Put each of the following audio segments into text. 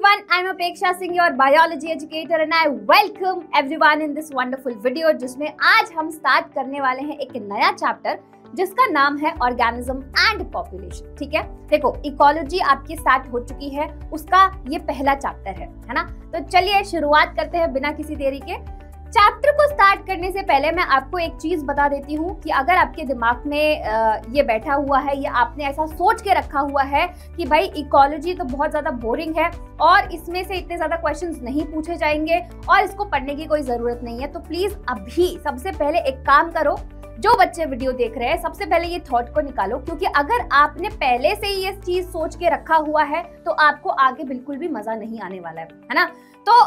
everyone, I'm Apeksha Singh, your biology educator and I welcome everyone in this wonderful video जिसमें आज हम start करने वाले हैं एक नया चैप्टर जिसका नाम है ऑर्गेनिज्म एंड पॉपुलेशन। ठीक है, देखो इकोलॉजी आपकी स्टार्ट हो चुकी है, उसका ये पहला चैप्टर है ना। तो चलिए शुरुआत करते हैं बिना किसी देरी के। चैप्टर को स्टार्ट करने से पहले मैं आपको एक चीज बता देती हूँ कि अगर आपके दिमाग में ये बैठा हुआ है या आपने ऐसा सोच के रखा हुआ है कि भाई इकोलॉजी तो बहुत ज्यादा बोरिंग है और इसमें से इतने ज्यादा क्वेश्चंस नहीं पूछे जाएंगे और इसको पढ़ने की कोई जरूरत नहीं है, तो प्लीज अभी सबसे पहले एक काम करो, जो बच्चे वीडियो देख रहे हैं सबसे पहले ये थॉट को निकालो, क्योंकि अगर आपने पहले से ही ये चीज सोच के रखा हुआ है तो आपको आगे बिल्कुल भी मजा नहीं आने वाला है ना। तो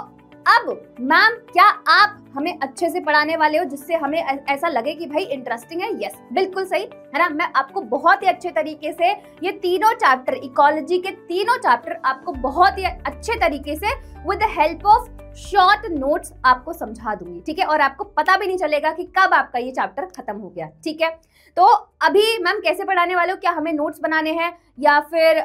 अब मैम क्या आप हमें अच्छे से पढ़ाने वाले हो जिससे हमें ऐसा लगे कि भाई इंटरेस्टिंग है? यस, बिल्कुल सही है ना। मैं आपको बहुत ही अच्छे तरीके से ये तीनों चैप्टर, इकोलॉजी के तीनों चैप्टर आपको बहुत ही अच्छे तरीके से with the help of short notes आपको समझा दूंगी। ठीक है, और आपको पता भी नहीं चलेगा कि कब आपका ये चैप्टर खत्म हो गया। ठीक है, तो अभी मैम कैसे पढ़ाने वाले हो? क्या हमें नोट्स बनाने हैं या फिर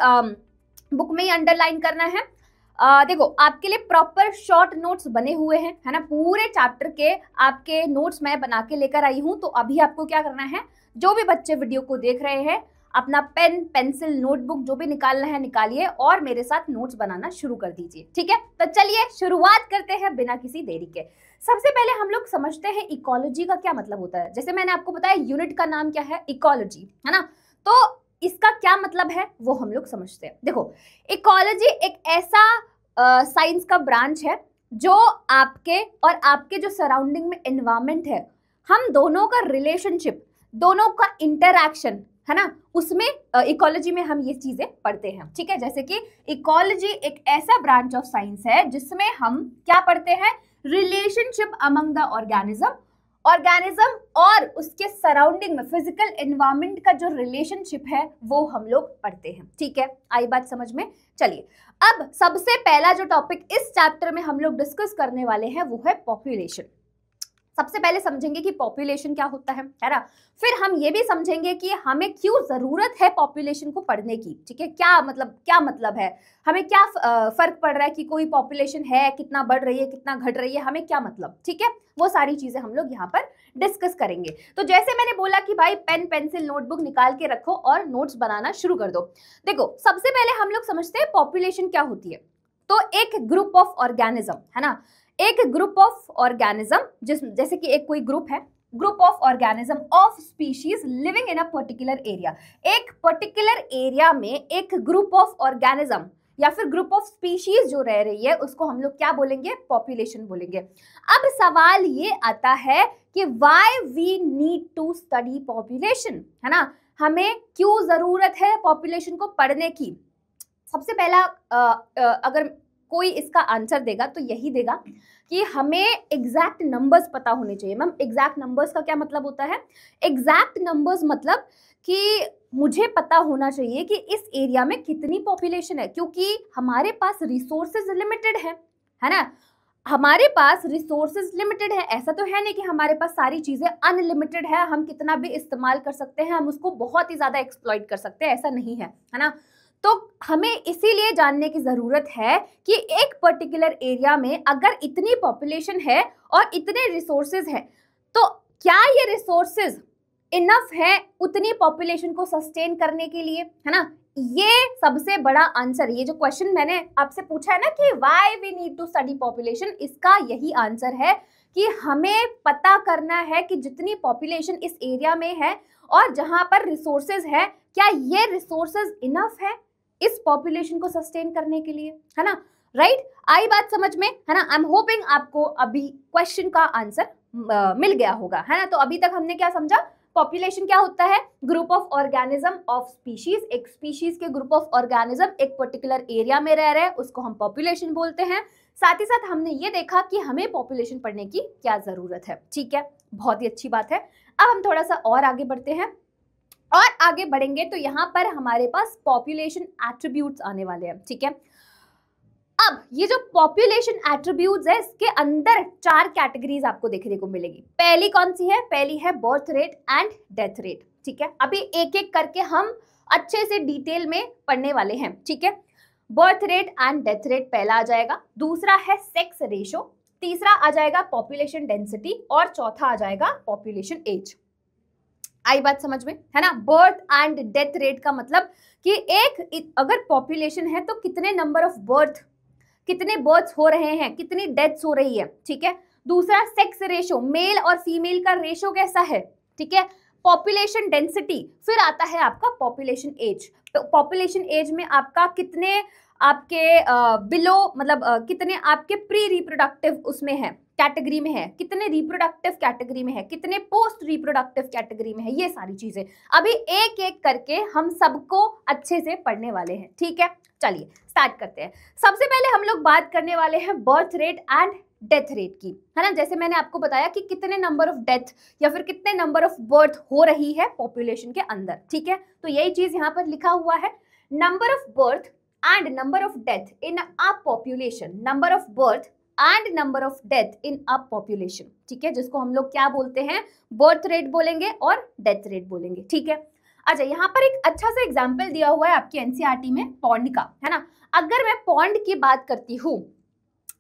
बुक में ही अंडरलाइन करना है? देखो आपके लिए प्रॉपर शॉर्ट नोट्स बने हुए हैं, है ना। पूरे चैप्टर के आपके नोट्स मैं बना के लेकर आई हूं। तो अभी आपको क्या करना है, जो भी बच्चे वीडियो को देख रहे हैं अपना पेन, पेंसिल, नोटबुक जो भी निकालना है निकालिए और मेरे साथ नोट्स बनाना शुरू कर दीजिए। ठीक है, तो चलिए शुरुआत करते हैं बिना किसी देरी के। सबसे पहले हम लोग समझते हैं इकोलॉजी का क्या मतलब होता है। जैसे मैंने आपको बताया यूनिट का नाम क्या है, इकोलॉजी, है ना। तो इसका क्या मतलब है वो हम लोग समझते हैं। देखो इकोलॉजी एक ऐसा साइंस का ब्रांच है जो आपके और आपके जो सराउंडिंग में एनवायरमेंट है, हम दोनों का रिलेशनशिप, दोनों का इंटरैक्शन, है ना, उसमें इकोलॉजी में हम ये चीजें पढ़ते हैं। ठीक है, जैसे कि इकोलॉजी एक ऐसा ब्रांच ऑफ साइंस है जिसमें हम क्या पढ़ते हैं, रिलेशनशिप अमंग द ऑर्गेनिज्म और उसके सराउंडिंग में फिजिकल एनवायरनमेंट का जो रिलेशनशिप है वो हम लोग पढ़ते हैं। ठीक है, आई बात समझ में? चलिए अब सबसे पहला जो टॉपिक इस चैप्टर में हम लोग डिस्कस करने वाले हैं वो है पॉपुलेशन। सबसे पहले समझेंगे कि पॉपुलेशन क्या होता है ना। फिर हम ये भी समझेंगे कि हमें क्यों जरूरत है पॉपुलेशन को पढ़ने की। ठीक है, क्या मतलब है, हमें क्या फर्क पड़ रहा है कि कोई पॉपुलेशन है, कितना बढ़ रही है, कितना घट रही है, हमें क्या मतलब। ठीक है, वो सारी चीजें हम लोग यहाँ पर डिस्कस करेंगे। तो जैसे मैंने बोला कि भाई पेन, पेंसिल, नोटबुक निकाल के रखो और नोट्स बनाना शुरू कर दो। देखो सबसे पहले हम लोग समझते हैं पॉपुलेशन क्या होती है। तो एक ग्रुप ऑफ ऑर्गेनिज्म, है ना, एक ग्रुप ऑफ ऑर्गेनिज्म जैसे कि एक कोई ग्रुप है, group of organism of species living in a particular area. एक पर्टिकुलर एरिया में एक ग्रुप ऑफ ऑर्गेनिज्म या फिर ग्रुप ऑफ स्पीशीज जो रह रही है उसको हम लोग क्या बोलेंगे, पॉपुलेशन बोलेंगे। अब सवाल ये आता है कि why we need to study population, है ना, हमें क्यों जरूरत है पॉपुलेशन को पढ़ने की। सबसे पहला अगर कोई इसका आंसर देगा तो यही देगा कि हमें एग्जैक्ट नंबर्स पता होने चाहिए। मैम एग्जैक्ट नंबर्स का क्या मतलब होता है? एग्जैक्ट नंबर्स मतलब कि मुझे पता होना चाहिए कि इस एरिया में कितनी पॉपुलेशन है, क्योंकि हमारे पास रिसोर्सेज लिमिटेड है ना। हमारे पास रिसोर्सेज लिमिटेड है, ऐसा तो है नहीं कि हमारे पास सारी चीजें अनलिमिटेड है, हम कितना भी इस्तेमाल कर सकते हैं, हम उसको बहुत ही ज्यादा एक्सप्लॉइट कर सकते हैं, ऐसा नहीं है ना। तो हमें इसीलिए जानने की जरूरत है कि एक पर्टिकुलर एरिया में अगर इतनी पॉपुलेशन है और इतने रिसोर्सेज हैं तो क्या ये रिसोर्सेज इनफ है उतनी पॉपुलेशन को सस्टेन करने के लिए, है ना। ये सबसे बड़ा आंसर, ये जो क्वेश्चन मैंने आपसे पूछा है ना कि why we need to study population, इसका यही आंसर है कि हमें पता करना है कि जितनी पॉपुलेशन इस एरिया में है और जहां पर रिसोर्सेज है, क्या ये रिसोर्सेज इनफ है इस पॉपुलेशन को सस्टेन करने के लिए, है ना। राइट, आई बात समझ में, है ना। आई एम होपिंग आपको अभी क्वेश्चन का आंसर मिल गया होगा, है ना। तो अभी तक हमने क्या समझा, पॉपुलेशन क्या होता है, group of organism of species, एक स्पीशीज के ग्रुप ऑफ ऑर्गेनिज्म एक पर्टिकुलर एरिया में रह रहे हैं उसको हम पॉपुलेशन बोलते हैं। साथ ही साथ हमने ये देखा कि हमें पॉपुलेशन पढ़ने की क्या जरूरत है। ठीक है, बहुत ही अच्छी बात है। अब हम थोड़ा सा और आगे बढ़ते हैं और आगे बढ़ेंगे तो यहाँ पर हमारे पास पॉपुलेशन एट्रीब्यूट्स आने वाले हैं। ठीक है, अब ये जो पॉपुलेशन एट्रीब्यूट्स है इसके अंदर 4 कैटेगरीज आपको देखने को मिलेगी। पहली कौन सी है? पहली है birth rate and death rate. ठीक है, अभी एक एक करके हम अच्छे से डिटेल में पढ़ने वाले हैं। ठीक है, birth rate and death rate पहला आ जाएगा, दूसरा है सेक्स रेशो, तीसरा आ जाएगा पॉपुलेशन डेंसिटी और चौथा आ जाएगा पॉपुलेशन एज। आई बात समझ में, है ना। बर्थ एंड डेथ रेट का मतलब कि एक अगर पॉपुलेशन है तो कितने नंबर ऑफ बर्थ, कितने बर्थ्स हो रहे हैं, कितनी डेथ्स हो रही है, ठीक है। दूसरा सेक्स रेशो, मेल और फीमेल का रेशो कैसा है, ठीक है। पॉपुलेशन डेंसिटी, फिर आता है आपका पॉपुलेशन एज। तो पॉपुलेशन एज में आपका कितने आपके बिलो मतलब कितने आपके प्री रिप्रोडक्टिव उसमें है, कैटेगरी में है, कितने रिप्रोडक्टिव कैटेगरी में है, कितने पोस्ट रिप्रोडक्टिव कैटेगरी में है, ये सारी चीजें अभी एक एक करके हम सबको अच्छे से पढ़ने वाले हैं, ठीक है। चलिए स्टार्ट करते हैं। सबसे पहले हम लोग बात करने वाले हैं birth rate and death rate की, है ना। जैसे मैंने आपको बताया कि कितने नंबर ऑफ डेथ या फिर कितने नंबर ऑफ बर्थ हो रही है पॉपुलेशन के अंदर, ठीक है। तो यही चीज यहाँ पर लिखा हुआ है, number of birth and number of death in a population, number of birth and number of death in a population, ठीक है, जिसको हम लोग क्या बोलते हैं, बर्थ रेट बोलेंगे और डेथ रेट बोलेंगे, ठीक है। अच्छा, यहाँ पर एक अच्छा सा एग्जाम्पल दिया हुआ है आपके एनसीईआरटी में पॉन्ड का, है ना। अगर मैं पॉन्ड की बात करती हूँ,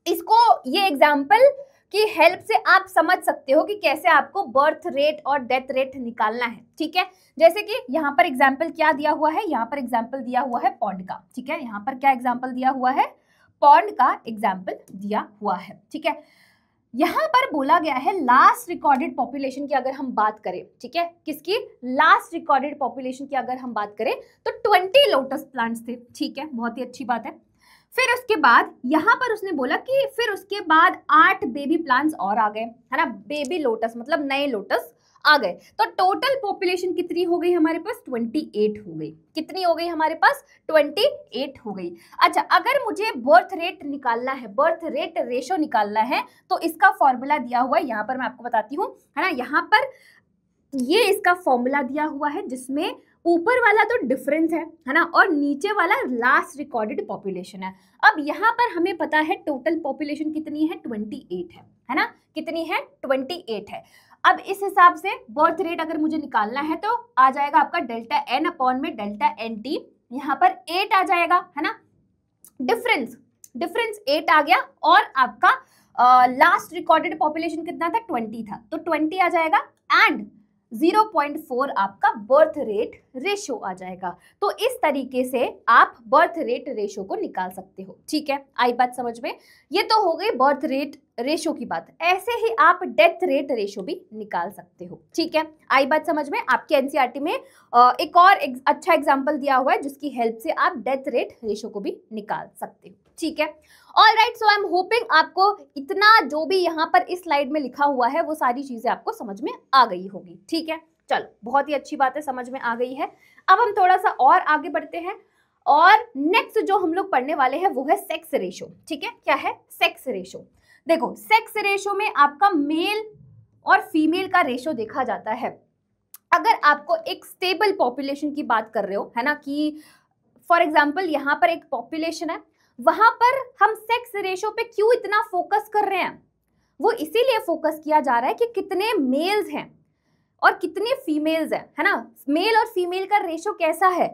इसको ये एग्जाम्पल की हेल्प से आप समझ सकते हो कि कैसे आपको बर्थ रेट और डेथ रेट निकालना है, ठीक है। जैसे कि यहाँ पर एग्जाम्पल क्या दिया हुआ है, यहाँ पर एग्जाम्पल दिया हुआ है पॉन्ड का, ठीक है। यहाँ पर क्या एग्जाम्पल दिया हुआ है, पॉन्ड का एग्जाम्पल दिया हुआ है, ठीक है। यहाँ पर बोला गया है लास्ट रिकॉर्डेड पॉपुलेशन की अगर हम बात करें, ठीक है, किसकी, लास्ट रिकॉर्डेड पॉपुलेशन की अगर हम बात करें तो 20 लोटस प्लांट्स थे, ठीक है, बहुत ही अच्छी बात है। फिर उसके बाद यहाँ पर उसने बोला कि फिर उसके बाद 8 बेबी प्लांट्स और आ गए, है ना, बेबी लोटस मतलब नए लोटस आ गए। तो टोटल पॉपुलेशन कितनी हो गई हमारे पास, 28 हो गई। कितनी हो गई हमारे पास, 28 हो गई। अच्छा, अगर मुझे बर्थ रेट निकालना है, बर्थ रेट रेशो निकालना है, तो इसका फॉर्मूला दिया हुआ है, यहाँ पर मैं आपको बताती हूँ, है ना। यहाँ पर ये इसका फॉर्मूला दिया हुआ है जिसमें ऊपर वाला तो डिफरेंस है ना, और नीचे वाला लास्ट रिकॉर्डेड पॉपुलेशन है। अब यहाँ पर हमें पता है टोटल पॉपुलेशन कितनी है, 28 है ना, कितनी है, 28 है। अब इस हिसाब से बर्थ रेट अगर मुझे निकालना है तो आ जाएगा आपका डेल्टा एन अपॉन में डेल्टा एन टी, यहाँ पर 8 आ जाएगा, है ना। डिफरेंस 8 आ गया, और आपका लास्ट रिकॉर्डेड पॉपुलेशन कितना था, 20 था, तो 20 आ जाएगा, एंड 0.4 आपका बर्थ रेट रेशो आ जाएगा। तो इस तरीके से आप बर्थ रेट रेशो को निकाल सकते हो, ठीक है। आई बात समझ में, ये तो हो गई बर्थ रेट रेशो की बात। ऐसे ही आप डेथ रेट रेशो भी निकाल सकते हो, ठीक है। आई बात समझ में। आपके एनसीईआरटी में एक और अच्छा एग्जांपल दिया हुआ है जिसकी हेल्प से आप डेथ रेट रेशो को भी निकाल सकते हो, ठीक है। All right, so I am hoping आपको इतना जो भी यहाँ पर इस स्लाइड में लिखा हुआ है वो सारी चीजें आपको समझ में आ गई होगी, ठीक है। चलो, बहुत ही अच्छी बात है, समझ में आ गई है। अब हम थोड़ा सा और आगे बढ़ते हैं, और नेक्स्ट जो हम लोग पढ़ने वाले हैं वो है सेक्स रेशो, ठीक है। क्या है, सेक्स रेशो। देखो, सेक्स रेशो में आपका मेल और फीमेल का रेशो देखा जाता है। अगर आपको एक स्टेबल पॉपुलेशन की बात कर रहे हो, है ना, कि फॉर एग्जाम्पल यहाँ पर एक पॉपुलेशन है, वहां पर हम सेक्स रेशो पे क्यों इतना फोकस कर रहे हैं, वो इसीलिए फोकस किया जा रहा है कि कितने मेल्स हैं और कितने फीमेल्स हैं, है ना। मेल और फीमेल का रेशो कैसा है,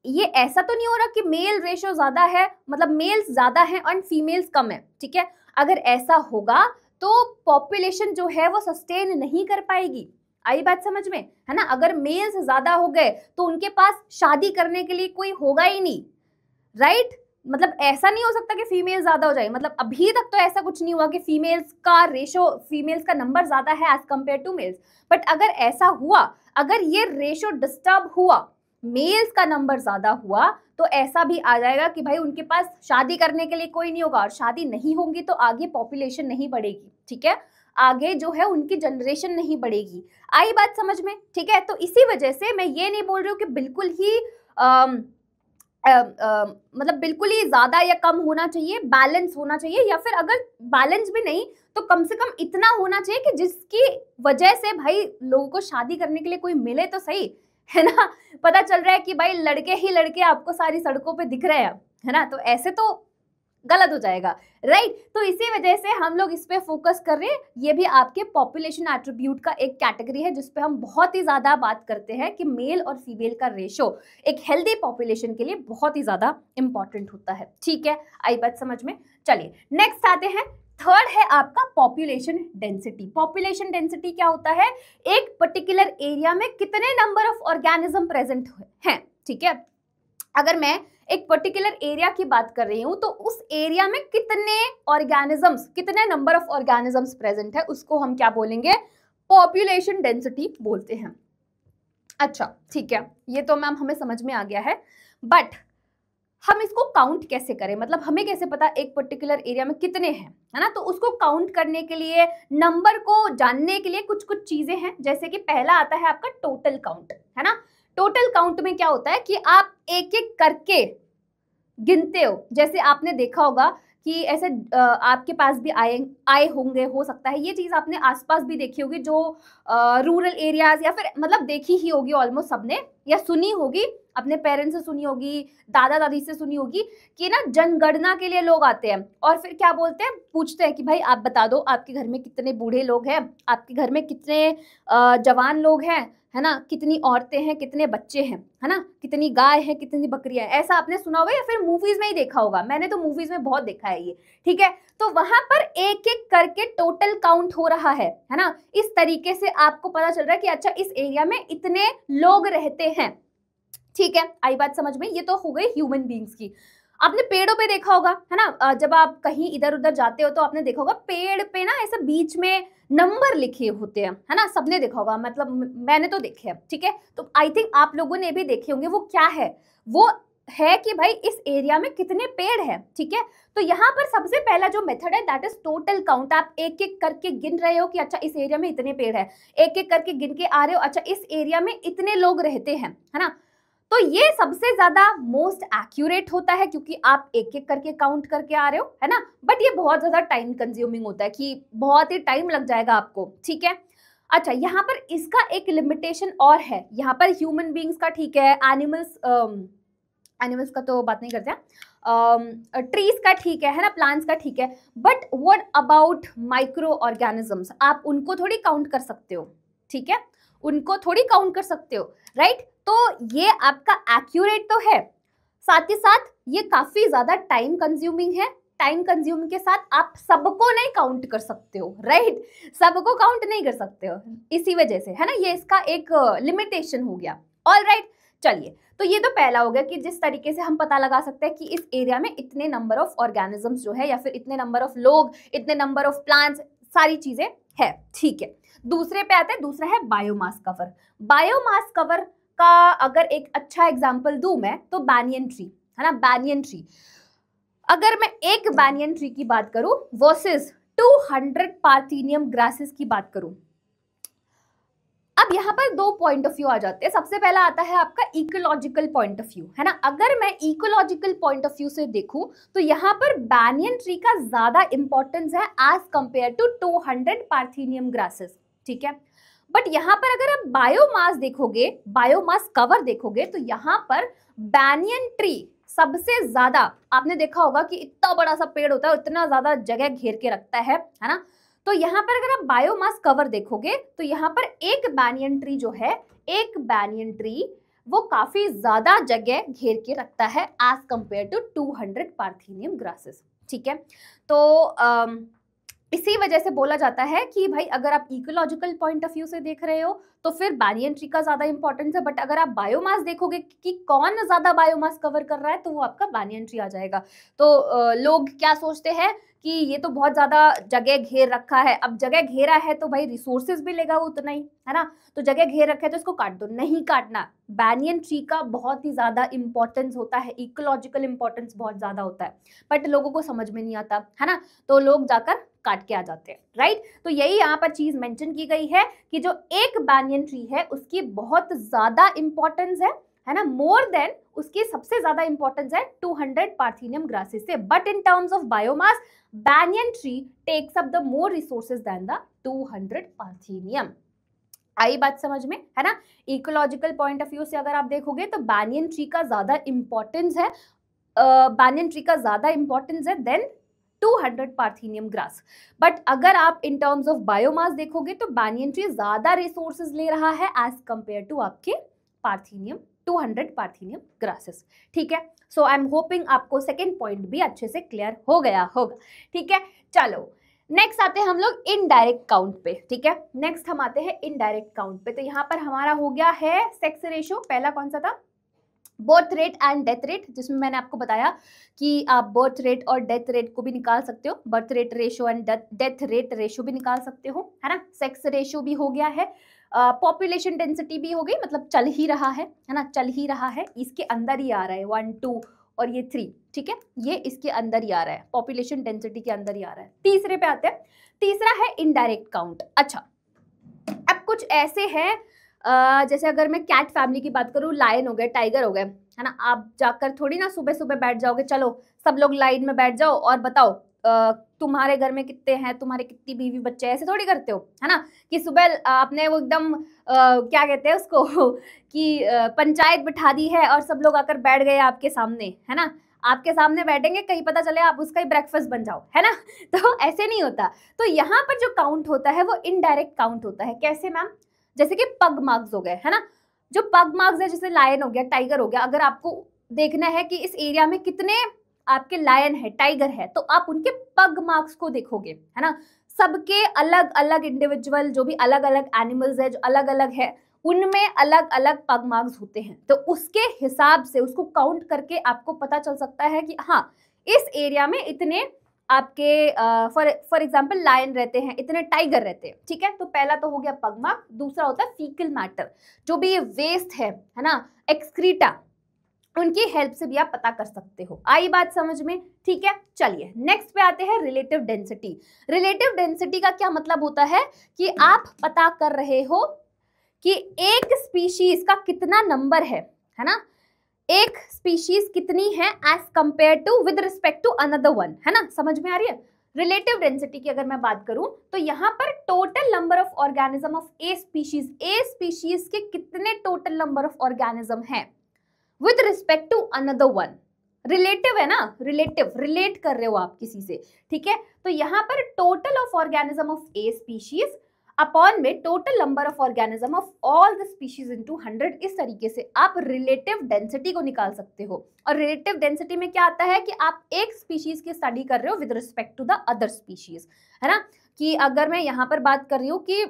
ये ऐसा तो नहीं हो रहा कि मेल रेशो ज्यादा है, मतलब मेल्स ज्यादा हैं और फीमेल्स कम है, ठीक है। अगर ऐसा होगा तो पॉपुलेशन जो है वो सस्टेन नहीं कर पाएगी। आई बात समझ में, है ना। अगर मेल्स ज्यादा हो गए तो उनके पास शादी करने के लिए कोई होगा ही नहीं, राइट। मतलब ऐसा नहीं हो सकता कि फीमेल ज्यादा हो जाए, मतलब अभी तक तो ऐसा कुछ नहीं हुआ कि फीमेल्स का रेशो, फीमेल्स का नंबर ज्यादा है as compare to males. But अगर ऐसा हुआ, अगर ये रेशो डिस्टर्ब हुआ, मेल्स का नंबर ज्यादा हुआ, तो ऐसा भी आ जाएगा कि भाई उनके पास शादी करने के लिए कोई नहीं होगा, और शादी नहीं होंगी तो आगे पॉपुलेशन नहीं बढ़ेगी, ठीक है। आगे जो है उनकी जनरेशन नहीं बढ़ेगी। आई बात समझ में, ठीक है। तो इसी वजह से मैं ये नहीं बोल रही हूँ कि बिल्कुल ही मतलब बिल्कुल ही ज्यादा या कम होना चाहिए, बैलेंस होना चाहिए, या फिर अगर बैलेंस भी नहीं तो कम से कम इतना होना चाहिए कि जिसकी वजह से भाई लोगों को शादी करने के लिए कोई मिले तो सही, है ना। पता चल रहा है कि भाई लड़के ही लड़के आपको सारी सड़कों पे दिख रहे हैं, है ना। तो ऐसे तो गलत हो जाएगा, राइट। तो इसी वजह से हम लोग इस पे फोकस कर रहे हैं। ये भी आपके पॉपुलेशन एट्रीब्यूट का एक कैटेगरी है जिस पे हम बहुत ही ज्यादा बात करते हैं कि मेल और फीमेल का रेशो एक हेल्दी पॉपुलेशन के लिए बहुत ही ज्यादा इंपॉर्टेंट होता है, ठीक है। आई बात समझ में। चलिए नेक्स्ट आते हैं, थर्ड है आपका पॉपुलेशन डेंसिटी। पॉपुलेशन डेंसिटी क्या होता है, एक पर्टिकुलर एरिया में कितने नंबर ऑफ ऑर्गेनिज्म प्रेजेंट हैं, ठीक है। अगर मैं एक पर्टिकुलर एरिया की बात कर रही हूं तो उस एरिया में कितने ऑर्गेनिजम्स, कितने नंबर ऑफ ऑर्गेनिजम्स प्रेजेंट है, उसको हम क्या बोलेंगे, पॉपुलेशन डेंसिटी बोलते हैं। अच्छा ठीक है, ये तो मैम हमें समझ में आ गया है, बट हम इसको काउंट कैसे करें, मतलब हमें कैसे पता एक पर्टिकुलर एरिया में कितने हैं, है ना। तो उसको काउंट करने के लिए, नंबर को जानने के लिए कुछ कुछ चीजें हैं, जैसे कि पहला आता है आपका टोटल काउंट, है ना। टोटल काउंट में क्या होता है कि आप एक एक करके गिनते हो। जैसे आपने देखा होगा कि ऐसे आपके पास भी आए होंगे, हो सकता है ये चीज आपने आसपास भी देखी होगी, जो रूरल एरियाज या फिर मतलब देखी ही होगी ऑलमोस्ट सबने, या सुनी होगी, अपने पेरेंट्स से सुनी होगी, दादा दादी से सुनी होगी कि ना जनगणना के लिए लोग आते हैं और फिर क्या बोलते हैं, पूछते हैं कि भाई आप बता दो आपके घर में कितने बूढ़े लोग हैं, आपके घर में कितने जवान लोग हैं, है ना, कितनी औरतें हैं, कितने बच्चे हैं, है ना, कितनी गाय है, कितनी बकरियां हैं। ऐसा आपने सुना होगा या फिर मूवीज में ही देखा होगा, मैंने तो मूवीज में बहुत देखा है ये, ठीक है। तो वहां पर एक एक करके टोटल काउंट हो रहा है ना। इस तरीके से आपको पता चल रहा है कि अच्छा इस एरिया में इतने लोग रहते हैं, ठीक है। आई बात समझ में। ये तो हो गई ह्यूमन बींग्स की। आपने पेड़ों पे देखा होगा, है ना, जब आप कहीं इधर उधर जाते हो तो आपने देखा होगा पेड़ पे ना ऐसे बीच में नंबर लिखे होते हैं, है ना, सबने देखा होगा, मतलब मैंने तो देखे हैं, ठीक है। तो आई थिंक आप लोगों ने भी देखे होंगे। वो क्या है, वो है कि भाई इस एरिया में कितने पेड़ हैं, ठीक है। तो यहाँ पर सबसे पहला जो मेथड है दैट इज टोटल काउंट। आप एक एक करके गिन रहे हो कि अच्छा इस एरिया में इतने पेड़ है, एक एक करके गिन के आ रहे हो, अच्छा इस एरिया में इतने लोग रहते हैं, है ना। तो ये सबसे ज्यादा मोस्ट एक्यूरेट होता है क्योंकि आप एक एक करके काउंट करके आ रहे हो, है ना। बट ये बहुत ज्यादा टाइम कंज्यूमिंग होता है कि बहुत ही टाइम लग जाएगा आपको, ठीक है। अच्छा यहाँ पर इसका एक लिमिटेशन और है, यहाँ पर ह्यूमन बींग्स का ठीक है, एनिमल्स का तो बात नहीं करते हैं, ट्रीज का ठीक है ना, प्लांट्स का ठीक है, but what about micro organisms, आप उनको थोड़ी काउंट कर सकते हो, ठीक है, उनको थोड़ी काउंट कर सकते हो, राइट। तो ये आपका एक्यूरेट तो है, साथ ही साथ ये काफी ज्यादा टाइम कंज्यूमिंग है। टाइम कंज्यूमिंग के साथ आप सबको नहीं काउंट कर सकते हो, राइट, सबको काउंट नहीं कर सकते हो, इसी वजह से, है ना, ये इसका एक लिमिटेशन हो गया। ऑल राइट, चलिए, तो ये तो पहला हो गया कि जिस तरीके से हम पता लगा सकते हैं कि इस एरिया में इतने नंबर ऑफ ऑर्गेनिजम्स जो है या फिर इतने नंबर ऑफ लोग, इतने नंबर ऑफ प्लांट्स, सारी चीजें है, ठीक है। दूसरे पे आते हैं, दूसरा है बायोमास कवर। बायोमास कवर का अगर एक अच्छा एग्जांपल दूं मैं तो बैनियन ट्री, है ना, बैनियन ट्री। अगर मैं एक बैनियन ट्री की बात करूं वर्सेस 200 पार्थेनियम ग्रासेस की बात करूं, अब यहाँ पर दो पॉइंट ऑफ व्यू आ जाते हैं। सबसे पहला आता है आपका इकोलॉजिकल पॉइंट ऑफ व्यू, है ना। अगर मैं इकोलॉजिकल पॉइंट ऑफ व्यू से देखूं तो यहाँ पर बैनियन ट्री का ज्यादा इंपॉर्टेंस है as compare to 200 parthenium grasses, ठीक है। बट यहाँ पर अगर आप बायोमास देखोगे, बायोमास कवर देखोगे, तो यहाँ पर बैनियन ट्री सबसे ज्यादा, आपने देखा होगा कि इतना बड़ा सा पेड़ होता है, इतना ज्यादा जगह घेर के रखता है ना। तो यहाँ पर अगर आप बायोमास कवर देखोगे तो यहाँ पर एक बैनियन ट्री जो है, एक बैनियन ट्री वो काफी ज्यादा जगह घेर के रखता है as compare to 200 parthenium grasses, ठीक है। तो इसी वजह से बोला जाता है कि भाई अगर आप इकोलॉजिकल पॉइंट ऑफ व्यू से देख रहे हो तो फिर बैनियन ट्री का ज्यादा इंपॉर्टेंस है, बट अगर आप बायोमास देखोगे कि कौन ज्यादा बायोमास कवर कर रहा है तो वो आपका बैनियन ट्री आ जाएगा। तो लोग क्या सोचते हैं कि ये तो बहुत ज्यादा जगह घेर रखा है, अब जगह घेरा है तो भाई रिसोर्सेज भी लेगा वो उतना ही, है ना, तो जगह घेर रखा है तो इसको काट दो, नहीं काटना। बैनियन ट्री का बहुत ही ज्यादा इंपॉर्टेंस होता है, इकोलॉजिकल इंपॉर्टेंस बहुत ज्यादा होता है, बट लोगों को समझ में नहीं आता, है ना, तो लोग जाकर काट के आ जाते हैं, राइट। तो यही यहाँ पर चीज मेंशन की गई है कि जो एक बैनियन ट्री है उसकी बहुत ज्यादा इंपॉर्टेंस है ना, मोर देन उसकी सबसे ज्यादा इंपॉर्टेंस है 200 पार्थेनियम ग्रासेस से। But in terms of biomass banyan tree takes up the more resources than the 200 parthenium. आई बात समझ में, है ना। इकोलॉजिकल पॉइंट ऑफ व्यू से अगर आप देखोगे तो बैनियन ट्री का ज्यादा इंपॉर्टेंस है banyan tree का ज़्यादा importance है देन 200 पार्थेनियम ग्रास। बट अगर आप इन टर्म्स ऑफ बायोमास देखोगे तो banyan tree ज़्यादा रिसोर्सेज ले रहा है एज कंपेयर टू आपके पार्थेनियम 200 पार्थेनियम ग्रासेस। ठीक है, सो आई एम होपिंग आपको सेकेंड पॉइंट भी अच्छे से क्लियर हो गया होगा। ठीक है, चलो नेक्स्ट आते हैं हम लोग इनडायरेक्ट काउंट पे। ठीक है, नेक्स्ट हम आते हैं इनडायरेक्ट काउंट पे। तो यहाँ पर हमारा हो गया है सेक्स रेशियो, पहला कौन सा था, birth rate and death rate, जिसमें मैंने आपको बताया कि आप बर्थ रेट और डेथ रेट को भी निकाल सकते हो, birth rate ratio and death rate ratio भी निकाल सकते हो, है ना। सेक्स रेशियो भी हो गया है, पॉपुलेशन डेंसिटी भी हो गई, मतलब चल ही रहा है ना, चल ही रहा है, इसके अंदर ही आ रहा है 1 2 और ये 3। ठीक है, ये इसके अंदर ही आ रहा है, पॉपुलेशन डेंसिटी के अंदर ही आ रहा है। तीसरे पे आते हैं, तीसरा है इनडायरेक्ट काउंट। अच्छा, अब कुछ ऐसे हैं जैसे अगर मैं कैट फैमिली की बात करूँ, लायन हो गए, टाइगर हो गए, है ना। आप जाकर थोड़ी ना सुबह सुबह बैठ जाओगे, चलो सब लोग लाइन में बैठ जाओ और बताओ तुम्हारे घर में कितने हैं, तुम्हारे कितनी बीवी बच्चे, ऐसे थोड़ी करते हो, है ना। कि सुबह आपने वो एकदम क्या कहते हैं उसको कि पंचायत बिठा दी है और सब लोग आकर बैठ गए आपके सामने, है ना। आपके सामने बैठेंगे, कहीं पता चले आप उसका ही ब्रेकफास्ट बन जाओ, है ना। तो ऐसे नहीं होता। तो यहाँ पर जो काउंट होता है वो इनडायरेक्ट काउंट होता है। कैसे मैम, जैसे कि पग मार्क्स हो गए, है ना। जो पग मार्क्स है, जैसे लायन हो गया, टाइगर हो गया, अगर आपको देखना है कि इस एरिया में कितने आपके लायन है, टाइगर है, तो आप उनके पग मार्क्स को देखोगे, है ना। सबके अलग अलग इंडिविजुअल, जो भी अलग अलग एनिमल्स है, जो अलग अलग है, उनमें अलग अलग पग मार्क्स होते हैं। तो उसके हिसाब से उसको काउंट करके आपको पता चल सकता है कि हाँ, इस एरिया में इतने आपके फॉर एग्जाम्पल लायन रहते हैं, इतने टाइगर रहते हैं। ठीक है, तो पहला तो हो गया पग मार्क, दूसरा होता है फीकल मैटर, जो भी ये वेस्ट है ना, एक्सक्रीटा, उनकी हेल्प से भी आप पता कर सकते हो। आई बात समझ में। ठीक है, चलिए नेक्स्ट पे आते हैं, रिलेटिव डेंसिटी। रिलेटिव डेंसिटी का क्या मतलब होता है कि आप पता कर रहे हो कि एक स्पीशीज का कितना नंबर है ना, एक स्पीशीज कितनी है as compare to with respect to another one, है ना। समझ में आ रही है। रिलेटिव डेंसिटी की अगर मैं बात करूं तो यहाँ पर total number of organism of a species के कितने टोटल नंबर ऑफ ऑर्गेनिज्म हैं with respect to another one. Relative है ना, रिलेट कर रहे हो आप किसी से। ठीक है, तो यहाँ पर total of organism of a species upon में total number of organism of all the species into 100, इस तरीके से आप रिलेटिव डेंसिटी को निकाल सकते हो। और रिलेटिव डेंसिटी में क्या आता है कि आप एक स्पीशीज की स्टडी कर रहे हो with respect to the other species, है ना। कि अगर मैं यहाँ पर बात कर रही हूँ कि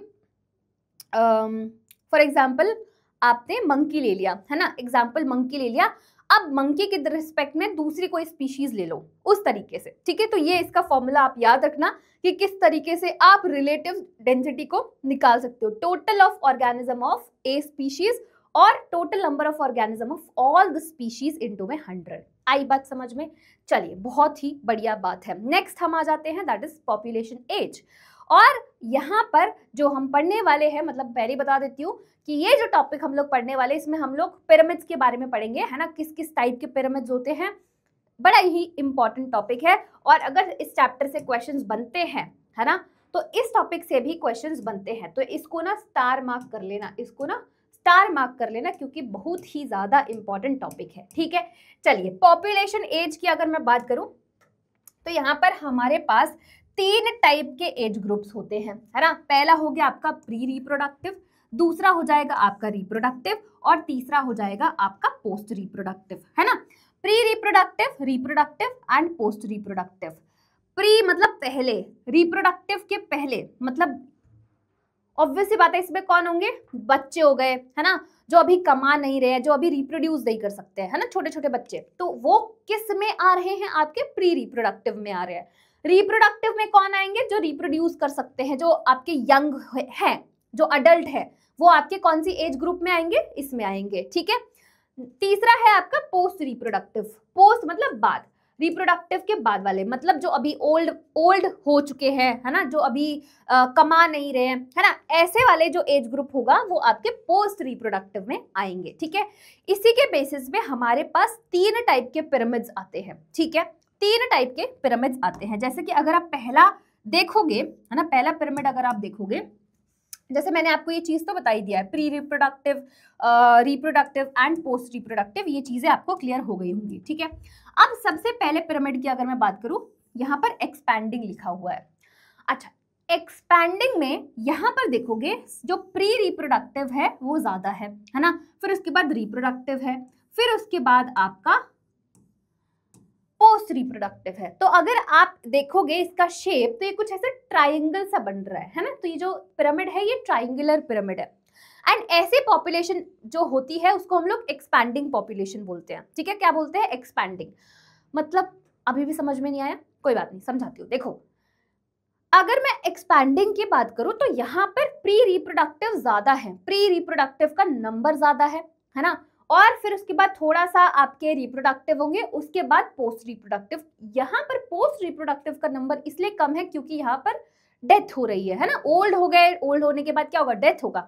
फॉर एग्जाम्पल आपने मंकी ले लिया, है ना, एग्जाम्पल मंकी ले लिया, अब मंकी के रिस्पेक्ट में दूसरी कोई स्पीशीज ले लो, उस तरीके से। ठीक है, तो ये इसका फॉर्मूला आप याद रखना कि किस तरीके से आप रिलेटिव डेंसिटी को निकाल सकते हो। Total of organism of a species और total number of organism of all the species into में 100। आई बात समझ में। चलिए, बहुत ही बढ़िया बात है। नेक्स्ट हम आ जाते हैं, दैट इज पॉपुलेशन एज। और यहाँ पर जो हम पढ़ने वाले हैं, मतलब पहले बता देती हूँ कि ये जो टॉपिक हम लोग पढ़ने वाले, इसमें हम लोग पिरामिड्स के बारे में पढ़ेंगे, है ना। किस किस टाइप के पिरामिड्स होते हैं, बड़ा ही इंपॉर्टेंट टॉपिक है। और अगर इस चैप्टर से क्वेश्चंस बनते हैं, है ना, तो इस टॉपिक से भी क्वेश्चंस बनते हैं। तो इसको ना स्टार मार्क कर लेना, इसको ना स्टार मार्क कर लेना, क्योंकि बहुत ही ज्यादा इंपॉर्टेंट टॉपिक है। ठीक है, चलिए पॉपुलेशन एज की अगर मैं बात करूं तो यहाँ पर हमारे पास 3 टाइप के एज ग्रुप्स होते हैं, है ना। पहला हो गया आपका प्री रिप्रोडक्टिव, दूसरा हो जाएगा आपका रिप्रोडक्टिव और तीसरा हो जाएगा आपका पोस्ट रिप्रोडक्टिव, है ना। Pre reproductive, reproductive and post reproductive. Pre मतलब पहले, रिप्रोडक्टिव के पहले, मतलब ऑब्वियस सी बात है, इसमें कौन होंगे, बच्चे हो गए, है ना, जो अभी कमा नहीं रहे हैं, जो अभी रिप्रोड्यूस नहीं कर सकते हैं, है ना, छोटे छोटे बच्चे। तो वो किस में आ रहे हैं, आपके प्री रिप्रोडक्टिव में आ रहे हैं। रिप्रोडक्टिव में कौन आएंगे, जो रिप्रोड्यूस कर सकते हैं, जो आपके यंग हैं, जो अडल्ट है, वो आपके कौन सी एज ग्रुप में आएंगे, इसमें आएंगे। ठीक है, तीसरा है आपका पोस्ट रिप्रोडक्टिव। पोस्ट मतलब बाद, रिप्रोडक्टिव के बाद वाले, मतलब जो अभी ओल्ड हो चुके हैं, है ना, जो अभी कमा नहीं रहे हैं, है ना, ऐसे वाले जो एज ग्रुप होगा वो आपके पोस्ट रिप्रोडक्टिव में आएंगे। ठीक है, इसी के बेसिस पे हमारे पास 3 टाइप के पिरामिड्स आते हैं। ठीक है, 3 टाइप के पिरामिड्स आते हैं। जैसे कि अगर आप पहला देखोगे, है ना, पहला पिरामिड अगर आप देखोगे जैसे मैंने आपको ये चीज तो बता ही दिया है, pre reproductive, reproductive and post reproductive, ये चीजें आपको क्लियर हो गई होंगी, ठीक है। अब सबसे पहले पिरामिड की अगर मैं बात करूं, यहाँ पर एक्सपैंडिंग लिखा हुआ है। अच्छा, एक्सपैंडिंग में यहाँ पर देखोगे जो प्री रिप्रोडक्टिव है वो ज्यादा है ना, फिर उसके बाद रिप्रोडक्टिव है, फिर उसके बाद आपका पोस्ट रिप्रोडक्टिव है। तो अगर आप देखोगे इसका शेप, तो ये कुछ ऐसे ट्राइंगल सा बन रहा है ना, तो ये जो पिरामिड है ये ट्राइंगुलर पिरामिड है। एंड ऐसी पॉपुलेशन जो होती है उसको हम लोग एक्सपैंडिंग पॉपुलेशन बोलते हैं, ठीक है। क्या बोलते हैं? एक्सपैंडिंग। मतलब अभी भी समझ में नहीं आया? कोई बात नहीं, समझाती हूँ। देखो, अगर मैं एक्सपैंडिंग की बात करूं तो यहाँ पर प्री रिप्रोडक्टिव ज्यादा है, प्री रिप्रोडक्टिव का नंबर ज्यादा है ना, और फिर उसके बाद थोड़ा सा आपके रिप्रोडक्टिव होंगे, उसके बाद पोस्ट रिप्रोडक्टिव। यहाँ पर पोस्ट रिप्रोडक्टिव का नंबर इसलिए कम है क्योंकि यहाँ पर डेथ हो रही है ना, ओल्ड हो गए, ओल्ड होने के बाद क्या होगा? डेथ होगा।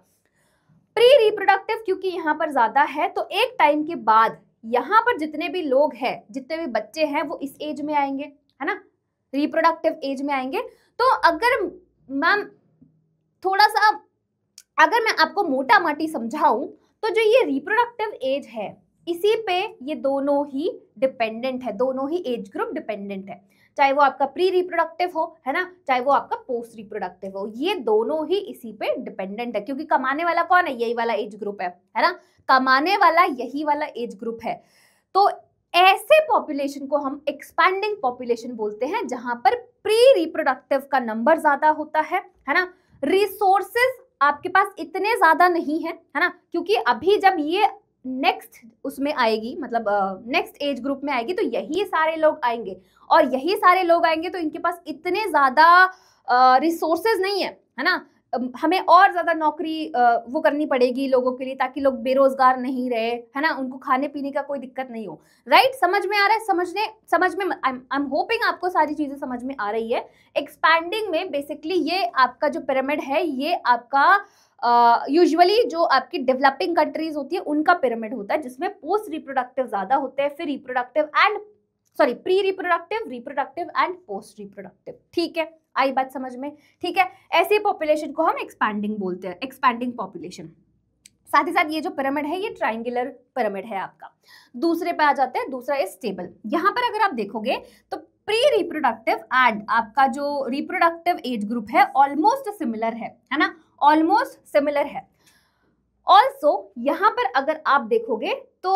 प्री रिप्रोडक्टिव क्योंकि यहाँ पर ज्यादा है, तो एक टाइम के बाद यहाँ पर जितने भी लोग हैं, जितने भी बच्चे हैं, वो इस एज में आएंगे, है ना, रिप्रोडक्टिव एज में आएंगे। तो अगर मैम थोड़ा सा, अगर मैं आपको मोटा माटी समझाऊं, तो जो ये रिप्रोडक्टिव एज है इसी पे ये दोनों ही डिपेंडेंट है, दोनों ही एज ग्रुप डिपेंडेंट है, चाहे वो आपका प्री रिप्रोडक्टिव हो, है ना, चाहे वो आपका पोस्ट रिप्रोडक्टिव हो, ये दोनों ही इसी पे डिपेंडेंट है, क्योंकि कमाने वाला कौन है? यही वाला एज ग्रुप है ना, कमाने वाला यही वाला एज ग्रुप है। तो ऐसे पॉपुलेशन को हम एक्सपैंडिंग पॉपुलेशन बोलते हैं, जहां पर प्री रिप्रोडक्टिव का नंबर ज्यादा होता है ना, रिसोर्सेज आपके पास इतने ज्यादा नहीं है ना, क्योंकि अभी जब ये नेक्स्ट उसमें आएगी, मतलब नेक्स्ट एज ग्रुप में आएगी, तो यही सारे लोग आएंगे, और यही सारे लोग आएंगे तो इनके पास इतने ज्यादा रिसोर्सेज नहीं है ना, हमें और ज्यादा नौकरी वो करनी पड़ेगी लोगों के लिए, ताकि लोग बेरोजगार नहीं रहे, है ना, उनको खाने पीने का कोई दिक्कत नहीं हो। राइट? समझ में आ रहा है? समझ में आई एम होपिंग आपको सारी चीजें समझ में आ रही है। एक्सपैंडिंग में बेसिकली ये आपका जो पिरामिड है, ये आपका यूजुअली जो आपकी डेवलपिंग कंट्रीज होती है उनका पिरामिड होता है, जिसमें पोस्ट रिप्रोडक्टिव ज्यादा होते हैं, फिर reproductive and pre reproductive, reproductive and post reproductive. ठीक है, आई बात समझ में? ठीक है, ऐसी पॉपुलेशन को हम एक्सपैंडिंग बोलते हैं, एक्सपैंडिंग पॉपुलेशन। साथ ही साथ ये जो पिरामिड है ये ट्रायंगुलर पिरामिड है आपका। दूसरे पे आ जाते हैं, दूसरा है स्टेबल। यहाँ पर अगर आप देखोगे तो प्री रिप्रोडक्टिव एंड आपका जो रिप्रोडक्टिव एज ग्रुप है ऑलमोस्ट सिमिलर है ना, ऑलमोस्ट सिमिलर है। ऑल्सो यहाँ पर अगर आप देखोगे तो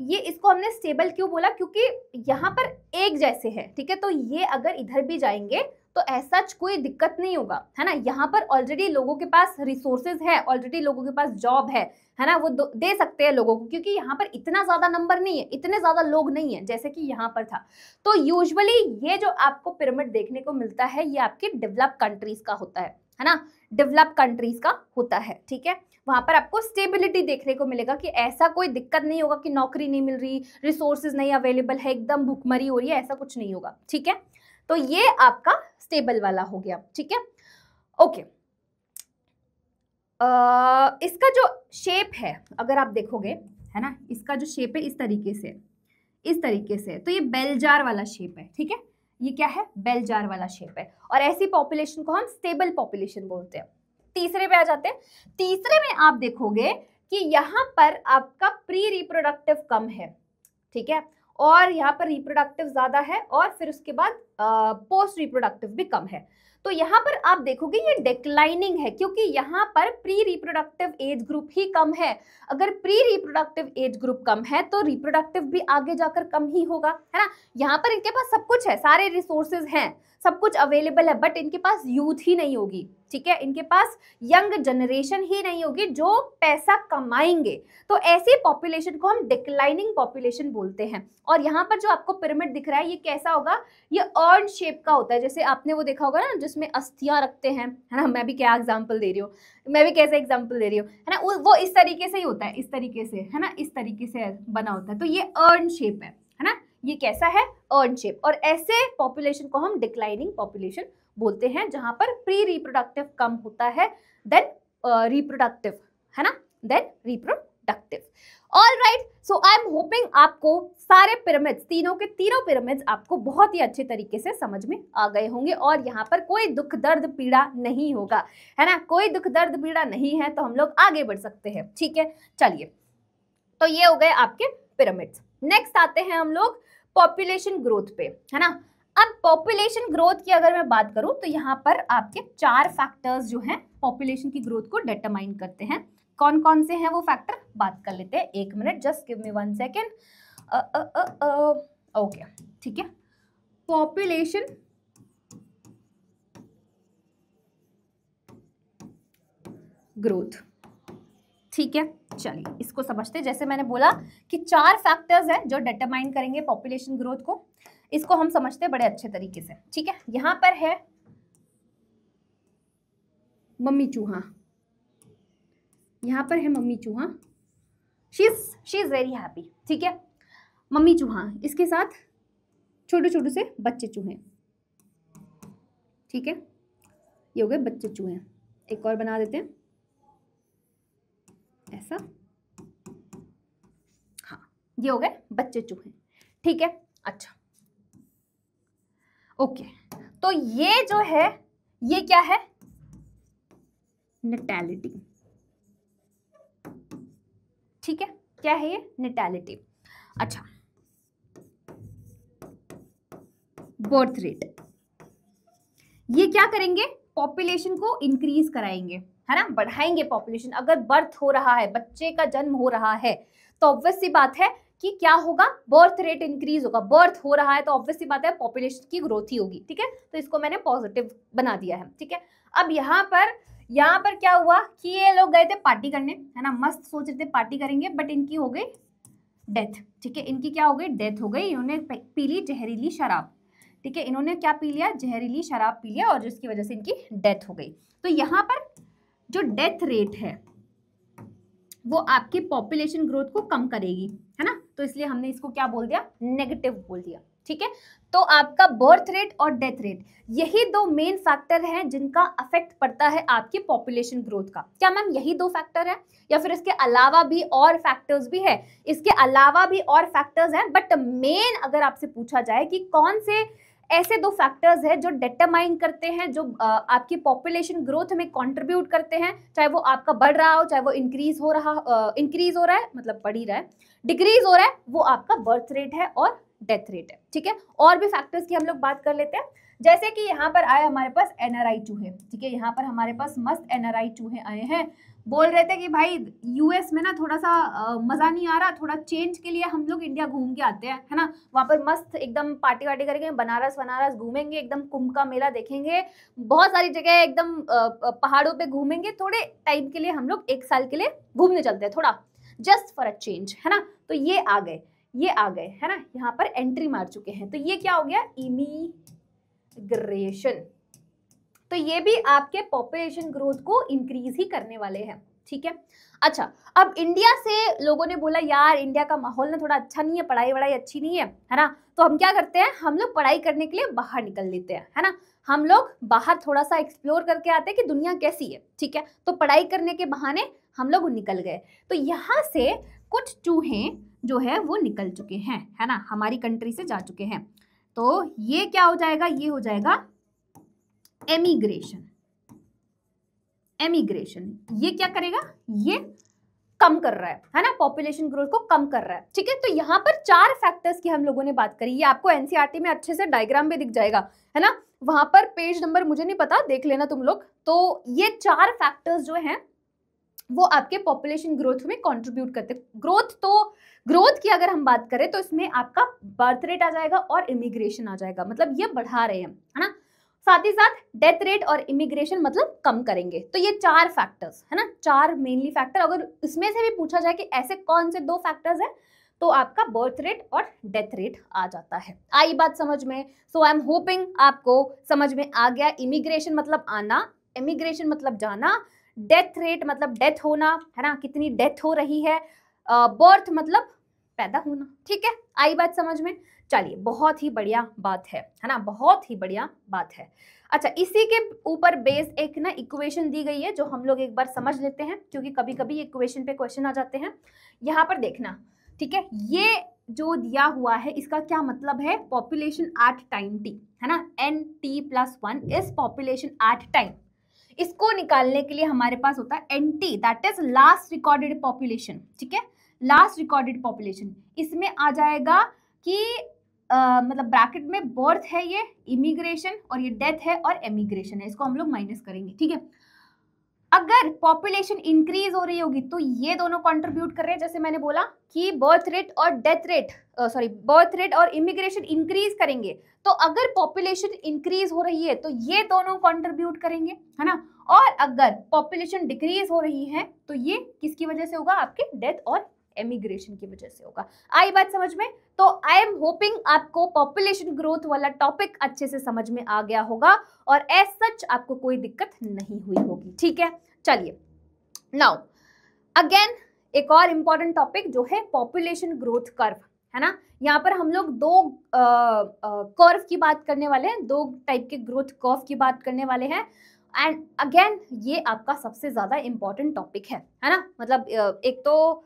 ये इसको हमने स्टेबल क्यों बोला? क्योंकि यहाँ पर एक जैसे है, ठीक है, तो ये अगर इधर भी जाएंगे तो ऐसा कोई दिक्कत नहीं होगा, है ना। यहाँ पर ऑलरेडी लोगों के पास रिसोर्सेज है, ऑलरेडी लोगों के पास जॉब है ना, वो दे सकते हैं लोगों को, क्योंकि यहाँ पर इतना ज्यादा नंबर नहीं है, इतने ज्यादा लोग नहीं है जैसे कि यहाँ पर था। तो यूजुअली ये जो आपको पिरामिड देखने को मिलता है ये आपकी डेवलप कंट्रीज का होता है ना, डेवलप कंट्रीज का होता है, ठीक है। वहां पर आपको स्टेबिलिटी देखने को मिलेगा कि ऐसा कोई दिक्कत नहीं होगा कि नौकरी नहीं मिल रही, रिसोर्सेज नहीं अवेलेबल है, एकदम भुखमरी हो रही है, ऐसा कुछ नहीं होगा, ठीक है। तो ये आपका स्टेबल वाला हो गया, ठीक है। ओके, इसका जो शेप है अगर आप देखोगे, है ना, इसका जो शेप है इस तरीके से, इस तरीके से, तो ये बेल जार वाला शेप है, ठीक है। ये क्या है? बेल जार वाला शेप है, और ऐसी पॉपुलेशन को हम स्टेबल पॉपुलेशन बोलते हैं। तीसरे पे आ जाते हैं। तीसरे में आप देखोगे कि यहाँ पर आपका प्री रिप्रोडक्टिव कम है, ठीक है, और यहाँ पर रिप्रोडक्टिव ज्यादा है, और फिर उसके बाद पोस्ट रिप्रोडक्टिव भी कम है। तो यहाँ पर आप देखोगे ये डिक्लाइनिंग है, क्योंकि यहाँ पर प्री रिप्रोडक्टिव एज ग्रुप ही कम है। अगर प्री रिप्रोडक्टिव एज ग्रुप कम है तो रिप्रोडक्टिव भी आगे जाकर कम ही होगा, है ना। यहाँ पर इनके पास सब कुछ है, सारे रिसोर्सेज हैं, सब कुछ अवेलेबल है, बट इनके पास यूथ ही नहीं होगी, ठीक है, इनके पास यंग जनरेशन ही नहीं होगी जो पैसा कमाएंगे। तो ऐसी पॉपुलेशन को हम डिक्लाइनिंग पॉपुलेशन बोलते हैं। और यहाँ पर जो आपको पिरामिड दिख रहा है ये कैसा होगा? ये अर्न शेप का होता है, जैसे आपने वो देखा होगा ना जिसमें अस्थियां रखते हैं, है ना। मैं भी क्या एग्जाम्पल दे रही हूँ, मैं भी कैसे एग्जाम्पल दे रही हूँ, है ना। वो इस तरीके से ही होता है, इस तरीके से, है ना, इस तरीके से बना होता है। तो ये अर्न शेप है ना, ये कैसा है? Earn shape. और ऐसे पॉपुलेशन को हम डिक्लाइनिंग पॉपुलेशन बोलते हैं, जहां पर प्री रिप्रोडक्टिव कम होता है देन रिप्रोडक्टिव, है ना, then productive. Alright, so I am hoping आपको सारे पिरामिड्स, तीनों के तीनों पिरामिड्स आपको बहुत ही अच्छे तरीके से समझ में आ गए होंगे और यहाँ पर कोई दुख दर्द पीड़ा नहीं होगा, है ना, कोई दुख दर्द पीड़ा नहीं है, तो हम लोग आगे बढ़ सकते हैं। ठीक है, चलिए, तो ये हो गए आपके पिरामिड्स। नेक्स्ट आते हैं हम लोग पॉपुलेशन ग्रोथ पे, है ना। अब पॉपुलेशन ग्रोथ की अगर मैं बात करूं तो यहाँ पर आपके 4 फैक्टर्स जो हैं पॉपुलेशन की ग्रोथ को डिटरमाइन करते हैं। कौन कौन से हैं वो फैक्टर, बात कर लेते हैं। 1 minute, just give me 1 second. Okay, ठीक है, पॉपुलेशन ग्रोथ, ठीक है। चलिए इसको समझते हैं। जैसे मैंने बोला कि 4 फैक्टर्स हैं जो डिटरमाइन करेंगे पॉपुलेशन ग्रोथ को, इसको हम समझते हैं बड़े अच्छे तरीके से। ठीक है, यहां पर है मम्मी चूहा, यहां पर है मम्मी चूहा, शी इज वेरी हैप्पी। ठीक है, मम्मी चूहा, इसके साथ छोटे छोटे से बच्चे चूहे, ठीक है, ये हो गए बच्चे चूहे। एक और बना देते हैं ऐसा, हाँ, ये हो गए बच्चे चूहे। ठीक है, अच्छा, ओके, तो ये जो है ये क्या है, नेटैलिटी। ठीक है, क्या है ये, नेटैलिटी। अच्छा, बर्थ रेट, ये क्या करेंगे, पॉपुलेशन को इंक्रीज कराएंगे, है ना, बढ़ाएंगे पॉपुलेशन। अगर बर्थ हो रहा है, बच्चे का जन्म हो रहा है, तो ऑब्वियस सी बात है कि क्या होगा, बर्थ रेट इंक्रीज होगा। बर्थ हो रहा है तो ऑब्वियस सी बात है पॉपुलेशन की ग्रोथ ही होगी। ठीक है, तो इसको मैंने पॉजिटिव बना दिया है। ठीक है, अब यहाँ पर क्या हुआ कि ये लोग गए थे पार्टी करने, है ना, मस्त सोच रहे थे पार्टी करेंगे, बट इनकी हो गई डेथ। ठीक है, इनकी क्या हो गई, डेथ हो गई। इन्होंने पी ली जहरीली शराब। ठीक है, इन्होंने क्या पी लिया, जहरीली शराब पी लिया, और जिसकी वजह से इनकी डेथ हो गई। तो यहाँ पर जो डेथ रेट है वो आपकी पॉपुलेशन ग्रोथ को कम करेगी, है ना, तो इसलिए हमने इसको क्या बोल दिया, नेगेटिव बोल दिया। ठीक है, तो आपका बर्थ रेट और डेथ रेट, यही 2 मेन फैक्टर हैं जिनका अफेक्ट पड़ता है आपकी पॉपुलेशन ग्रोथ का। क्या मैम यही 2 फैक्टर है, या फिर इसके अलावा भी और फैक्टर्स भी है? इसके अलावा भी और फैक्टर्स हैं, बट मेन अगर आपसे पूछा जाए कि कौन से ऐसे 2 फैक्टर्स हैं जो डिटरमाइन करते हैं, जो आपकी पॉपुलेशन ग्रोथ में कंट्रीब्यूट करते हैं, चाहे वो आपका बढ़ रहा हो, चाहे वो इंक्रीज हो रहा है, मतलब बढ़ ही रहा है, डिक्रीज हो रहा है, वो आपका बर्थ रेट है और डेथ रेट है। ठीक है, और भी फैक्टर्स की हम लोग बात कर लेते हैं। जैसे कि यहाँ पर आए हमारे पास एनआरआई चूहे। ठीक है, यहाँ पर हमारे पास मस्त एनआरआई चूहे आए हैं, बोल रहे थे कि भाई यूएस में ना थोड़ा सा मज़ा नहीं आ रहा, थोड़ा चेंज के लिए हम लोग इंडिया घूम के आते हैं, है ना, वहाँ पर मस्त एकदम पार्टी वार्टी करेंगे, बनारस घूमेंगे, एकदम कुंभ का मेला देखेंगे, बहुत सारी जगह एकदम पहाड़ों पे घूमेंगे, थोड़े टाइम के लिए हम लोग 1 साल के लिए घूमने चलते हैं, थोड़ा जस्ट फॉर अ चेंज, है ना। तो ये आ गए, है ना, यहाँ पर एंट्री मार चुके हैं। तो ये क्या हो गया, इमिग्रेशन। तो ये भी आपके पॉपुलेशन ग्रोथ को इंक्रीज ही करने वाले हैं। ठीक है, अच्छा, अब इंडिया से लोगों ने बोला यार इंडिया का माहौल ना थोड़ा अच्छा नहीं है, पढ़ाई वढ़ाई अच्छी नहीं है, है ना, तो हम क्या करते हैं, हम लोग पढ़ाई करने के लिए बाहर निकल लेते हैं, है ना, हम लोग बाहर थोड़ा सा एक्सप्लोर करके आते हैं कि दुनिया कैसी है। ठीक है, तो पढ़ाई करने के बहाने हम लोग निकल गए, तो यहाँ से कुछ चूहे जो है वो निकल चुके हैं, है ना, हमारी कंट्री से जा चुके हैं। तो ये क्या हो जाएगा, ये हो जाएगा एमिग्रेशन। ये क्या करेगा, ये कम कर रहा है ना, पॉपुलेशन ग्रोथ को कम कर रहा है। ठीक है, तो यहाँ पर 4 फैक्टर्स की हम लोगों ने बात करी। ये आपको एनसीईआरटी में अच्छे से डायग्राम भी दिख जाएगा, है ना, वहां पर पेज नंबर मुझे नहीं पता, देख लेना तुम लोग। तो ये 4 फैक्टर्स जो हैं वो आपके पॉपुलेशन ग्रोथ में कंट्रीब्यूट करते हैं। ग्रोथ की अगर हम बात करें तो इसमें आपका बर्थ रेट आ जाएगा और इमिग्रेशन आ जाएगा, मतलब ये बढ़ा रहे हैं, है ना, साथ ही साथ डेथ रेट और इमिग्रेशन मतलब कम करेंगे। तो ये 4 फैक्टर्स है ना, 4 मेनली फैक्टर। अगर इसमें से भी पूछा जाए कि ऐसे कौन से 2 फैक्टर्स हैं, तो आपका बर्थ रेट और डेथ रेट आ जाता है। आई बात समझ में? सो आई एम होपिंग आपको समझ में आ गया। इमिग्रेशन मतलब आना, इमिग्रेशन मतलब जाना, डेथ रेट मतलब डेथ होना, है ना, कितनी डेथ हो रही है, बर्थ मतलब पैदा होना। ठीक है, आई बात समझ में? चलिए, बहुत ही बढ़िया बात है ना, बहुत ही बढ़िया बात है। अच्छा, इसी के ऊपर बेस एक ना इक्वेशन दी गई है जो हम लोग एक बार समझ लेते हैं, क्योंकि कभी कभी इक्वेशन पे क्वेश्चन आ जाते हैं। यहाँ पर देखना, ठीक है, ये जो दिया हुआ है इसका क्या मतलब है, पॉपुलेशन एट टाइम टी, है ना, nt+1 is population at time. इसको निकालने के लिए हमारे पास होता है nt, that is last recorded population, ठीक है, लास्ट रिकॉर्डेड पॉपुलेशन। इसमें आ जाएगा कि मतलब ब्रैकेट में बर्थ है, ये इमिग्रेशन, और ये डेथ है और एमिग्रेशन है, इसको हम लोग माइनस करेंगे, ठीक है। अगर पॉपुलेशन इंक्रीज हो रही होगी तो ये दोनों कंट्रीब्यूट कर रहे हैं, जैसे मैंने बोला कि बर्थ रेट और डेथ रेट, बर्थ रेट और इमिग्रेशन इंक्रीज करेंगे, तो अगर पॉपुलेशन इंक्रीज हो रही है तो ये दोनों कंट्रीब्यूट करेंगे, है ना। और अगर पॉपुलेशन डिक्रीज हो रही है तो ये किसकी वजह से होगा, आपके डेथ और एमिग्रेशन की वजह से होगा। आई बात समझ में? तो आई एम होपिंग आपको पॉपुलेशन ग्रोथ वाला टॉपिक अच्छे से समझ में आ गया होगा और एज सच आपको कोई दिक्कत नहीं हुई होगी, ठीक है। चलिए, नाउ अगेन एक और इंपॉर्टेंट टॉपिक जो है पॉपुलेशन ग्रोथ कर्व, है ना। यहाँ पर हम लोग दो कर्व की बात करने वाले हैं, दो टाइप के ग्रोथ कर्व की बात करने वाले हैं। एंड अगेन ये आपका सबसे ज्यादा इंपॉर्टेंट टॉपिक है ना। मतलब एक तो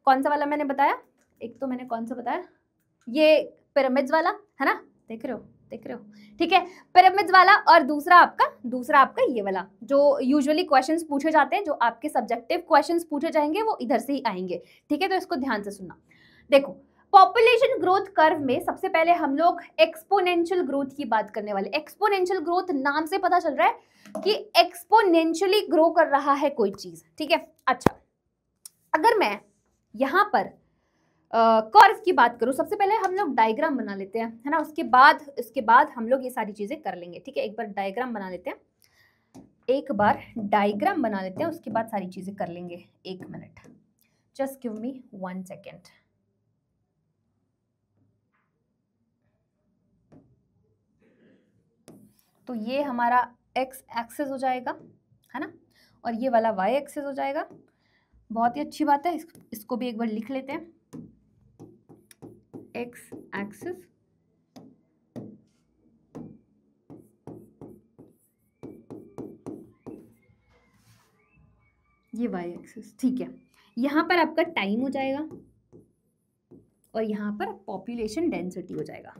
कौन सा वाला मैंने बताया, एक तो मैंने कौन सा बताया, ये पिरामिड्स वाला, है ना, देख रहे हो, ठीक है, पिरामिड्स वाला, और दूसरा आपका ये वाला जो यूजुअली क्वेश्चंस पूछे जाते हैं, जो आपके सब्जेक्टिव क्वेश्चंस पूछे जाएंगे वो इधर से ही आएंगे, ठीक है। तो इसको ध्यान से सुनना। देखो, पॉपुलेशन ग्रोथ कर्व में सबसे पहले हम लोग एक्सपोनेंशियल ग्रोथ की बात करने वाले। एक्सपोनेंशियल ग्रोथ नाम से पता चल रहा है कि एक्सपोनेंशियली ग्रो कर रहा है कोई चीज, ठीक है। अच्छा, अगर मैं यहाँ पर कर्व की बात करूं, सबसे पहले हम लोग डायग्राम बना लेते हैं, है ना, उसके बाद हम लोग ये सारी चीजें कर लेंगे, ठीक है। एक बार डायग्राम बना लेते हैं, उसके बाद सारी चीजें कर लेंगे। एक minute, just give me 1 second. तो ये हमारा एक्स एक्सेस हो जाएगा, है ना, और ये वाला वाई एक्सेस हो जाएगा। बहुत ही अच्छी बात है, इसको भी एक बार लिख लेते हैं, एक्स एक्सिस, ये वाई एक्सिस, ठीक है। यहाँ पर आपका टाइम हो जाएगा और यहाँ पर पॉपुलेशन डेंसिटी हो जाएगा।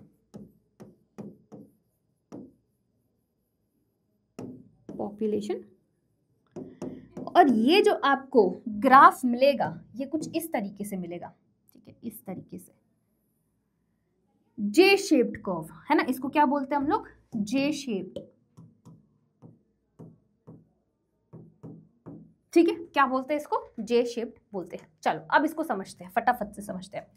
पॉपुलेशन, और ये जो आपको ग्राफ मिलेगा ये कुछ इस तरीके से मिलेगा, ठीक है, इस तरीके से जे शेप्ड कर्व, है ना, इसको क्या बोलते हैं हम लोग, जे शेप्ड, ठीक है, क्या बोलते हैं इसको, जे शेप्ड बोलते हैं। चलो अब इसको समझते हैं, फटाफट से समझते हैं।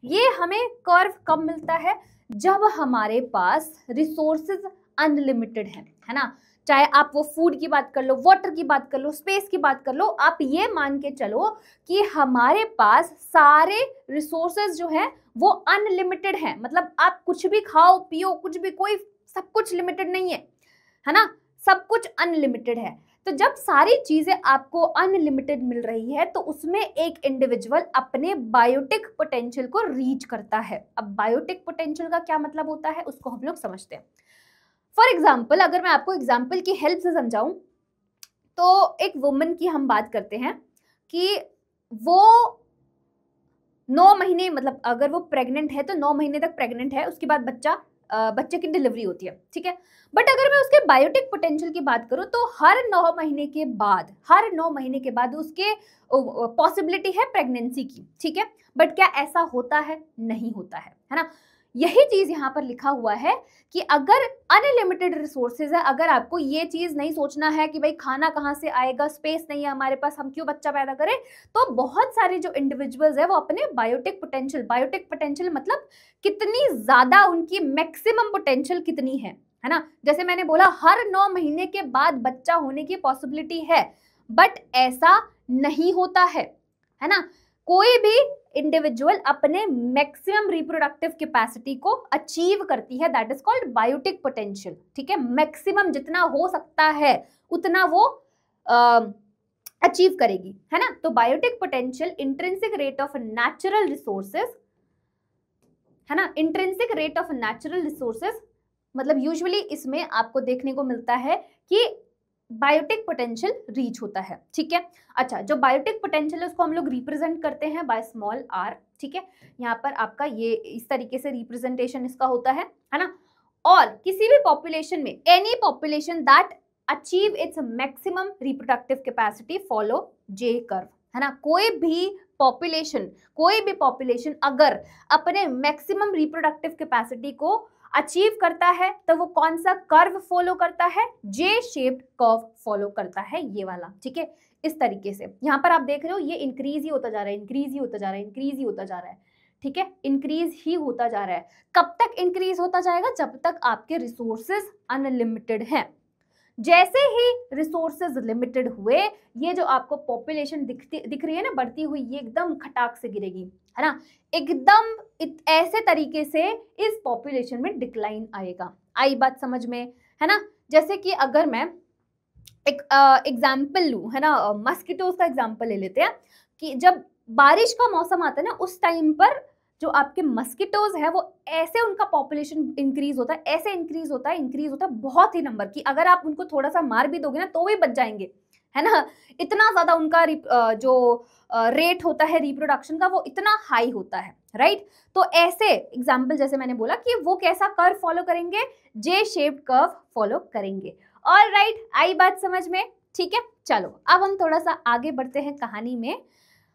ये हमें कर्व कब मिलता है, जब हमारे पास रिसोर्सेज अनलिमिटेड है ना। चाहे आप वो फूड की बात कर लो, वाटर की बात कर लो, स्पेस की बात कर लो, आप ये मान के चलो कि हमारे पास सारे रिसोर्सेज जो हैं वो अनलिमिटेड हैं। मतलब आप कुछ भी खाओ पियो, कुछ भी, कोई सब कुछ लिमिटेड नहीं है ना, सब कुछ अनलिमिटेड है। तो जब सारी चीजें आपको अनलिमिटेड मिल रही है तो उसमें एक इंडिविजुअल अपने बायोटिक पोटेंशियल को रीच करता है। अब बायोटिक पोटेंशियल का क्या मतलब होता है उसको हम लोग समझते हैं। फॉर एग्जाम्पल, अगर मैं आपको एग्जाम्पल की हेल्प से समझाऊं तो एक वुमन की हम बात करते हैं कि वो 9 महीने, मतलब अगर वो प्रेग्नेंट है तो 9 महीने तक प्रेग्नेंट है, उसके बाद बच्चे की डिलीवरी होती है, ठीक है। बट अगर मैं उसके बायोटिक पोटेंशियल की बात करूं तो हर 9 महीने के बाद उसके पॉसिबिलिटी है प्रेगनेंसी की, ठीक है। बट क्या ऐसा होता है, नहीं होता है ना। यही चीज यहाँ पर लिखा हुआ है कि अगर अनलिमिटेड रिसोर्सेज है, अगर आपको ये चीज नहीं सोचना है कि भाई खाना कहाँ से आएगा, स्पेस नहीं है हमारे पास, हम क्यों बच्चा पैदा करें, तो बहुत सारे जो इंडिविजुअल्स है वो अपने बायोटिक पोटेंशियल मतलब कितनी ज्यादा उनकी मैक्सिमम पोटेंशियल कितनी है ना। जैसे मैंने बोला हर 9 महीने के बाद बच्चा होने की पॉसिबिलिटी है, बट ऐसा नहीं होता है ना। कोई भी इंडिविजुअल अपने मैक्सिमम रिप्रोडक्टिव कैपेसिटी को अचीव करती है, that is called biotic potential, ठीक है। मैक्सिमम जितना हो सकता है उतना वो अचीव करेगी, है ना। तो biotic potential intrinsic rate of natural resources, है ना, intrinsic rate of natural resources, मतलब यूजुअली इसमें आपको देखने को मिलता है कि बायोटिक पोटेंशियल रीच होता है, ठीक है। अच्छा, जो बायोटिक पोटेंशियल है उसको हम लोग रिप्रेजेंट करते हैं बाय स्मॉल आर, ठीक है। यहाँ पर आपका ये इस तरीके से रिप्रेजेंटेशन इसका होता है ना। और किसी भी पॉपुलेशन में, any population that achieve its maximum reproductive capacity follow J curve, है ना। कोई भी पॉपुलेशन अगर अपने मैक्सिमम रिप्रोडक्टिव कैपेसिटी को अचीव करता है तो वो कौन सा कर्व फॉलो करता है, जे शेप्ड कर्व फॉलो करता है, ये वाला, ठीक है। इस तरीके से यहाँ पर आप देख रहे हो ये इंक्रीज ही होता जा रहा है, इंक्रीज ही होता जा रहा है, इंक्रीज ही होता जा रहा है, ठीक है, इंक्रीज ही होता जा रहा है। कब तक इंक्रीज होता जाएगा, जब तक आपके रिसोर्सेज अनलिमिटेड हैं। जैसे ही रिसोर्सेज लिमिटेड हुए, ये जो आपको पॉपुलेशन दिख रही है ना बढ़ती हुई, ये एकदम खटाक से गिरेगी, है ना, एकदम ऐसे तरीके से इस पॉपुलेशन में डिक्लाइन आएगा। आई बात समझ में, है ना। जैसे कि अगर मैं एक एग्जाम्पल लूँ, है ना, मस्किटोज का एग्जाम्पल ले लेते हैं कि जब बारिश का मौसम आता है ना, उस टाइम पर जो आपके मस्किटोज है वो ऐसे उनका पॉपुलेशन इंक्रीज होता है, ऐसे इंक्रीज होता है बहुत ही नंबर की। अगर आप उनको थोड़ा सा मार भी दोगे ना तो भी बच जाएंगे, है ना। इतना ज्यादा उनका जो रेट होता है रिप्रोडक्शन का वो इतना हाई होता है, राइट। तो ऐसे एग्जाम्पल जैसे मैंने बोला कि वो कैसा कर्व फॉलो करेंगे, जे शेप्ड कर्व फॉलो करेंगे। ऑल राइट, आई बात समझ में, ठीक है। चलो अब हम थोड़ा सा आगे बढ़ते हैं कहानी में।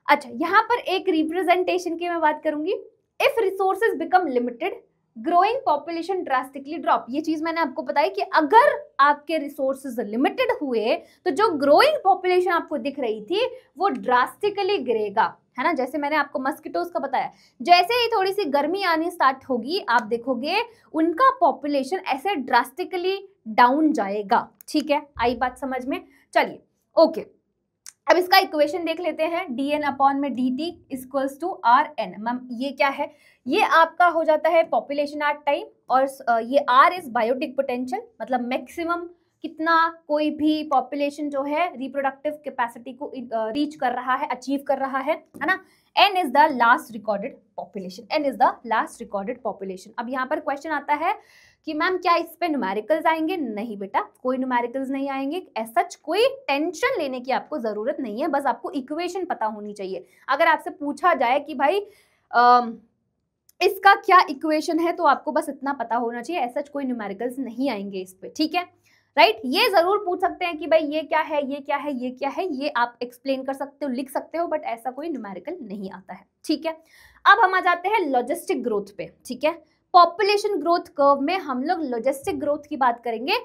अच्छा, यहाँ पर एक रिप्रेजेंटेशन की मैं बात करूंगी। If resources become limited, growing population drastically drop. ये चीज मैंने आपको बताई कि अगर आपके रिसोर्सेज लिमिटेड हुए तो जो ग्रोइंग पॉपुलेशन आपको दिख रही थी वो ड्रास्टिकली गिरेगा, है ना। जैसे मैंने आपको मस्किटोज का बताया, जैसे ही थोड़ी सी गर्मी आनी स्टार्ट होगी आप देखोगे उनका पॉपुलेशन ऐसे ड्रास्टिकली डाउन जाएगा, ठीक है। आई बात समझ में, चलिए ओके। अब इसका इक्वेशन देख लेते हैं, dn अपॉन में dt equals to rn। Ma'am ये क्या है, ये आपका हो जाता है पॉपुलेशन एट टाइम, और ये r इज बायोटिक पोटेंशियल, मतलब मैक्सिमम कितना कोई भी पॉपुलेशन जो है रिप्रोडक्टिव कैपेसिटी को रीच कर रहा है, अचीव कर रहा है ना। n is the last recorded population, n is the last recorded population. अब यहाँ पर क्वेश्चन आता है कि मैम क्या इस पे न्यूमेरिकल्स आएंगे? नहीं बेटा, कोई न्यूमेरिकल्स नहीं आएंगे। ऐसा कोई टेंशन लेने की आपको जरूरत नहीं है, बस आपको इक्वेशन पता होनी चाहिए। अगर आपसे पूछा जाए कि भाई इसका क्या इक्वेशन है तो आपको बस इतना पता होना चाहिए, ऐसा कोई न्यूमेरिकल्स नहीं आएंगे इस पे, ठीक है, राइट। ये जरूर पूछ सकते हैं कि भाई ये क्या है, ये क्या है, ये क्या है, ये आप एक्सप्लेन कर सकते हो, लिख सकते हो, बट ऐसा कोई न्यूमेरिकल नहीं आता है, ठीक है। अब हम आ जाते हैं लॉजिस्टिक ग्रोथ पे, ठीक है। पॉपुलेशन ग्रोथ कर्व में हम लोग लॉजिस्टिक ग्रोथ की बात करेंगे।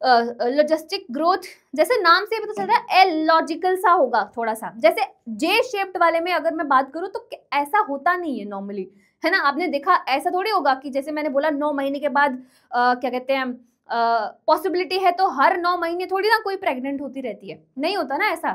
लॉजिस्टिक ग्रोथ जैसे नाम से पता चल रहा है एलॉजिकल सा होगा थोड़ा सा। जैसे जे शेप्ड वाले में अगर मैं बात करूं तो ऐसा होता नहीं है नॉर्मली, है ना। आपने देखा ऐसा थोड़ी होगा कि जैसे मैंने बोला 9 महीने के बाद क्या कहते हैं पॉसिबिलिटी है, तो हर 9 महीने थोड़ी ना कोई प्रेग्नेंट होती रहती है, नहीं होता ना ऐसा।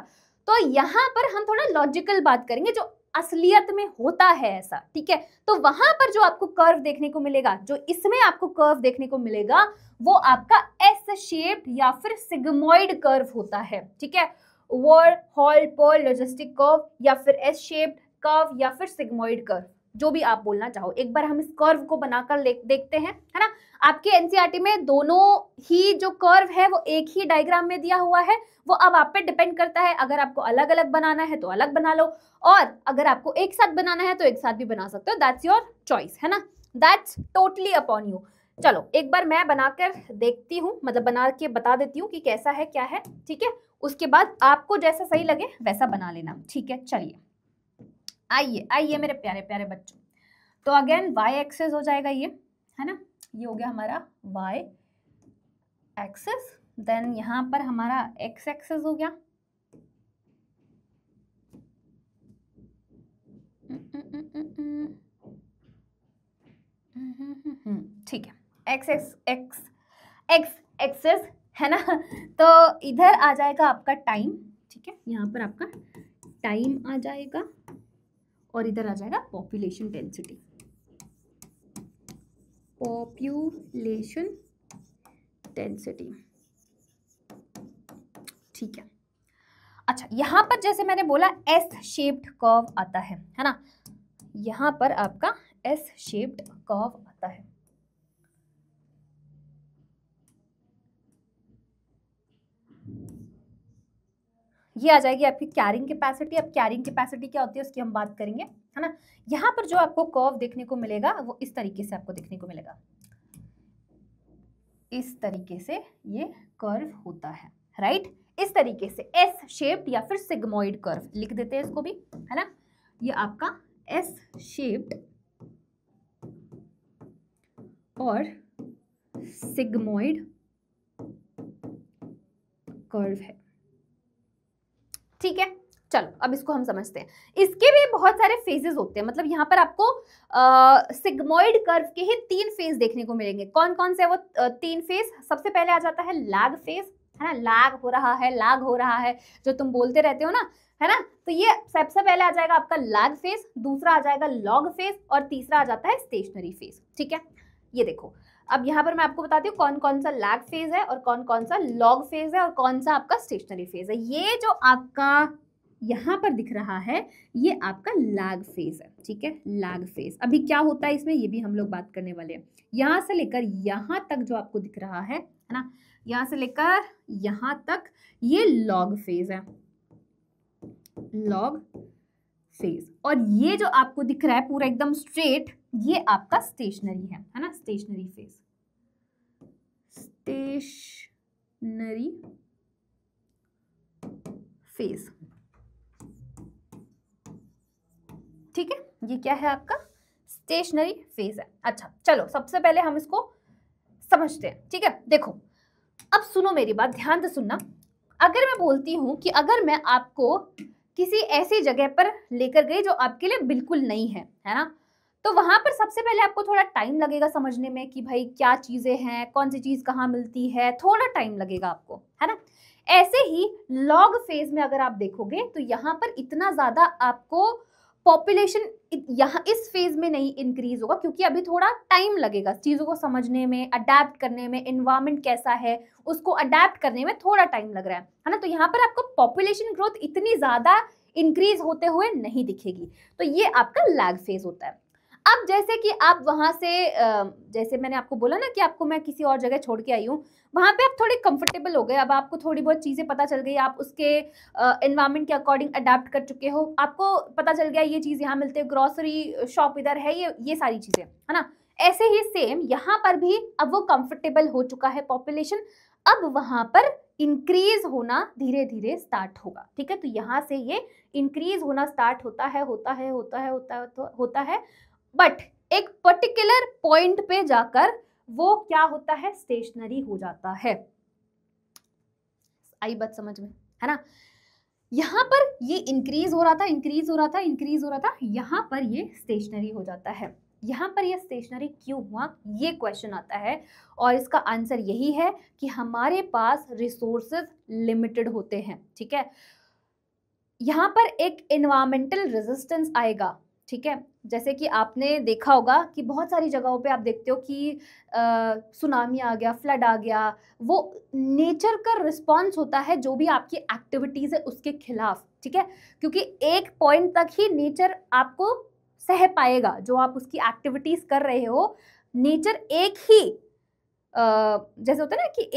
तो यहाँ पर हम थोड़ा लॉजिकल बात करेंगे, जो असलियत में होता है ऐसा, ठीक है। तो वहां पर जो आपको कर्व देखने को मिलेगा, जो इसमें आपको कर्व देखने को मिलेगा, वो आपका एस शेप्ड या फिर सिग्मोइड कर्व होता है, ठीक है। वॉल-हॉल-पॉल लॉजिस्टिक कर्व या फिर एस शेप्ड कर्व या फिर सिग्मोइड कर्व, जो भी आप बोलना चाहो। एक बार हम इस कर्व को बनाकर देखते हैं, है ना। आपके एनसीईआरटी में दोनों ही जो कर्व है वो एक ही डायग्राम में दिया हुआ है, वो अब आप पे डिपेंड करता है। अगर आपको अलग अलग बनाना है तो अलग बना लो, और अगर आपको एक साथ बनाना है तो एक साथ भी बना सकते हो, दैट्स योर चॉइस, है ना, दैट्स टोटली अपॉन यू। चलो एक बार मैं बनाकर देखती हूँ, मतलब बना के बता देती हूँ कि कैसा है क्या है, ठीक है। उसके बाद आपको जैसा सही लगे वैसा बना लेना, ठीक है। चलिए आइए आइए मेरे प्यारे प्यारे बच्चों, तो अगेन y एक्सेस हो जाएगा ये, है ना, ये हो गया हमारा y एक्सेस। देन यहाँ पर हमारा x एक्सेस हो गया, ठीक है, x एक्सेस, है ना। तो इधर आ जाएगा आपका टाइम, ठीक है, यहाँ पर आपका टाइम आ जाएगा, और इधर आ जाएगा पॉपुलेशन डेंसिटी, पॉपुलेशन डेंसिटी, ठीक है। अच्छा, यहाँ पर जैसे मैंने बोला एस शेप्ड कर्व आता है ना, यहाँ पर आपका एस शेप्ड कर्व आता है। ये आ जाएगी आपकी कैरिंग कैपेसिटी। अब कैरिंग कैपेसिटी क्या होती है उसकी हम बात करेंगे, है ना। यहाँ पर जो आपको कर्व देखने को मिलेगा वो इस तरीके से आपको देखने को मिलेगा, इस तरीके से ये कर्व होता है, राइट। इस तरीके से एस शेप्ड या फिर सिग्मोइड कर्व लिख देते हैं इसको भी, है ना। ये आपका एस शेप्ड और सिग्मोइड कर्व है, ठीक है। चलो अब इसको हम समझते हैं। इसके भी बहुत सारे फेजेस होते हैं, मतलब यहाँ पर आपको सिग्मोइड कर्व के ही 3 फेज देखने को मिलेंगे। कौन कौन से वो 3 फेज? सबसे पहले आ जाता है लैग फेज, है ना। लैग हो रहा है, लैग हो रहा है, जो तुम बोलते रहते हो ना, है ना। तो ये सबसे पहले आ जाएगा आपका लैग फेज, दूसरा आ जाएगा लॉग फेज और तीसरा आ जाता है स्टेशनरी फेज, ठीक है। ये देखो, अब यहाँ पर मैं आपको बताती हूँ कौन कौन सा लैग फेज है और कौन कौन सा लॉग फेज है और कौन सा आपका स्टेशनरी फेज है। ये जो आपका यहाँ पर दिख रहा है ये आपका लैग फेज है, ठीक है। लैग फेज अभी क्या होता है इसमें ये भी हम लोग बात करने वाले हैं। यहाँ से लेकर यहाँ तक जो आपको दिख रहा है ना, यहाँ से लेकर यहाँ तक ये लॉग फेज है, लॉग फेज। और ये जो आपको दिख रहा है पूरा एकदम स्ट्रेट, ये आपका स्टेशनरी है ना, स्टेशनरी फेज, स्टेशनरी फेज, ठीक है। ये क्या है आपका स्टेशनरी फेज है। अच्छा चलो सबसे पहले हम इसको समझते हैं, ठीक है। देखो अब सुनो मेरी बात, ध्यान से सुनना। अगर मैं बोलती हूं कि अगर मैं आपको किसी ऐसी जगह पर लेकर गई जो आपके लिए बिल्कुल नई है ना, तो वहां पर सबसे पहले आपको थोड़ा टाइम लगेगा समझने में कि भाई क्या चीजें हैं, कौन सी चीज कहाँ मिलती है, थोड़ा टाइम लगेगा आपको, है ना। ऐसे ही लॉग फेज में अगर आप देखोगे तो यहाँ पर इतना ज्यादा आपको पॉपुलेशन यहाँ इस फेज में नहीं इंक्रीज होगा, क्योंकि अभी थोड़ा टाइम लगेगा चीजों को समझने में, अडेप्ट करने में, एनवायरनमेंट कैसा है उसको अडेप्ट करने में थोड़ा टाइम लग रहा है ना। तो यहाँ पर आपको पॉपुलेशन ग्रोथ इतनी ज्यादा इंक्रीज होते हुए नहीं दिखेगी, तो ये आपका लैग फेज होता है। अब जैसे कि आप वहां से जैसे मैंने आपको बोला ना कि आपको मैं किसी और जगह छोड़ के आई हूँ, वहां पे आप थोड़े कंफर्टेबल हो गए, अब आपको थोड़ी बहुत चीजें पता चल गई, आप उसके एनवायरनमेंट के अकॉर्डिंग अडेप्ट कर चुके हो, आपको पता चल गया ये चीज यहाँ मिलते हैं, ग्रोसरी शॉप इधर है, ये सारी चीजें, है ना। ऐसे ही सेम यहाँ पर भी अब वो कंफर्टेबल हो चुका है पॉपुलेशन, अब वहां पर इंक्रीज होना धीरे धीरे स्टार्ट होगा, ठीक है। तो यहाँ से ये इंक्रीज होना स्टार्ट होता है, बट एक पर्टिकुलर पॉइंट पे जाकर वो क्या होता है, स्टेशनरी हो जाता है। आई बात समझ में, है ना। यहां पर ये इंक्रीज हो रहा था, यहां पर ये स्टेशनरी हो जाता है। यहां पर ये स्टेशनरी क्यों हुआ, ये क्वेश्चन आता है, और इसका आंसर यही है कि हमारे पास रिसोर्सेज लिमिटेड होते हैं, ठीक है। यहां पर एक एनवायरमेंटल रेजिस्टेंस आएगा, ठीक है। जैसे कि आपने देखा होगा कि बहुत सारी जगहों पे आप देखते हो कि सुनामी आ गया, फ्लड आ गया, वो नेचर का रिस्पॉन्स होता है जो भी आपकी एक्टिविटीज है उसके खिलाफ, ठीक है। क्योंकि एक पॉइंट तक ही नेचर आपको सह पाएगा, जो आप उसकी एक्टिविटीज कर रहे हो, नेचर एक ही जैसे होता है ना कि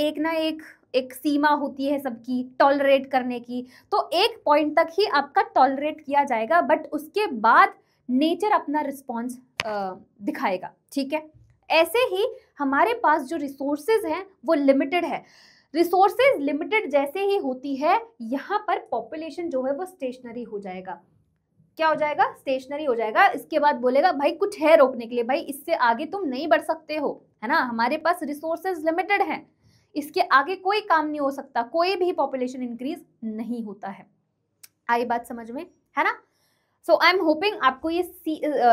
एक सीमा होती है सबकी टॉलरेट करने की, तो एक पॉइंट तक ही आपका टॉलरेट किया जाएगा, बट उसके बाद नेचर अपना रिस्पॉन्स दिखाएगा, ठीक है। ऐसे ही हमारे पास जो रिसोर्सेज हैं वो लिमिटेड है, रिसोर्सेज लिमिटेड जैसे ही होती है यहाँ पर पॉपुलेशन जो है वो स्टेशनरी हो जाएगा। क्या हो जाएगा, स्टेशनरी हो जाएगा। इसके बाद बोलेगा भाई कुछ है रोकने के लिए, भाई इससे आगे तुम नहीं बढ़ सकते हो, है ना, हमारे पास रिसोर्सेज लिमिटेड हैं, इसके आगे कोई काम नहीं हो सकता, कोई भी पॉपुलेशन इंक्रीज नहीं होता है। आई बात समझ में, है ना। सो आई एम होपिंग आपको ये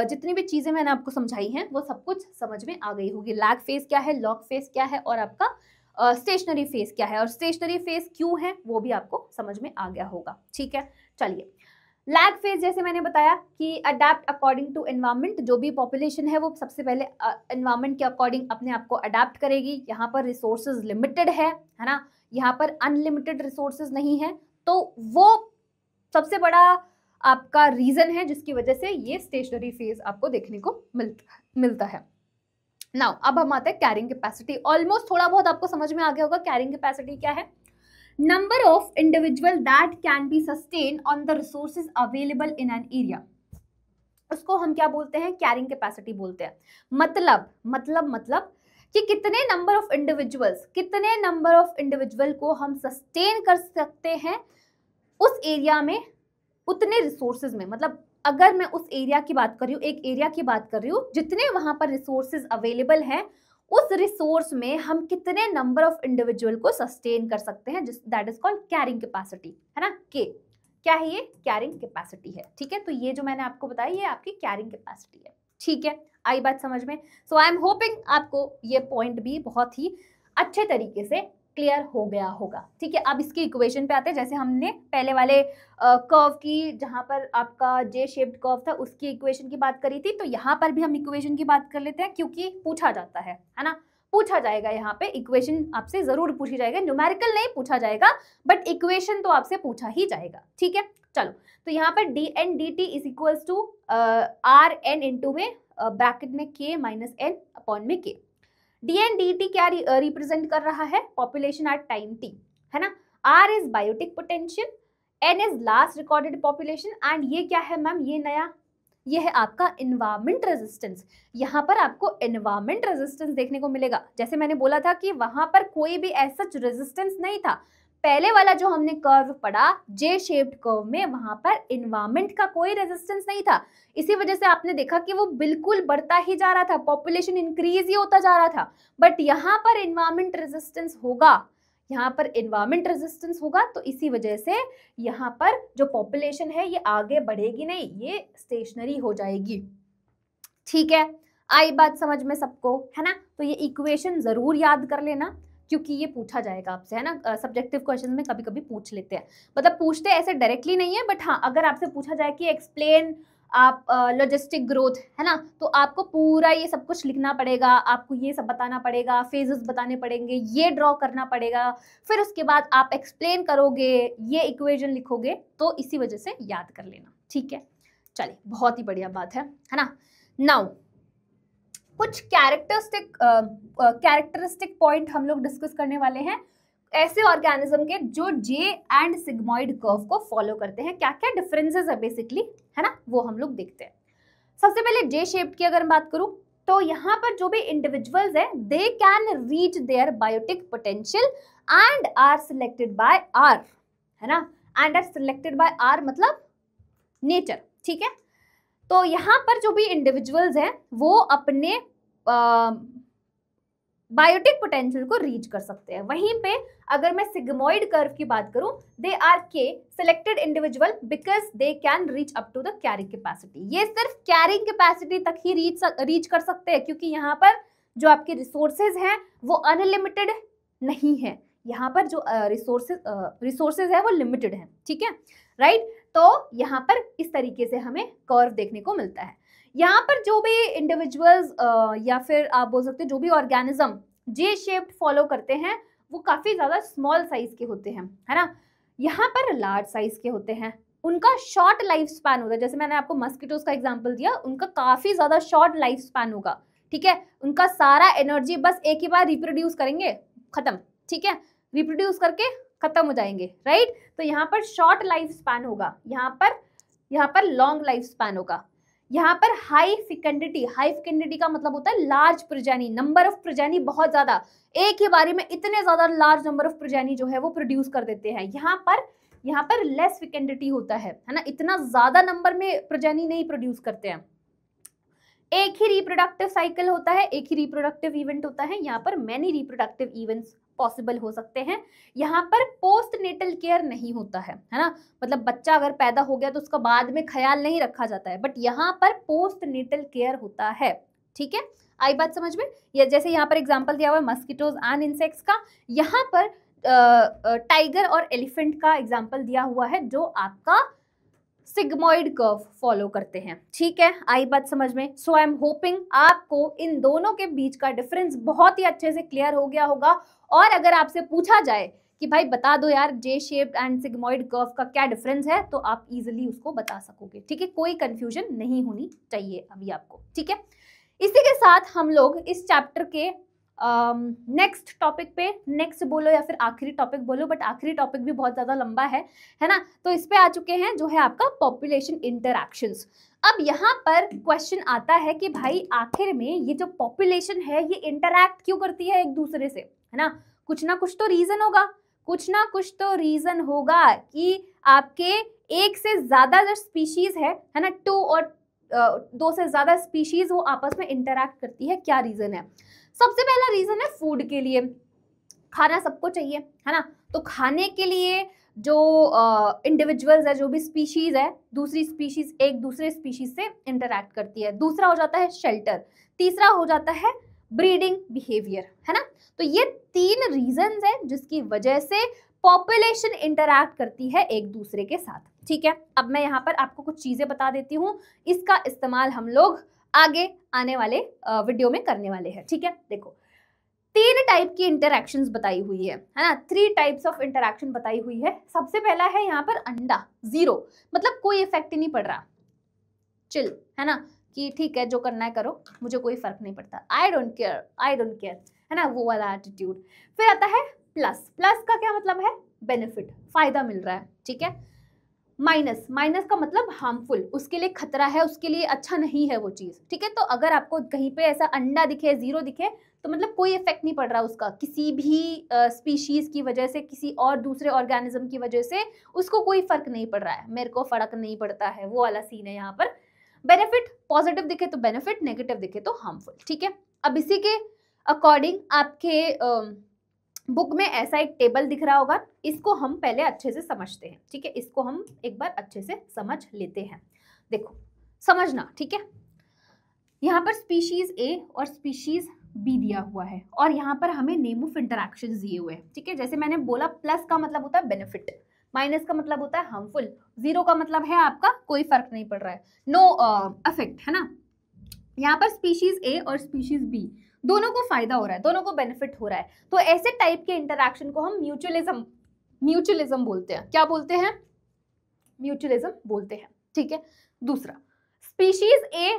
जितनी भी चीजें मैंने आपको समझाई हैं वो सब कुछ समझ में आ गई होगी। लैग फेज क्या है, लॉग फेज क्या है, और आपका स्टेशनरी फेज क्या है, और स्टेशनरी फेज क्यों है वो भी आपको समझ में आ गया होगा, ठीक है। चलिए, लैग फेज जैसे मैंने बताया कि अडेप्ट अकॉर्डिंग टू एनवायरनमेंट, जो भी पॉपुलेशन है वो सबसे पहले एनवायरनमेंट के अकॉर्डिंग अपने आप को अडेप्ट करेगी। यहाँ पर रिसोर्सेज लिमिटेड है ना, यहाँ पर अनलिमिटेड रिसोर्सेज नहीं है, तो वो सबसे बड़ा आपका रीजन है जिसकी वजह से ये स्टेशनरी फेज आपको देखने को मिलता है। नाउ अब हम आते हैं कैरिंग कैपेसिटी। ऑलमोस्ट थोड़ा बहुत आपको समझ में आ गया होगा कैरिंग कैपेसिटी क्या है। Number of individual that can be sustain on the resources available in an area, उसको हम क्या बोलते हैं, कैरिंग कैपेसिटी बोलते हैं। मतलब कि कितने नंबर ऑफ इंडिविजुअल को हम सस्टेन कर सकते हैं उस एरिया में, उतने रिसोर्सेज में। मतलब अगर मैं उस एरिया की बात कर रही हूँ, एक एरिया की बात कर रही हूँ, जितने वहां पर रिसोर्सेज अवेलेबल हैं, उस रिसोर्स में हम कितने नंबर ऑफ इंडिविजुअल को सस्टेन कर सकते हैं, that is called carrying capacity, है ना। के क्या है ये, कैरिंग कैपेसिटी है, ठीक है। तो ये जो मैंने आपको बताया ये आपकी कैरिंग कैपेसिटी है, ठीक है। आई बात समझ में। सो आई एम होपिंग आपको ये पॉइंट भी बहुत ही अच्छे तरीके से क्लियर हो गया होगा, ठीक है। अब इसकी इक्वेशन पे आते हैं। जैसे हमने पहले वाले कर्व की, जहां पर आपका जे शेप्ड कर्व था, उसकी इक्वेशन की बात करी थी, तो यहाँ पर भी हम इक्वेशन की बात कर लेते हैं, क्योंकि पूछा जाता है ना, पूछा जाएगा। यहाँ पे इक्वेशन आपसे जरूर पूछी जाएगी, न्यूमेरिकल नहीं पूछा जाएगा बट इक्वेशन तो आपसे पूछा ही जाएगा, ठीक है। चलो, तो यहाँ पर D N D T is equals to R N into में ब्रैकेट में के माइनस एन अपॉन में K. D N D T क्या रिप्रेजेंट कर रहा है, पॉपुलेशन एट टाइम टी, है ना। R is biotic potential, N is last recorded population, and ये क्या है मैम, ये नया, ये है आपका एनवायरमेंट रेजिस्टेंस। यहाँ पर आपको एनवायरमेंट रेजिस्टेंस देखने को मिलेगा। जैसे मैंने बोला था कि वहां पर कोई भी ऐसा रेजिस्टेंस नहीं था, पहले वाला जो हमने कर्व पढ़ा जे शेप्ड कर्व में, वहां पर एनवायरमेंट का कोई रेजिस्टेंस नहीं था। इसी वजह से आपने देखा कि वो बिल्कुल बढ़ता ही जा रहा था, पॉपुलेशन इंक्रीज ही होता जा रहा था। बट यहाँ पर एनवायरमेंट रेजिस्टेंस होगा, यहाँ पर एनवायरमेंट रेजिस्टेंस होगा, तो इसी वजह से यहाँ पर जो पॉपुलेशन है ये आगे बढ़ेगी नहीं, ये स्टेशनरी हो जाएगी, ठीक है। आई बात समझ में सबको, है ना। तो ये इक्वेशन जरूर याद कर लेना, क्योंकि ये पूछा जाएगा आपसे, है ना। सब्जेक्टिव क्वेश्चन में कभी कभी पूछ लेते हैं, मतलब पूछते ऐसे डायरेक्टली नहीं है, बट हाँ अगर आपसे पूछा जाए कि एक्सप्लेन आप लॉजिस्टिक ग्रोथ, है ना, तो आपको पूरा ये सब कुछ लिखना पड़ेगा, आपको ये सब बताना पड़ेगा, फेजेस बताने पड़ेंगे, ये ड्रॉ करना पड़ेगा, फिर उसके बाद आप एक्सप्लेन करोगे, ये इक्वेशन लिखोगे, तो इसी वजह से याद कर लेना, ठीक है। चलिए, बहुत ही बढ़िया बात है ना। नाउ कुछ कैरेक्टरिस्टिक पॉइंट हम लोग डिस्कस करने वाले हैं ऐसे ऑर्गेनिज्म के जो जे एंड सिग्मॉइड कर्व को फॉलो करते हैं। क्या क्या डिफरेंसेस है बेसिकली, है ना, वो हम लोग देखते हैं। सबसे पहले जे शेप की अगर मैं बात करूं, तो यहाँ पर जो भी इंडिविजुअल्स है, they can reach their biotic potential and are selected by R, है ना, and are selected by R मतलब नेचर, ठीक है। तो यहाँ पर जो भी इंडिविजुअल्स हैं वो अपने बायोटिक पोटेंशियल को रीच कर सकते हैं। वहीं पे अगर मैं सिग्मॉइड कर्व की बात करूं, they are K selected individual because they can reach up to the carrying capacity. ये सिर्फ कैरिंग कैपेसिटी तक ही रीच कर सकते हैं, क्योंकि यहाँ पर जो आपके रिसोर्सेज हैं वो अनलिमिटेड नहीं है। यहाँ पर जो रिसोर्सेज है वो लिमिटेड है, ठीक है, राइट। तो यहाँ पर इस तरीके से हमें कर्व देखने को मिलता है। यहाँ पर जो भी इंडिविजुअल्स या फिर आप बोल सकते हैं जो भी ऑर्गेनिज्म जे शेप्ड फॉलो करते हैं वो काफी ज्यादा स्मॉल साइज के होते हैं, है ना। यहाँ पर लार्ज साइज के होते हैं, उनका शॉर्ट लाइफ स्पैन होता है। जैसे मैंने आपको मस्किटोज का एग्जांपल दिया, उनका काफी ज्यादा शॉर्ट लाइफ स्पैन होगा, ठीक है। उनका सारा एनर्जी बस एक ही बार रिप्रोड्यूस करेंगे, खत्म, ठीक है, रिप्रोड्यूस करके खत्म हो जाएंगे, राइट। तो यहाँ पर शॉर्ट लाइफ स्पैन होगा, यहाँ पर लॉन्ग लाइफ स्पैन होगा। यहाँ पर हाई फिकेंडिटी का मतलब होता है large progeny, number of progeny बहुत ज्यादा, एक ही बारी में इतने ज्यादा लार्ज नंबर ऑफ प्रोजेनी जो है वो प्रोड्यूस कर देते हैं। यहाँ पर लेस फिकेंडिटी होता है ना, इतना ज्यादा नंबर में प्रोजेनी नहीं प्रोड्यूस करते हैं। एक ही रिप्रोडक्टिव साइकिल होता है, एक ही रिप्रोडक्टिव इवेंट होता है। यहाँ पर मैनी रिप्रोडक्टिव इवेंट्स पॉसिबल हो सकते हैं। यहाँ पर पोस्ट नेटल केयर नहीं होता है ना, मतलब बच्चा अगर पैदा हो गया तो उसका बाद में ख्याल नहीं रखा जाता है, बट यहाँ पर पोस्ट नेटल केयर होता है, ठीक है। आई बात समझ में। या जैसे यहाँ पर एग्जांपल दिया हुआ है मस्किटोज एंड इंसेक्ट्स का, यहाँ पर टाइगर और एलिफेंट का एग्जांपल दिया हुआ है जो आपका सिग्मॉइड कर्व फॉलो करते हैं, ठीक है। आई बात समझ में। सो आई एम होपिंग आपको इन दोनों के बीच का डिफरेंस बहुत ही अच्छे से क्लियर हो गया होगा। और अगर आपसे पूछा जाए कि भाई बता दो यार जे शेप्ड एंड सिग्मोइड कर्व का क्या डिफरेंस है, तो आप इजीली उसको बता सकोगे, ठीक है। कोई कंफ्यूजन नहीं होनी चाहिए अभी आपको, ठीक है। इसी के साथ हम लोग इस चैप्टर के नेक्स्ट टॉपिक पे, नेक्स्ट बोलो या फिर आखिरी टॉपिक बोलो, बट आखिरी टॉपिक भी बहुत ज्यादा लंबा है ना, तो इस पे आ चुके हैं जो है आपका पॉपुलेशन इंटरैक्शंस। अब यहाँ पर क्वेश्चन आता है कि भाई आखिर में ये जो पॉपुलेशन है ये इंटरैक्ट क्यों करती है एक दूसरे से, है ना। कुछ ना कुछ तो रीजन होगा, कुछ ना कुछ तो रीजन होगा कि आपके एक से ज्यादा जो स्पीशीज है ना, 2 और 2 से ज्यादा स्पीशीज वो आपस में इंटरैक्ट करती है। क्या रीजन है? सबसे पहला रीजन है फूड के लिए, खाना सबको चाहिए, है ना। तो खाने के लिए जो इंडिविजुअल्स है, जो भी स्पीशीज है, दूसरी स्पीशीज एक दूसरे स्पीशीज से इंटरैक्ट करती है। दूसरा हो जाता है शेल्टर, तीसरा हो जाता है ब्रीडिंग बिहेवियर, है ना। तो ये 3 रीजंस है जिसकी वजह से पॉपुलेशन इंटरैक्ट करती है एक दूसरे के साथ, ठीक है। अब मैं यहाँ पर आपको कुछ चीजें बता देती हूँ, इसका इस्तेमाल हम लोग आगे आने वाले वीडियो में करने वाले हैं, ठीक है। देखो 3 टाइप की इंटरैक्शंस बताई हुई है ना, 3 टाइप्स ऑफ इंटरैक्शन बताई हुई है। सबसे पहला है यहाँ पर अंडा, 0, मतलब कोई इफेक्ट ही नहीं पड़ रहा, चिल, है ना, कि ठीक है जो करना है करो, मुझे कोई फर्क नहीं पड़ता, आई डोंट केयर, है ना, वो वाला एटीट्यूड। फिर आता है प्लस, प्लस का क्या मतलब है? बेनिफिट, फायदा मिल रहा है, ठीक है। माइनस, माइनस का मतलब हार्मफुल, उसके लिए खतरा है, उसके लिए अच्छा नहीं है वो चीज, ठीक है। तो अगर आपको कहीं पे ऐसा अंडा दिखे, 0 दिखे, तो मतलब कोई इफेक्ट नहीं पड़ रहा उसका, किसी भी स्पीशीज की वजह से, किसी और दूसरे ऑर्गेनिज्म की वजह से उसको कोई फर्क नहीं पड़ रहा है, मेरे को फर्क नहीं पड़ता है, वो वाला सीन है यहाँ पर। बेनिफिट, पॉजिटिव दिखे तो बेनिफिट, नेगेटिव दिखे तो हार्मफुल, ठीक है। अब इसी के अकॉर्डिंग आपके बुक में ऐसा एक टेबल दिख रहा होगा, इसको हम पहले अच्छे से समझते हैं, ठीक है। इसको हम एक बार अच्छे से समझ लेते हैं। देखो समझना, ठीक है। यहाँ पर स्पीशीज ए और स्पीशीज बी दिया हुआ है, और यहाँ पर हमें नेम ऑफ इंटरैक्शंस दिए हुए हैं, ठीक है। जैसे मैंने बोला, प्लस का मतलब होता है बेनिफिट, माइनस का मतलब होता है हार्मफुल, 0 का मतलब है आपका कोई फर्क नहीं पड़ रहा है, नो इफेक्ट, है ना। यहाँ पर स्पीशीज ए और स्पीशीज बी दोनों को फायदा हो रहा है, दोनों को बेनिफिट हो रहा है, तो ऐसे टाइप के इंटरैक्शन को हम म्यूचुअलिज्म बोलते हैं। क्या बोलते हैं? म्यूचुअलिज्म बोलते हैं, ठीक है। दूसरा, स्पीशीज ए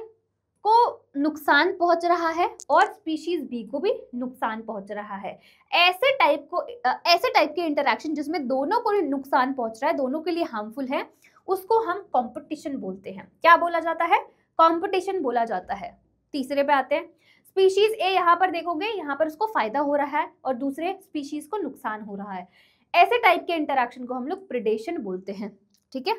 को नुकसान पहुंच रहा है और स्पीशीज बी को भी नुकसान पहुंच रहा है। ऐसे टाइप के इंटरैक्शन जिसमें दोनों को नुकसान पहुंच रहा है, दोनों के लिए हार्मफुल है, उसको हम कंपटीशन बोलते हैं। क्या बोला जाता है? कंपटीशन बोला जाता है। तीसरे पे आते हैं, स्पीशीज ए, यहाँ पर देखोगे, यहाँ पर उसको फायदा हो रहा है और दूसरे स्पीशीज को नुकसान हो रहा है। ऐसे टाइप के इंटरैक्शन को हम लोग प्रेडेशन बोलते हैं, ठीक है।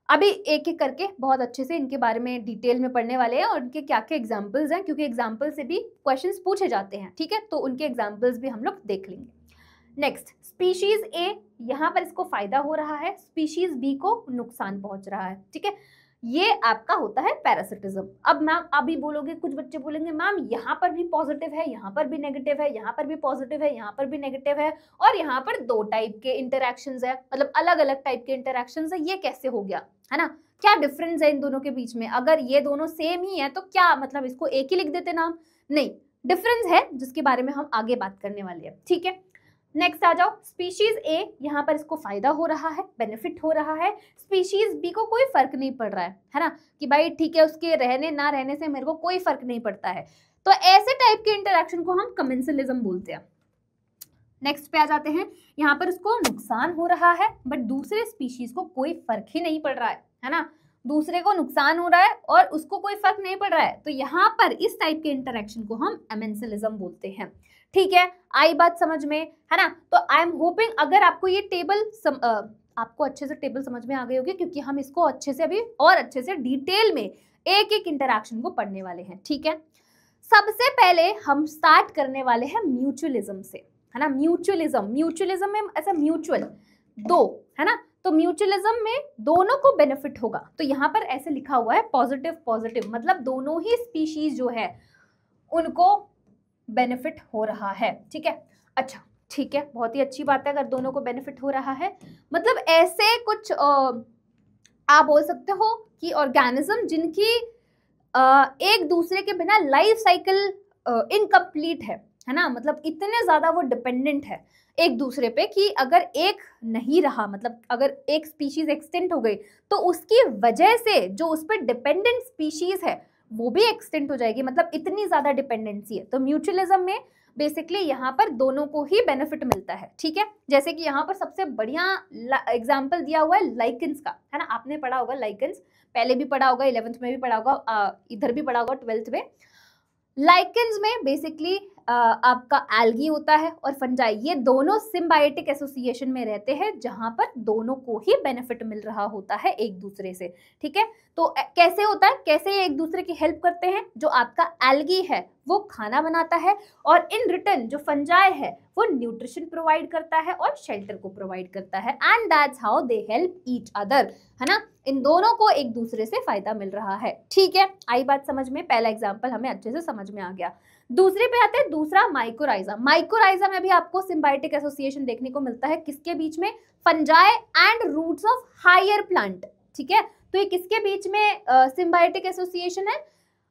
अभी एक एक करके बहुत अच्छे से इनके बारे में डिटेल में पढ़ने वाले हैं, और इनके क्या क्या एग्जाम्पल्स हैं, क्योंकि एग्जाम्पल से भी क्वेश्चंस पूछे जाते हैं, ठीक है। तो उनके एग्जाम्पल्स भी हम लोग देख लेंगे। नेक्स्ट, स्पीशीज ए, यहाँ पर इसको फायदा हो रहा है, स्पीशीज बी को नुकसान पहुंच रहा है, ठीक है। ये आपका होता है पैरासिटिज्म। अब मैम अभी बोलोगे, कुछ बच्चे बोलेंगे मैम यहाँ पर भी पॉजिटिव है, यहाँ पर भी नेगेटिव है, यहाँ पर भी पॉजिटिव है, यहाँ पर भी नेगेटिव है, और यहाँ पर 2 टाइप के इंटरैक्शंस है, मतलब अलग अलग टाइप के इंटरैक्शंस है, ये कैसे हो गया, है ना। क्या डिफरेंस है इन दोनों के बीच में? अगर ये दोनों सेम ही है तो क्या मतलब इसको एक ही लिख देते नाम? नहीं, डिफरेंस है जिसके बारे में हम आगे बात करने वाले हैं, ठीक है। नेक्स्ट आ जाओ, स्पीशीज ए, यहाँ पर इसको फायदा हो रहा है, बेनिफिट हो रहा है, स्पीशीज बी को कोई फर्क नहीं पड़ रहा है ना, कि भाई ठीक है उसके रहने ना रहने से मेरे को कोई फर्क नहीं पड़ता है। तो ऐसे टाइप के इंटरैक्शन को हम कमेंसलिज्म बोलते हैं। नेक्स्ट पे आ जाते हैं, यहाँ पर उसको नुकसान हो रहा है बट दूसरे स्पीशीज को कोई फर्क ही नहीं पड़ रहा है ना, दूसरे को नुकसान हो रहा है और उसको कोई फर्क नहीं पड़ रहा है, तो यहाँ पर इस टाइप के इंटरैक्शन को हम अमेंसलिज्म बोलते हैं, ठीक है। आई बात समझ में, है ना। तो आई एम होपिंग अगर आपको ये टेबल आपको अच्छे से टेबल समझ में आ गई होगी, क्योंकि हम इसको अच्छे से अभी और अच्छे से डिटेल में एक एक इंटरैक्शन को पढ़ने वाले हैं, ठीक है। सबसे पहले हम स्टार्ट करने वाले हैं म्यूचुअलिज्म से, है ना। म्यूचुअलिज्म में ऐसा म्यूचुअल 2, है ना, तो म्यूचुअलिज्म में दोनों को बेनिफिट होगा। तो यहाँ पर ऐसे लिखा हुआ है पॉजिटिव पॉजिटिव, मतलब दोनों ही स्पीशीज जो है उनको बेनिफिट हो रहा है, ठीक है। अच्छा ठीक है, बहुत ही अच्छी बात है अगर दोनों को बेनिफिट हो रहा है। मतलब ऐसे कुछ आप बोल सकते हो कि ऑर्गेनिज्म जिनकी एक दूसरे के बिना लाइफ साइकिल इनकम्प्लीट है है ना, मतलब इतने ज्यादा वो डिपेंडेंट है एक दूसरे पे कि अगर एक नहीं रहा, मतलब अगर एक स्पीशीज एक्सटिंक्ट हो गई तो उसकी वजह से जो उस पर डिपेंडेंट स्पीशीज है वो भी एक्सटिंक्ट हो जाएगी, मतलब इतनी ज्यादा डिपेंडेंसी है। तो म्यूचुअलिज्म में बेसिकली यहाँ पर दोनों को ही बेनिफिट मिलता है, ठीक है। जैसे कि यहाँ पर सबसे बढ़िया एग्जाम्पल दिया हुआ है लाइकेंस का, है ना, आपने पढ़ा होगा लाइकेंस, पहले भी पढ़ा होगा, 11th में भी पढ़ा होगा, इधर भी पढ़ा होगा 12th में। लाइकेंस में बेसिकली आपका एल्गी होता है और फंजाई, ये दोनों सिम्बायोटिक एसोसिएशन में रहते हैं जहां पर दोनों को ही बेनिफिट मिल रहा होता है एक दूसरे से, ठीक है। तो कैसे होता है, कैसे ये एक दूसरे की हेल्प करते हैं, जो आपका एल्गी है वो खाना बनाता है और इन रिटर्न जो फंजाई है वो न्यूट्रिशन प्रोवाइड करता है और शेल्टर को प्रोवाइड करता है, and that's how they help each other, है ना। इन दोनों को एक दूसरे से फायदा मिल रहा है, ठीक है। आई बात समझ में, पहला एग्जांपल हमें अच्छे से समझ में आ गया। दूसरे पे आते हैं, दूसरा माइकोराइजा। माइकोराइजा में भी आपको सिम्बायोटिक एसोसिएशन देखने को मिलता है, किसके बीच में, fungi and roots of higher plant, ठीक है। तो ये किसके बीच में सिम्बायोटिक एसोसिएशन है,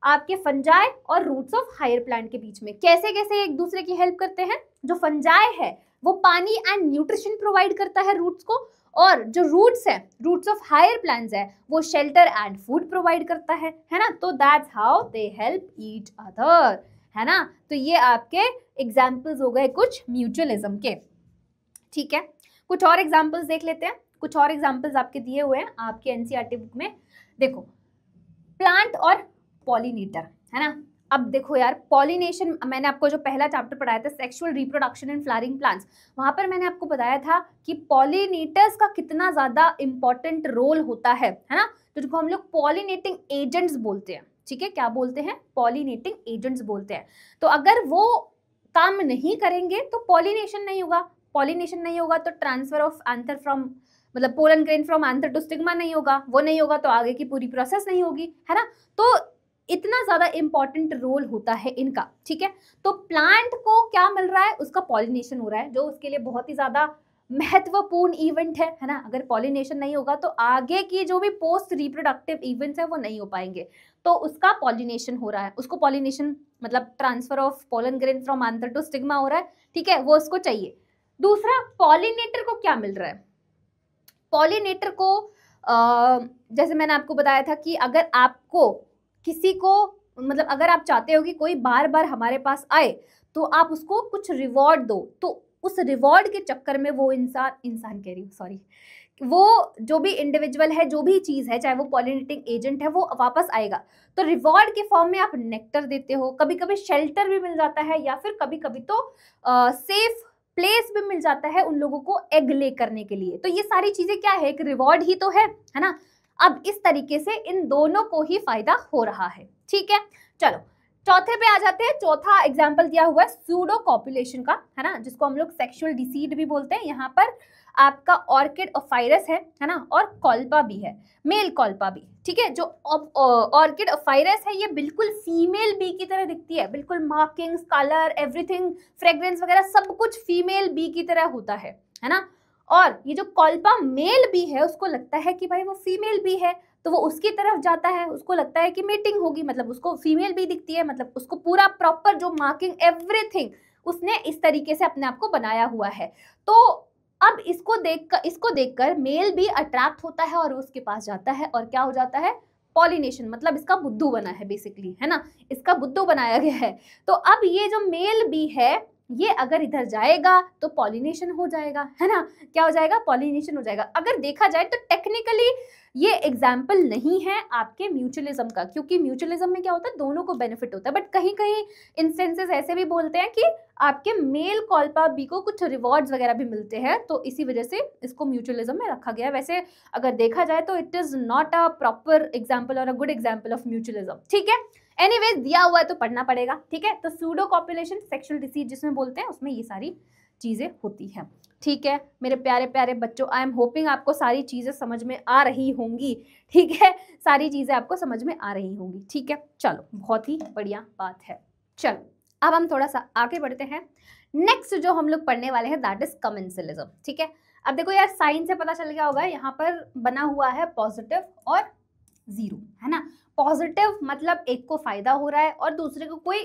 आपके फंजाई और रूट्स ऑफ हायर प्लांट के बीच में। कैसे कैसे एक दूसरे की हेल्प करते हैं, जो फंजाई है वो पानी एंड न्यूट्रिशन प्रोवाइड करता है रूट्स को, और जो रूट्स है, रूट्स ऑफ हायर प्लांट्स है, वो शेल्टर एंड फूड प्रोवाइड करता है ना। तो that's how they help each other, है ना। तो ये आपके एग्जाम्पल्स हो गए कुछ म्यूचुअलिज्म के, ठीक है। कुछ और एग्जाम्पल्स देख लेते हैं, कुछ और एग्जाम्पल्स आपके दिए हुए हैं आपके एनसीईआरटी बुक में। देखो, प्लांट और पॉलिनेटर, है ना। अब देखो यार, पॉलिनेशन, मैंने आपको जो पहला चैप्टर पढ़ाया था sexual reproduction in flowering plants, वहां पर मैंने आपको बताया था कि पॉलिनेटर्स का कितना ज्यादा इंपॉर्टेंट रोल होता है ना। तो जिसको हम लोग पॉलिनेटिंग एजेंट्स बोलते हैं, ठीक है। क्या बोलते हैं, पॉलिनेटिंग एजेंट्स बोलते हैं। तो अगर वो काम नहीं करेंगे तो पॉलिनेशन नहीं होगा, पॉलिनेशन नहीं होगा तो ट्रांसफर ऑफ एंथर फ्रॉम, मतलब pollen grain from anther to stigma नहीं होगा, वो नहीं होगा तो आगे की पूरी प्रोसेस नहीं होगी, है ना। तो इतना ज्यादा इंपॉर्टेंट रोल होता है इनका, ठीक है। तो प्लांट को क्या मिल रहा है, उसका पॉलिनेशन हो रहा है, जो उसके लिए बहुत ही ज्यादा महत्वपूर्ण इवेंट है ना। अगर पॉलिनेशन नहीं होगा तो आगे की जो भी पोस्ट रिप्रोडक्टिव इवेंट्स है वो नहीं हो पाएंगे, तो उसका पॉलिनेशन हो रहा है, उसको पॉलिनेशन मतलब transfer of pollen grain from anther to stigma हो रहा है, ठीक है, वो उसको चाहिए। दूसरा, पॉलिनेटर को क्या मिल रहा है, पॉलिनेटर को जैसे मैंने आपको बताया था कि अगर आपको किसी को, मतलब अगर आप चाहते हो कि कोई बार बार हमारे पास आए तो आप उसको कुछ रिवॉर्ड दो, तो उस रिवॉर्ड के चक्कर में वो इंसान कह रही हूँ, सॉरी, वो जो भी इंडिविजुअल है, जो भी चीज़ है, चाहे वो पॉलिनेटिंग एजेंट है, वो वापस आएगा। तो रिवॉर्ड के फॉर्म में आप नेक्टर देते हो, कभी कभी शेल्टर भी मिल जाता है, या फिर कभी कभी तो सेफ प्लेस भी मिल जाता है उन लोगों को एग ले करने के लिए। तो ये सारी चीजें क्या है, एक रिवॉर्ड ही तो है ना। अब इस तरीके से इन दोनों को ही फायदा हो रहा है, ठीक है। चलो चौथे पे आ जाते हैं। चौथा एग्जाम्पल दिया हुआ है सूडो कॉपुलेशन का, है ना, जिसको हम लोग सेक्सुअल डिसीड भी बोलते हैं। यहाँ पर आपका ऑर्किड ऑफाइरस है ना, और कॉल्पा भी है, मेल कॉल्पा भी, ठीक है। जो ऑर्किड ऑफाइरस है ये बिल्कुल फीमेल बी की तरह दिखती है, बिल्कुल मार्किंग्स, कलर, एवरीथिंग, फ्रेग्रेंस वगैरह सब कुछ फीमेल बी की तरह होता है ना। और ये जो कॉल्पा मेल बी है उसको लगता है कि भाई वो फीमेल बी है, तो वो उसकी तरफ जाता है, उसको लगता है कि मीटिंग होगी, मतलब उसको फीमेल बी दिखती है, मतलब उसको पूरा प्रॉपर जो मार्किंग एवरीथिंग उसने इस तरीके से अपने आप को बनाया हुआ है। तो अब इसको देखकर मेल भी अट्रैक्ट होता है और उसके पास जाता है, और क्या हो जाता है, पॉलिनेशन, मतलब इसका बुद्धू बना है बेसिकली, है ना, इसका बुद्धू बनाया गया है। तो अब ये जो मेल बी है ये अगर इधर जाएगा तो पॉलिनेशन हो जाएगा, है ना, क्या हो जाएगा, पॉलिनेशन हो जाएगा। अगर देखा जाए तो टेक्निकली ये एग्जाम्पल नहीं है आपके म्यूचुअलिज्म का, क्योंकि म्यूचुअलिज्म में क्या होता है, दोनों को बेनिफिट होता है। बट कहीं कहीं इंस्टेंसेस ऐसे भी बोलते हैं कि आपके मेल कॉल्पा बी को कुछ रिवॉर्ड्स वगैरह भी मिलते हैं, तो इसी वजह से इसको म्यूचुअलिज्म में रखा गया है। वैसे अगर देखा जाए तो it is not a proper example और a good example of mutualism, ठीक है। एनीवेज दिया हुआ है तो पढ़ना पड़ेगा, ठीक है। तो सूडो कॉपुलेशन सेक्सुअल डिसीज जिसमें बोलते हैं उसमें ये सारी चीजें होती हैं, ठीक है। मेरे प्यारे प्यारे बच्चों, आई एम होपिंग आपको सारी चीजें समझ में आ रही होंगी, ठीक है, सारी चीजें आपको समझ में आ रही होंगी, ठीक है। चलो बहुत ही बढ़िया बात है। चलो अब हम थोड़ा सा आगे बढ़ते हैं। नेक्स्ट जो हम लोग पढ़ने वाले हैं दैट इज कमेंसलिज्म, ठीक है। अब देखो यार, साइन से पता चल गया होगा, यहाँ पर बना हुआ है पॉजिटिव और जीरो, है ना। पॉजिटिव मतलब एक को फायदा हो रहा है और दूसरे को कोई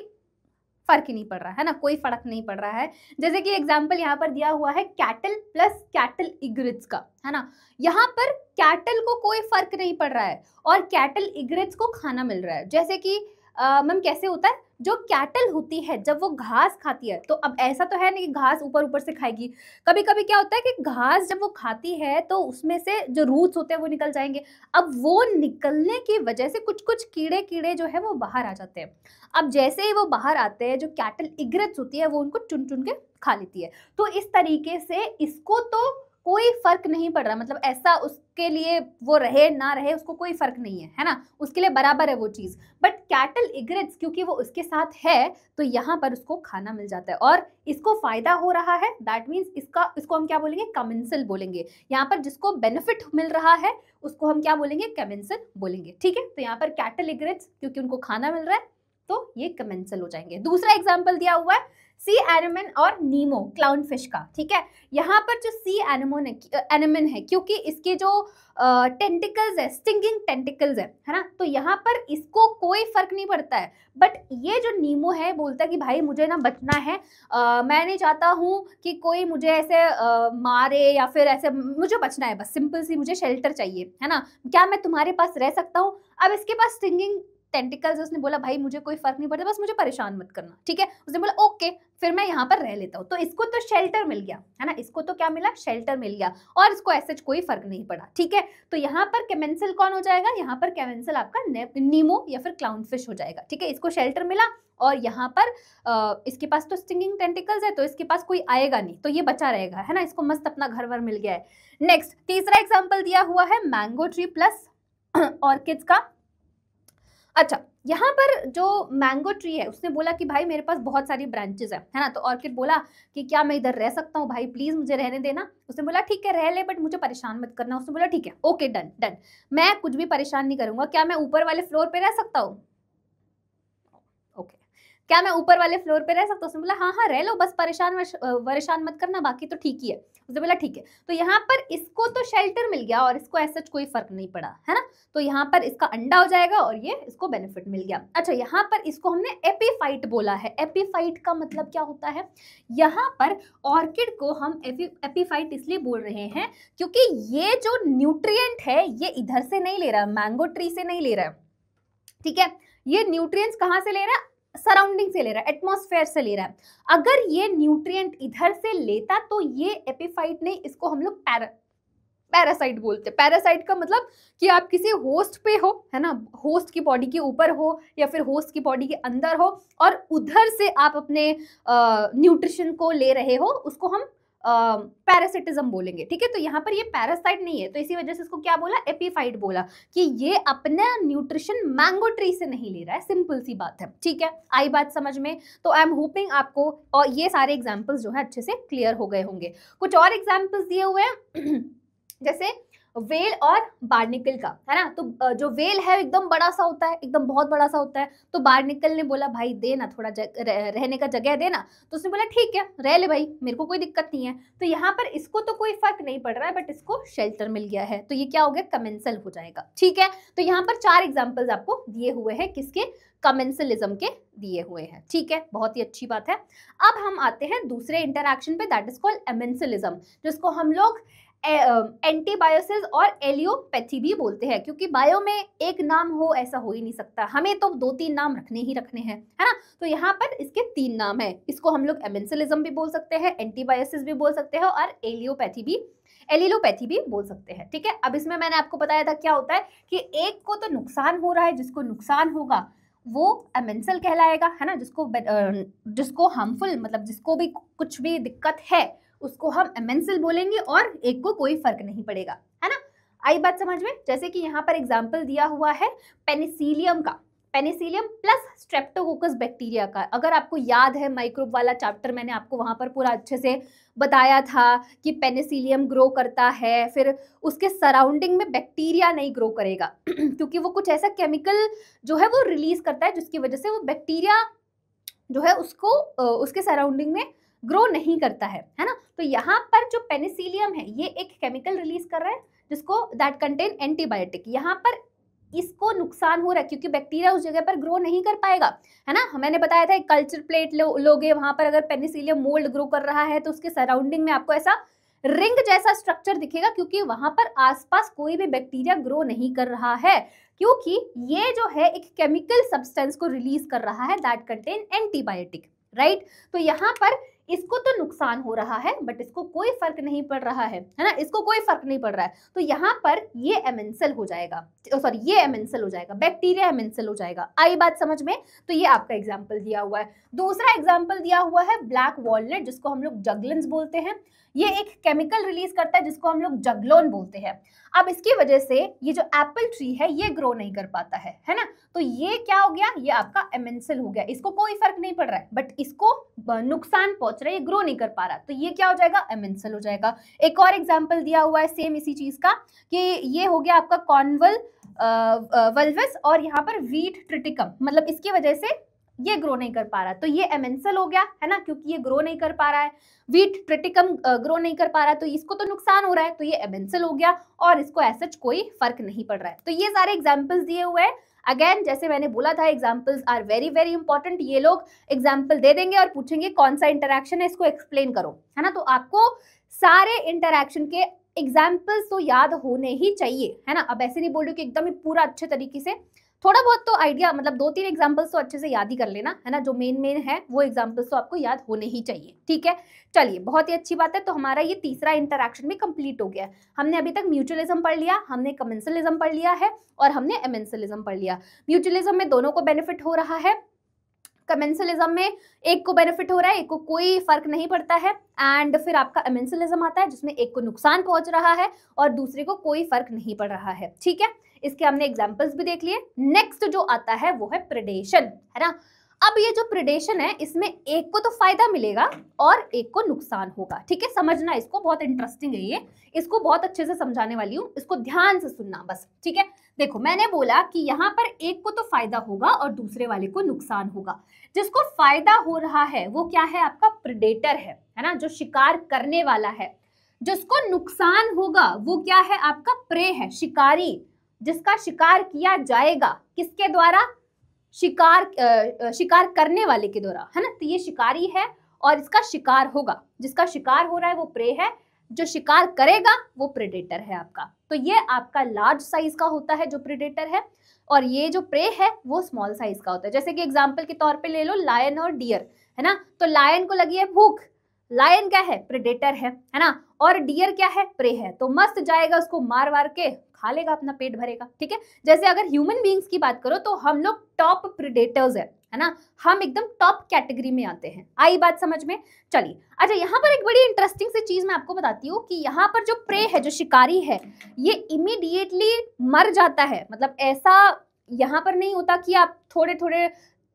फर्क ही नहीं पड़ रहा है ना, कोई फर्क नहीं पड़ रहा है। जैसे कि एग्जाम्पल यहाँ पर दिया हुआ है कैटल प्लस कैटल इग्रिट्स का, है ना। यहाँ पर कैटल को कोई फर्क नहीं पड़ रहा है और कैटल इग्रिट्स को खाना मिल रहा है। जैसे कि मैम कैसे होता है, जो कैटल होती है जब वो घास खाती है, तो अब ऐसा तो है नहीं कि घास ऊपर ऊपर से खाएगी, कभी कभी क्या होता है कि घास जब वो खाती है तो उसमें से जो रूट्स होते हैं वो निकल जाएंगे। अब वो निकलने की वजह से कुछ कुछ कीड़े कीड़े जो है वो बाहर आ जाते हैं। अब जैसे ही वो बाहर आते हैं, जो कैटल इग्रेट्स होती है वो उनको चुन चुन के खा लेती है। तो इस तरीके से इसको तो कोई फर्क नहीं पड़ रहा, मतलब ऐसा उसके लिए वो रहे ना रहे उसको कोई फर्क नहीं है ना, उसके लिए बराबर है वो चीज। बट कैटल इग्रेट्स क्योंकि वो उसके साथ है तो यहाँ पर उसको खाना मिल जाता है और इसको फायदा हो रहा है। दैट मीन्स इसको हम क्या बोलेंगे, कमेंसल बोलेंगे। यहाँ पर जिसको बेनिफिट मिल रहा है उसको हम क्या बोलेंगे, कमेंसल बोलेंगे। ठीक है, तो यहाँ पर कैटल इग्रेट्स क्योंकि उनको खाना मिल रहा है तो ये कमेंसल हो जाएंगे। दूसरा एग्जाम्पल दिया हुआ है सी एनिमन और नीमो क्लाउन फिश का। ठीक है, यहाँ पर जो सी एनिमन है क्योंकि इसके जो टेंटिकल्स है, स्टिंगिंग टेंटिकल्स है ना, तो यहाँ पर इसको कोई फर्क नहीं पड़ता है। बट ये जो नीमो है बोलता है कि भाई मुझे ना बचना है, मैं नहीं चाहता हूँ कि कोई मुझे ऐसे मारे या फिर ऐसे, मुझे बचना है, बस सिंपल सी मुझे शेल्टर चाहिए, है ना। क्या मैं तुम्हारे पास रह सकता हूँ? अब इसके पास स्टिंगिंग टेंटिकल्स, उसने बोला भाई मुझे कोई फर्क नहीं पड़ता, बस मुझे परेशान मत करना। ठीक है, उसने बोला ओके फिर मैं यहाँ पर रह लेता हूँ। तो इसको तो शेल्टर मिल गया, है ना, इसको तो क्या मिला, शेल्टर मिल गया और इसको ऐसे कोई फर्क नहीं पड़ा। ठीक है, तो यहाँ पर कमेंसल कौन हो जाएगा, यहाँ पर कमेंसल आपका नीमो या फिर क्लाउन फिश हो जाएगा। ठीक है, इसको शेल्टर मिला और यहाँ पर इसके पास तो स्टिंगिंग टेंटिकल्स है तो इसके पास कोई आएगा नहीं, तो ये बचा रहेगा, है ना, इसको मस्त अपना घर वर मिल गया है। नेक्स्ट तीसरा एग्जाम्पल दिया हुआ है मैंगो ट्री प्लस ऑर्किड्स का। अच्छा, यहाँ पर जो मैंगो ट्री है उसने बोला कि भाई मेरे पास बहुत सारी ब्रांचेस है ना, तो ऑर्किड बोला कि क्या मैं इधर रह सकता हूँ भाई, प्लीज मुझे रहने देना। उसने बोला ठीक है रह ले, बट मुझे परेशान मत करना। उसने बोला ठीक है ओके डन डन, मैं कुछ भी परेशान नहीं करूंगा। क्या मैं ऊपर वाले फ्लोर पे रह सकता हूँ? ओके, क्या मैं ऊपर वाले फ्लोर पे रह सकता हूँ? उसने बोला हाँ हाँ रह लो, बस परेशान मत करना, बाकी तो ठीक ही है। उसने बोला ठीक है, तो यहाँ पर इसको तो शेल्टर मिल गया और इसको ऐसा कोई फर्क नहीं पड़ा, है ना, तो यहाँ पर इसका अंडा हो जाएगा और ये इसको बेनिफिट मिल गया। अच्छा, यहाँ पर इसको हमने एपीफाइट बोला है। एपीफाइट का मतलब क्या होता है, यहाँ पर ऑर्किड को हम एपीफाइट इसलिए बोल रहे हैं क्योंकि ये जो न्यूट्रिएंट है ये इधर से नहीं ले रहा, मैंगो ट्री से नहीं ले रहा है। ठीक है, ये न्यूट्रिएंट्स कहाँ से ले रहा है, सराउंडिंग से ले रहा है, एटमॉस्फेयर से ले रहा है। अगर ये न्यूट्रिएंट इधर से लेता तो ये एपीफाइट नहीं, इसको हम लोग पैरासाइट बोलते हैं। पैरासाइट का मतलब कि आप किसी होस्ट पे हो, है ना, होस्ट की बॉडी के ऊपर हो या फिर होस्ट की बॉडी के अंदर हो और उधर से आप अपने न्यूट्रिशन को ले रहे हो, उसको हम पैरासिटिज्म बोलेंगे। ठीक है, तो यहाँ पर ये पैरासाइट नहीं है, तो इसी वजह से इसको क्या बोला, एपीफाइट बोला, कि ये अपना न्यूट्रिशन मैंगो ट्री से नहीं ले रहा है। सिंपल सी बात है। ठीक है, आई बात समझ में? तो आई एम होपिंग आपको और ये सारे एग्जाम्पल्स जो है अच्छे से क्लियर हो गए होंगे। कुछ और एग्जाम्पल्स दिए हुए हैं जैसे वेल और बार्निकल का, है ना, तो जो वेल है एकदम बड़ा सा होता है, एकदम बहुत बड़ा सा होता है, तो बार्निकल ने बोला भाई दे ना थोड़ा रहने का जगह देना, तो उसने बोला ठीक है रह ले भाई, मेरे को कोई दिक्कत नहीं है। तो यहाँ पर इसको तो कोई फर्क नहीं पड़ रहा है, बट इसको शेल्टर मिल गया है, तो ये क्या हो गया, कमेंसल हो जाएगा। ठीक है, तो यहाँ पर 4 एग्जाम्पल्स आपको दिए हुए हैं, किसके, कमेंसलिज्म के दिए हुए हैं। ठीक है, बहुत ही अच्छी बात है। अब हम आते हैं दूसरे इंटरैक्शन पे, दैट इज कॉल्ड एमेंसलिज्म, जिसको हम लोग एंटीबायोसिस और एलियोपैथी भी बोलते हैं, क्योंकि बायो में एक नाम हो ऐसा हो ही नहीं सकता, हमें तो 2-3 नाम रखने ही रखने हैं, है ना। तो यहाँ पर इसके 3 नाम है, इसको हम लोग एमेंसलिज्म भी बोल सकते हैं, एंटीबायोसिस भी बोल सकते हैं और एलिलोपैथी भी बोल सकते हैं। ठीक है, अब इसमें मैंने आपको बताया था क्या होता है कि एक को तो नुकसान हो रहा है, जिसको नुकसान होगा वो एमेंसल कहलाएगा, है ना, जिसको हार्मफुल मतलब जिसको भी कुछ भी दिक्कत है उसको हम एमेंसल बोलेंगे और एक को कोई फर्क नहीं पड़ेगा, है ना। आई बात समझ में? जैसे कि यहाँ पर एग्जाम्पल दिया हुआ है पेनिसिलियम का, पेनिसिलियम प्लस स्ट्रेप्टोकोकस बैक्टीरिया का। अगर आपको याद है माइक्रोब वाला चैप्टर, मैंने आपको वहां पर पूरा अच्छे से बताया था कि पेनिसिलियम ग्रो करता है, फिर उसके सराउंडिंग में बैक्टीरिया नहीं ग्रो करेगा क्योंकि वो कुछ ऐसा केमिकल जो है वो रिलीज करता है जिसकी वजह से वो बैक्टीरिया जो है उसको उसके सराउंडिंग में ग्रो नहीं करता है ना। तो यहाँ पर जो पेनिसिलियम है ये एक केमिकल रिलीज कर रहा है जिसको दैट कंटेन एंटीबायोटिक। यहाँ पर इसको नुकसान हो रहा है क्योंकि बैक्टीरिया उस जगह पर ग्रो नहीं कर पाएगा, है ना। मैंने बताया था एक कल्चर प्लेट लोगे, वहां पर अगर पेनिसिलियम मोल्ड ग्रो कर रहा है तो उसके सराउंडिंग में आपको ऐसा रिंग जैसा स्ट्रक्चर दिखेगा क्योंकि वहां पर आसपास कोई भी बैक्टीरिया ग्रो नहीं कर रहा है, क्योंकि ये जो है एक केमिकल सब्सटेंस को रिलीज कर रहा है दैट कंटेन एंटीबायोटिक, राइट। तो यहाँ पर इसको तो नुकसान हो रहा है बट इसको कोई फर्क नहीं पड़ रहा है ना, इसको कोई फर्क नहीं पड़ रहा है। तो यहाँ पर ये एमेंसल हो जाएगा, सॉरी ये एमेंसल हो जाएगा, बैक्टीरिया एमेंसल हो जाएगा। आई बात समझ में? तो ये आपका एग्जाम्पल दिया हुआ है। दूसरा एग्जाम्पल दिया हुआ है ब्लैक वॉलनट, जिसको हम लोग जगलेंस बोलते हैं। ये एक केमिकल रिलीज करता है जिसको हम लोग जगलोन बोलते हैं। अब इसकी वजह से ये जो एप्पल ट्री है ये ग्रो नहीं कर पाता है ना। तो ये क्या हो गया, ये आपका एमेंसल हो गया। इसको कोई फर्क नहीं पड़ रहा है बट इसको नुकसान पहुंच रहा है, ये ग्रो नहीं कर पा रहा, तो ये क्या हो जाएगा, एमेंसल हो जाएगा। एक और एग्जाम्पल दिया हुआ है सेम इसी चीज का कि ये हो गया आपका कॉन्वल वल्वस और यहाँ पर वीट ट्रिटिकम, मतलब इसकी वजह से ये ग्रो नहीं कर पा रहा, तो ये एमेंसल हो गया, है ना, क्योंकि ये ग्रो नहीं कर पा रहा है। वीट ट्रिटिकम ग्रो नहीं कर पा रहा है तो इसको तो नुकसान हो रहा है, तो ये एमेंसल हो गया और इसको ऐसा कोई फर्क नहीं पड़ रहा है। तो ये सारे एग्जाम्पल्स दिए हुए हैं। अगेन जैसे मैंने बोला था examples are very very important. ये लोग एग्जाम्पल दे देंगे और पूछेंगे कौन सा इंटरैक्शन है, इसको एक्सप्लेन करो, है ना। तो आपको सारे इंटरैक्शन के एग्जाम्पल्स तो याद होने ही चाहिए, है ना। अब ऐसे नहीं बोल रही कि एकदम ही पूरा अच्छे तरीके से, थोड़ा बहुत तो आइडिया, मतलब 2-3 एग्जाम्पल्स तो अच्छे से याद ही कर लेना, है ना। जो मेन है वो एग्जाम्पल्स तो आपको याद होने ही चाहिए, ठीक है। चलिए बहुत ही अच्छी बात है। तो हमारा ये तीसरा इंटरैक्शन भी कंप्लीट हो गया है। हमने अभी तक म्यूचुअलिज्म पढ़ लिया, हमने कमेंसलिज्म पढ़ लिया है और हमने एमेंसलिज्म पढ़ लिया। म्यूचुअलिज्म में दोनों को बेनिफिट हो रहा है, कमेंसलिज्म में एक को बेनिफिट हो रहा है, एक को कोई फर्क नहीं पड़ता है। एंड फिर आपका एमेंसलिज्म आता है जिसमें एक को नुकसान पहुंच रहा है और दूसरे को कोई फर्क नहीं पड़ रहा है, ठीक है। इसके हमने एग्जांपल्स भी देख लिए। नेक्स्ट जो आता है वो है प्रेडेशन, है ना। अब ये जो प्रेडेशन है इसमें एक को तो फायदा मिलेगा और एक को नुकसान होगा, ठीक है। समझना इसको, बहुत इंटरेस्टिंग है ये, इसको बहुत अच्छे से समझाने वाली हूँ, इसको ध्यान से सुनना बस, ठीक है। देखो मैंने बोला कि यहाँ पर एक को तो फायदा होगा और दूसरे वाले को नुकसान होगा। जिसको फायदा हो रहा है वो क्या है, आपका प्रेडेटर है ना, जो शिकार करने वाला है। जिसको नुकसान होगा वो क्या है, आपका प्रे है, शिकारी, जिसका शिकार किया जाएगा, किसके द्वारा, शिकार करने वाले के द्वारा, है ना। तो ये शिकारी है और इसका शिकार होगा, जिसका शिकार हो रहा है वो प्रे है, जो शिकार करेगा वो प्रेडेटर है आपका। तो ये आपका लार्ज साइज का होता है जो प्रेडेटर है और ये जो प्रे है वो स्मॉल साइज का होता है। जैसे कि एग्जांपल के तौर पे ले लो लायन और डियर, है ना। तो लायन को लगी है भूख, लायन क्या है, प्रेडेटर है ना, और डियर क्या है, प्रे है। तो मस्त जाएगा, उसको मार वार के खा लेगा, अपना पेट भरेगा, ठीक है। जैसे अगर ह्यूमन बीइंग्स की बात करो तो हम लोग टॉप प्रेडेटर्स है ना, हम एकदम टॉप कैटेगरी में आते हैं। आई बात समझ में? चलिए अच्छा, यहाँ पर एक बड़ी इंटरेस्टिंग सी चीज मैं आपको बताती हूँ कि यहाँ पर जो प्रे है, जो शिकारी है, ये इमीडिएटली मर जाता है। मतलब ऐसा यहाँ पर नहीं होता कि आप थोड़े थोड़े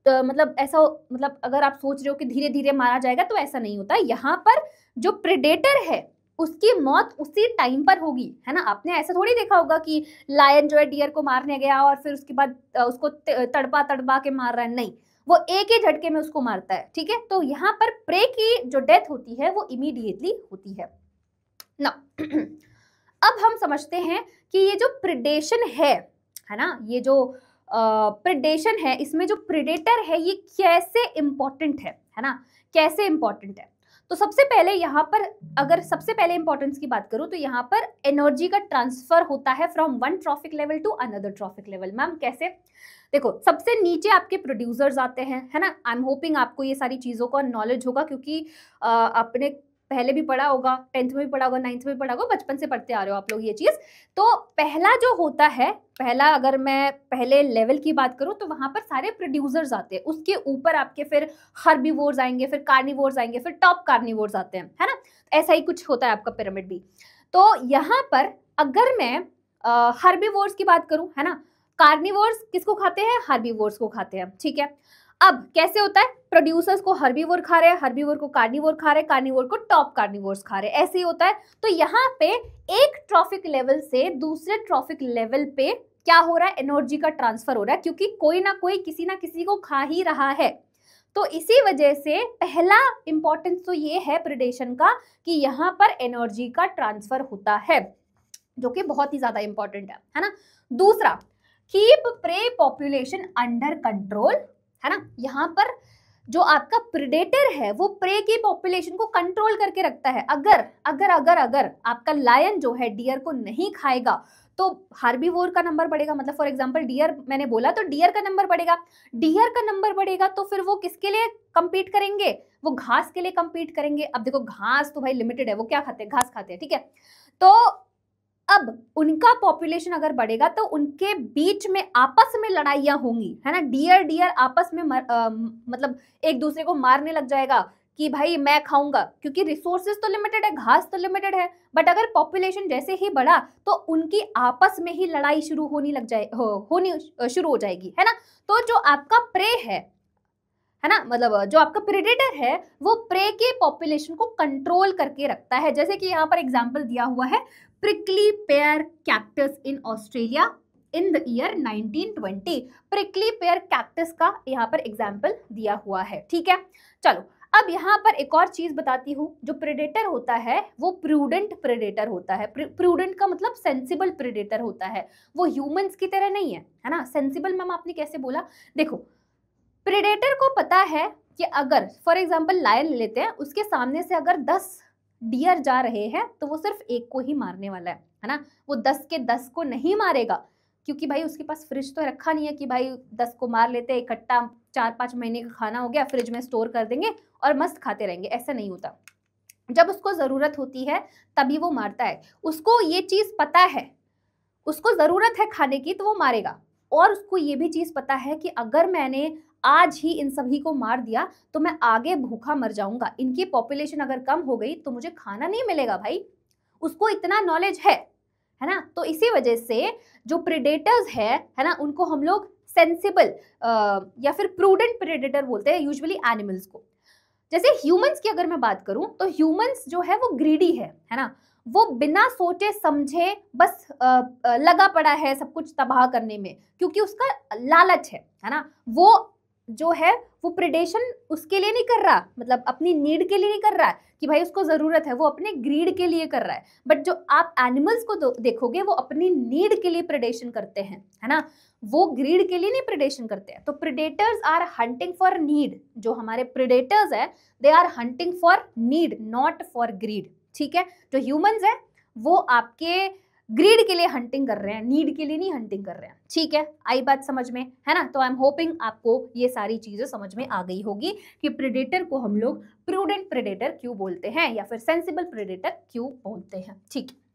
मतलब ऐसा, मतलब अगर आप सोच रहे हो कि धीरे धीरे मारा जाएगा, तो ऐसा नहीं होता। यहाँ पर जो प्रेडेटर है उसकी मौत उसी टाइम पर होगी, है ना। आपने ऐसा थोड़ी देखा होगा कि लायन जो है डियर को मारने गया और फिर उसके बाद उसको तड़पा तड़पा के मार रहा है, नहीं, वो एक ही झटके में उसको मारता है, ठीक है। तो यहाँ पर प्रे की जो डेथ होती है वो इमीडिएटली होती है ना। अब हम समझते हैं कि ये जो प्रेडेशन है ना, ये जो प्रेडेशन है, इसमें जो प्रेडेटर है ये कैसे इंपॉर्टेंट है ना, कैसे इंपॉर्टेंट है। तो सबसे पहले यहाँ पर अगर सबसे पहले इंपॉर्टेंस की बात करूँ तो यहाँ पर एनर्जी का ट्रांसफर होता है from one trophic level to another trophic level. Ma'am कैसे? देखो सबसे नीचे आपके प्रोड्यूसर्स आते हैं, है ना। आई एम होपिंग आपको ये सारी चीज़ों का नॉलेज होगा क्योंकि आपने पहले भी पढ़ा होगा, 10th में भी पढ़ा होगा, 9th में भी पढ़ा होगा, बचपन से पढ़ते आ रहे हो आप लोग ये चीज़। तो पहला जो होता है, पहला अगर मैं पहले लेवल की बात करूं तो वहां पर सारे प्रोड्यूसर्स आते हैं, उसके ऊपर आपके फिर हर्बीवोर्स आएंगे, फिर कार्निवोर्स आएंगे, फिर टॉप कार्निवोर्स आते हैं, है ना। ऐसा ही कुछ होता है आपका पिरामिड भी। तो यहाँ पर अगर मैं हर्बीवोर्स की बात करूं, है ना, कार्निवोर्स किसको खाते हैं, हर्बीवोर्स को खाते हैं, ठीक है। अब कैसे होता है, प्रोड्यूसर्स को हर्बीवोर खा रहे हैं, हर्बीवोर को कार्निवोर खा रहे हैं, कार्निवोर को टॉप कार्निवोर्स खा रहे हैं, ऐसे ही होता है। तो यहाँ पे एक ट्रॉफिक लेवल से दूसरे ट्रॉफिक लेवल पे क्या हो रहा है, एनर्जी का ट्रांसफर हो रहा है, क्योंकि कोई ना कोई किसी ना किसी को खा ही रहा है। तो इसी वजह से पहला इंपॉर्टेंस तो ये है प्रेडेशन का कि यहाँ पर एनर्जी का ट्रांसफर होता है, जो कि बहुत ही ज्यादा इंपॉर्टेंट है ना। दूसरा, keep pray population under control, है ना। यहाँ पर जो आपका प्रेडेटर है वो प्रे की पॉपुलेशन को कंट्रोल करके रखता है। अगर अगर अगर अगर आपका लायन जो है डियर को नहीं खाएगा तो हार्बीवोर का नंबर बढ़ेगा। मतलब फॉर एग्जांपल डियर मैंने बोला तो डियर का नंबर बढ़ेगा, डियर का नंबर बढ़ेगा तो फिर वो किसके लिए कंपीट करेंगे, वो घास के लिए कंपीट करेंगे। अब देखो घास तो भाई लिमिटेड है, वो क्या खाते हैं, घास खाते हैं, ठीक है। तो अब उनका पॉपुलेशन अगर बढ़ेगा तो उनके बीच में आपस में लड़ाइयां होंगी, है ना। डियर डियर आपस में मतलब एक दूसरे को मारने लग जाएगा कि भाई मैं खाऊंगा, क्योंकि रिसोर्सेज तो लिमिटेड है, घास तो लिमिटेड है। बट अगर पॉपुलेशन जैसे ही बढ़ा तो उनकी आपस में ही लड़ाई शुरू होनी शुरू हो जाएगी, है ना। तो जो आपका प्रे है ना, मतलब जो आपका प्रेडेटर है वो प्रे के पॉपुलेशन को कंट्रोल करके रखता है। जैसे कि यहाँ पर एग्जांपल दिया हुआ है, prickly pair cactus in Australia in the year 1920। Prickly pair cactus का यहाँ पर एग्जाम्पल दिया हुआ है, ठीक है। चलो अब यहाँ पर एक और चीज बताती हूँ, जो प्रेडेटर होता है वो प्रूडेंट प्रेडेटर होता है। प्रूडेंट का मतलब सेंसिबल प्रेडेटर होता है, वो ह्यूमंस की तरह नहीं है ना। सेंसिबल मैम आपने कैसे बोला, देखो प्रेडेटर को पता है कि अगर फॉर एग्जाम्पल लायन लेते हैं, उसके सामने से अगर 10 डियर जा रहे हैं तो वो सिर्फ एक को ही मारने वाला है ना। वो 10 के 10 को नहीं मारेगा, क्योंकि भाई उसके पास फ्रिज तो रखा नहीं है कि भाई 10 को मार लेते हैं, इकट्ठा 4-5 महीने का खाना हो गया, फ्रिज में स्टोर कर देंगे और मस्त खाते रहेंगे। ऐसा नहीं होता, जब उसको जरूरत होती है तभी वो मारता है। उसको ये चीज पता है, उसको जरूरत है खाने की तो वो मारेगा। और उसको ये भी चीज पता है कि अगर मैंने आज ही इन सभी को मार दिया तो मैं आगे भूखा मर जाऊंगा, इनकी पॉपुलेशन अगर कम हो गई तो मुझे खाना नहीं मिलेगा भाई। उसको इतना नॉलेज है ना। तो इसी वजह से जो प्रेडेटर्स है ना, उनको हम लोग सेंसिबल या फिर प्रूडेंट प्रेडेटर बोलते हैं यूजुअली एनिमल्स को। जैसे ह्यूमंस की अगर मैं बात करूं तो ह्यूमंस जो है वो ग्रीडी है ना। वो बिना सोचे समझे बस लगा पड़ा है सब कुछ तबाह करने में, क्योंकि उसका लालच है ना। वो जो है वो प्रेडेशन उसके लिए नहीं कर रहा, मतलब अपनी नीड के लिए नहीं कर रहा है कि भाई उसको जरूरत है, वो अपने ग्रीड के लिए कर रहा है। बट जो आप एनिमल्स को देखोगे वो अपनी नीड के लिए प्रेडेशन करते हैं, है ना। वो ग्रीड के लिए नहीं प्रेडेशन करते हैं। तो predators are hunting for need. जो हमारे प्रेडेटर्स है they are hunting for need not for greed, ठीक है। जो ह्यूमंस है वो आपके ग्रीड के लिए हंटिंग कर रहे हैं, नीड के लिए नहीं हंटिंग कर रहे हैं, ठीक है। आई बात समझ में, है ना। तो आई एम होपिंग आपको ये सारी चीजें समझ में आ गई होगी कि प्रेडेटर को हम लोग प्रूडेंट प्रेडेटर क्यों बोलते हैं या फिर सेंसिबल प्रेडेटर क्यों बोलते हैं, ठीक है।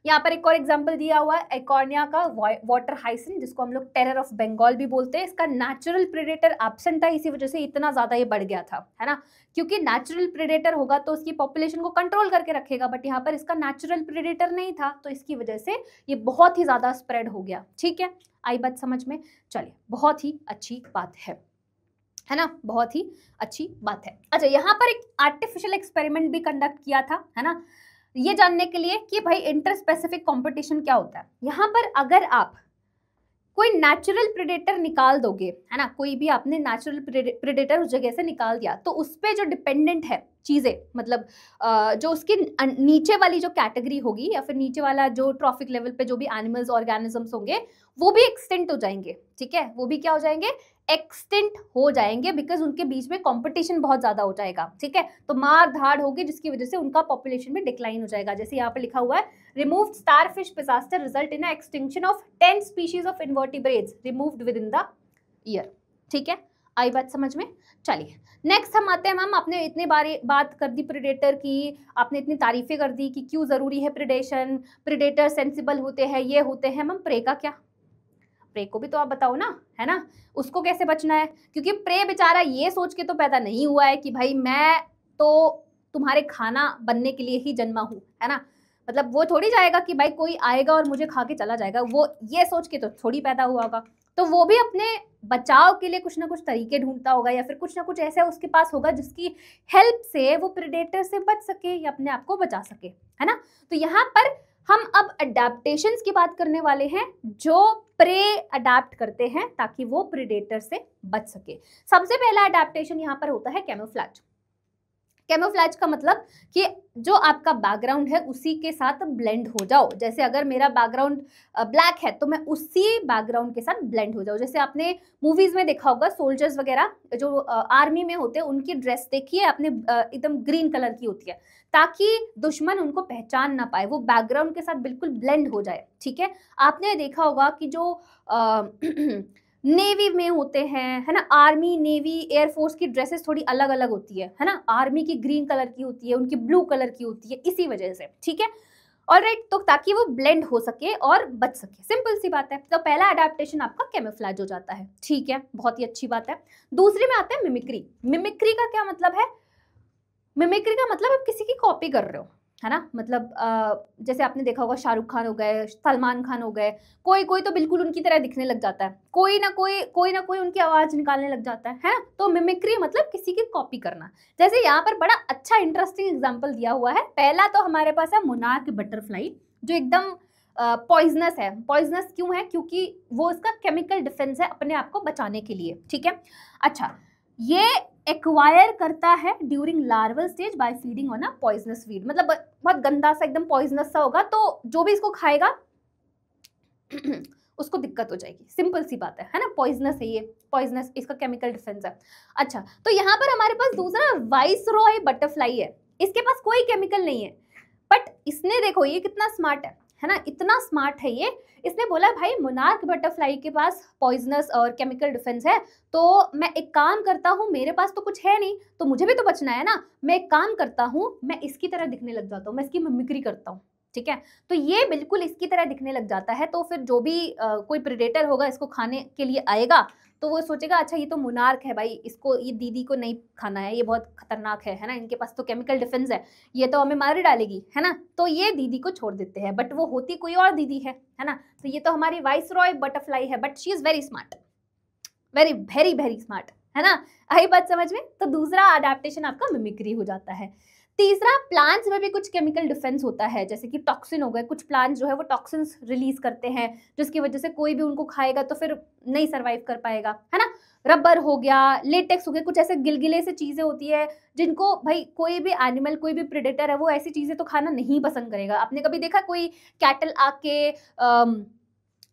यहाँ पर एक और एग्जांपल दिया हुआ है एकॉर्निया का वाटर हाइसिन, जिसको हम लोग टेरर ऑफ बंगाल भी बोलते हैं। इसका नेचुरल प्रेडेटर एब्सेंट था, इसी वजह से इतना ज्यादा ये बढ़ गया था, है ना। क्योंकि नेचुरल प्रेडेटर होगा तो उसकी पॉपुलेशन को कंट्रोल करके रखेगा, बट यहाँ पर इसका नेचुरल प्रेडेटर नहीं था, तो इसकी वजह से ये बहुत ही ज्यादा स्प्रेड हो गया, ठीक है। आई बात समझ में, चलिए बहुत ही अच्छी बात है ना, बहुत ही अच्छी बात है। अच्छा, यहाँ पर एक आर्टिफिशियल एक्सपेरिमेंट भी कंडक्ट किया था, है ना, ये जानने के लिए कि भाई इंटर स्पेसिफिक कंपटीशन क्या होता है। यहाँ पर अगर आप कोई नेचुरल प्रेडेटर निकाल दोगे, है ना, कोई भी आपने नेचुरल प्रेडेटर उस जगह से निकाल दिया, तो उस पे जो डिपेंडेंट है चीजें, मतलब जो उसकी नीचे वाली जो कैटेगरी होगी या फिर नीचे वाला जो ट्रॉफिक लेवल पे जो भी एनिमल्स ऑर्गेनिजम्स होंगे वो भी एक्सटिंक्ट हो जाएंगे, ठीक है। वो भी क्या हो जाएंगे, एक्सटिंक्ट हो जाएंगे, बिकॉज उनके बीच में कंपटीशन बहुत ज्यादा हो जाएगा, ठीक है। तो मार धाड़ होगी जिसकी वजह से उनका पॉपुलेशन में डिक्लाइन हो जाएगा। जैसे यहाँ पर लिखा हुआ है, removed starfish disaster result in extinction of 10 species of invertebrates removed with in the year, ठीक है। आई बात समझ में, चलिए नेक्स्ट हम आते हैं। मैम आपने इतने बारे बात कर दी प्रेडेटर की, आपने इतनी तारीफें कर दी कि क्यों जरूरी है प्रेडेशन, प्रेडेटर सेंसिबल होते हैं, ये होते हैं। मैम प्रे का क्या, प्रे को भी तो आप बताओ ना, है ना, उसको कैसे बचना है। क्योंकि प्रे बेचारा ये सोच के तो पैदा नहीं हुआ है कि भाई मैं तो तुम्हारे खाना बनने के लिए ही जन्मा हूँ, है ना। मतलब वो थोड़ी जाएगा कि भाई कोई आएगा और मुझे खा के चला जाएगा, वो ये सोच के तो थोड़ी पैदा हुआ होगा। तो वो भी अपने बचाव के लिए कुछ ना कुछ तरीके ढूंढता होगा, या फिर कुछ ना कुछ ऐसा उसके पास होगा जिसकी हेल्प से वो प्रेडेटर से बच सके या अपने आप को बचा सके, है ना। तो यहाँ पर हम अब अडेप्टेशंस की बात करने वाले हैं, जो प्रे अडेप्ट करते हैं ताकि वो प्रेडेटर से बच सके। सबसे पहला अडेप्टेशन यहाँ पर होता है कैमोफ्लेज। कैमोफ्लेज का मतलब कि जो आपका बैकग्राउंड है उसी के साथ ब्लेंड हो जाओ। जैसे अगर मेरा बैकग्राउंड ब्लैक है तो मैं उसी बैकग्राउंड के साथ ब्लेंड हो जाऊँ। जैसे आपने मूवीज में देखा होगा सोल्जर्स वगैरह जो आर्मी में होते हैं उनकी ड्रेस देखिए आपने एकदम ग्रीन कलर की होती है ताकि दुश्मन उनको पहचान ना पाए, वो बैकग्राउंड के साथ बिल्कुल ब्लेंड हो जाए। ठीक है, आपने देखा होगा कि जो नेवी में होते हैं, है ना, आर्मी नेवी एयरफोर्स की ड्रेसेस थोड़ी अलग अलग होती है ना, आर्मी की ग्रीन कलर की होती है, उनकी ब्लू कलर की होती है, इसी वजह से। ठीक है, ऑलराइट, तो ताकि वो ब्लेंड हो सके और बच सके, सिंपल सी बात है। तो पहला अडेप्टेशन आपका कैमोफ्लेज हो जाता है। ठीक है, बहुत ही अच्छी बात है। दूसरे में आता है मिमिक्री। मिमिक्री का क्या मतलब है? मिमिक्री का मतलब आप किसी की कॉपी कर रहे हो, है ना, मतलब जैसे आपने देखा होगा शाहरुख खान हो गए, सलमान खान हो गए, कोई कोई तो बिल्कुल उनकी तरह दिखने लग जाता है, कोई ना कोई उनकी आवाज निकालने लग जाता है। तो मिमिक्री मतलब किसी की कॉपी करना। जैसे यहाँ पर बड़ा अच्छा इंटरेस्टिंग एग्जाम्पल दिया हुआ है। पहला तो हमारे पास है मोनार्क बटरफ्लाई, जो एकदम पॉइजनस है। पॉइजनस क्यों है? क्योंकि वो उसका केमिकल डिफेंस है अपने आप को बचाने के लिए। ठीक है, अच्छा, ये एक्वायर करता है during larval stage by feeding on a poisonous weed. मतलब बहुत गंदा सा एकदम पॉइजनस सा होगा, तो जो भी इसको खाएगा उसको दिक्कत हो जाएगी, सिंपल सी बात है ना। पॉइजनस है ये, पॉइजनस इसका केमिकल डिफेंस है। अच्छा, तो यहाँ पर हमारे पास दूसरा वाइसरॉय बटरफ्लाई है। इसके पास कोई केमिकल नहीं है, बट इसने देखो ये कितना स्मार्ट है ना, इतना स्मार्ट है ये। इसने बोला भाई मोनार्क बटरफ्लाई के पास पॉइजनस और केमिकल डिफेंस है, तो मैं एक काम करता हूँ, मेरे पास तो कुछ है नहीं तो मुझे भी तो बचना है ना, मैं एक काम करता हूँ, मैं इसकी तरह दिखने लग जाता हूँ, मैं इसकी मिमिक्री करता हूँ। ठीक है, तो ये बिल्कुल इसकी तरह दिखने लग जाता है, तो फिर जो भी कोई प्रेडेटर होगा इसको खाने के लिए आएगा तो वो सोचेगा अच्छा ये तो मोनार्क है भाई, इसको, ये दीदी को नहीं खाना है, ये बहुत खतरनाक है ना, इनके पास तो केमिकल डिफेंस है, ये तो हमें मार डालेगी, है ना, तो ये दीदी को छोड़ देते हैं। बट वो होती कोई और दीदी है ना, तो ये तो हमारी वाइसरॉय बटरफ्लाई है, but she is very smart, very very very smart, है ना। आई बात समझ में? तो दूसरा अडेप्टेशन आपका मिमिक्री हो जाता है। तीसरा, प्लांट्स में भी कुछ केमिकल डिफेंस होता है, जैसे कि टॉक्सिन हो गए, कुछ प्लांट्स जो है वो टॉक्सिन्स रिलीज करते हैं जिसकी वजह से कोई भी उनको खाएगा तो फिर नहीं सर्वाइव कर पाएगा, है ना। रबर हो गया, लेटेक्स हो गया, कुछ ऐसे गिलगिले से चीजें होती है जिनको भाई कोई भी एनिमल, कोई भी प्रेडेटर है वो ऐसी चीजें तो खाना नहीं पसंद करेगा। आपने कभी देखा कोई कैटल आके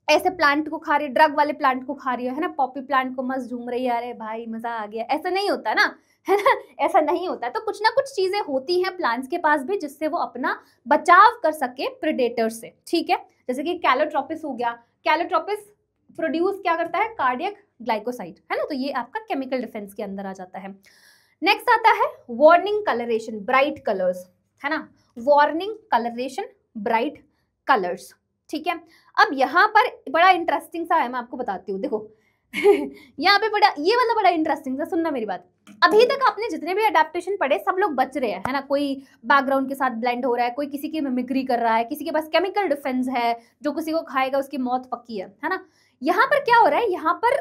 ऐसे प्लांट को खा रही है, ड्रग वाले प्लांट को खा रही है ना, पॉपी प्लांट को मस्त झूम रही है, अरे भाई मजा आ गया, ऐसा नहीं होता ना, है ना, ऐसा नहीं होता। तो कुछ ना कुछ चीजें होती हैं प्लांट्स के पास भी जिससे वो अपना बचाव कर सके प्रेडेटर से। ठीक है, जैसे कि कैलोट्रोपिस हो गया, कैलोट्रोपिस प्रोड्यूस क्या करता है? कार्डियक ग्लाइकोसाइड, है ना, तो ये आपका केमिकल डिफेंस के अंदर आ जाता है। नेक्स्ट आता है वार्निंग कलरेशन, ब्राइट कलर्स, है ना, वार्निंग कलरेशन, ब्राइट कलर्स। ठीक है, अब यहाँ पर बड़ा इंटरेस्टिंग सा है, मैं आपको बताती हूँ, देखो यहाँ पे बड़ा, ये वाला बड़ा इंटरेस्टिंग सा, सुनना मेरी बात। अभी तक आपने जितने भी अडेप्टेशन पढ़े सब लोग बच रहे हैं, है ना, कोई बैकग्राउंड के साथ ब्लेंड हो रहा है, कोई किसी की मिमिक्री कर रहा है, किसी के पास केमिकल डिफेंस है, जो किसी को खाएगा उसकी मौत पक्की है ना। यहाँ पर क्या हो रहा है? यहाँ पर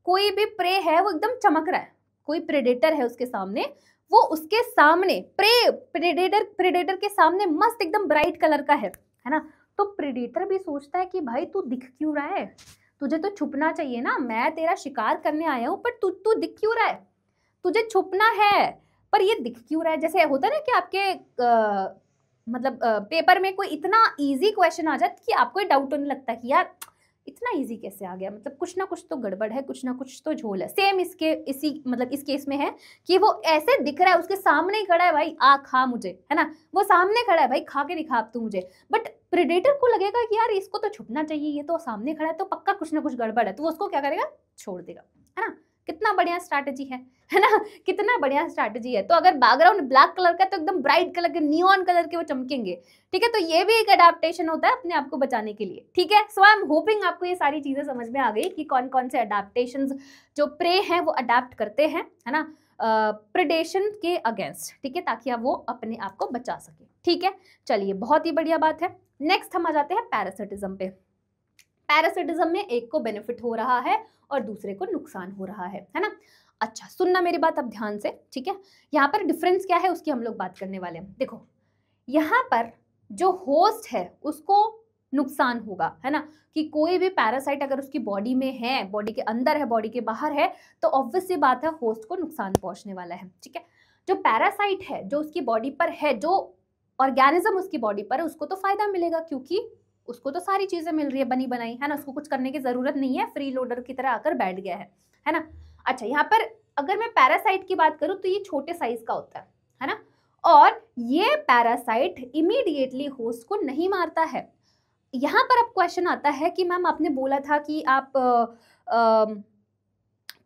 कोई भी प्रे है वो एकदम चमक रहा है, कोई प्रेडेटर है उसके सामने, वो उसके सामने प्रेडेटर के सामने मस्त एकदम ब्राइट कलर का है ना। तो प्रेडेटर भी सोचता है कि भाई तू दिख क्यों रहा है, तुझे तो छुपना चाहिए ना, मैं तेरा शिकार करने आया हूँ, पर तू दिख क्यों रहा है, तुझे छुपना है पर ये दिख क्यों रहा है। जैसे होता है ना कि आपके मतलब पेपर में कोई इतना इजी क्वेश्चन आ जाए कि आपको डाउट होने लगता है कि यार इतना इजी कैसे आ गया, मतलब कुछ ना कुछ तो गड़बड़ है, कुछ ना कुछ तो झोल है। सेम इस केस में है कि वो ऐसे दिख रहा है, उसके सामने ही खड़ा है, भाई आ खा मुझे, है ना, वो सामने खड़ा है, भाई खा के दिखा तू मुझे। बट प्रेडेटर को लगेगा कि यार इसको तो छुपना चाहिए, ये तो सामने खड़ा है तो पक्का कुछ ना कुछ गड़बड़ है, तो वो उसको क्या करेगा? छोड़ देगा, है ना। कितना बढ़िया स्ट्रैटेजी है ना, कितना बढ़िया स्ट्रैटेजी है। तो अगर बैकग्राउंड ब्लैक कलर का तो एकदम ब्राइट कलर के, नियॉन कलर के वो चमकेंगे। ठीक है, तो ये भी एक अडेप्टेशन होता है अपने आप को बचाने के लिए। ठीक है, सो आई एम होपिंग आपको ये सारी चीजें समझ में आ गई कि कौन कौन से अडेप्टेशंस जो प्रे हैं वो अडेप्ट करते हैं, है ना, प्रेडेशन के अगेंस्ट। ठीक है, ताकि आप वो अपने आप को बचा सके। ठीक है, चलिए, बहुत ही बढ़िया बात है। नेक्स्ट हम आ जाते हैं पैरासिटिज्म पे। पैरासिटिज्म में एक को बेनिफिट हो रहा है और दूसरे को नुकसान हो रहा है ना। अच्छा, सुनना मेरी बात अब ध्यान से। ठीक है, यहाँ पर डिफरेंस क्या है उसकी हम लोग बात करने वाले हैं। देखो, यहाँ पर जो होस्ट है उसको नुकसान होगा, है ना, कि कोई भी पैरासाइट अगर उसकी बॉडी में है, बॉडी के अंदर है, बॉडी के बाहर है, तो ऑब्वियस सी बात है होस्ट को नुकसान पहुंचने वाला है। ठीक है, जो पैरासाइट है, जो उसकी बॉडी पर है, जो ऑर्गेनिज्म उसकी बॉडी पर है, उसको तो फायदा मिलेगा क्योंकि उसको तो सारी चीजें मिल रही है बनी बनाई, है ना, उसको कुछ करने की जरूरत नहीं है, फ्री लोडर की तरह आकर बैठ गया है ना। अच्छा, यहाँ पर अगर मैं पैरासाइट की बात करूँ तो ये छोटे साइज का होता है ना, और ये पैरासाइट इमीडिएटली होस्ट को नहीं मारता है। यहाँ पर अब क्वेश्चन आता है कि मैम आपने बोला था कि आप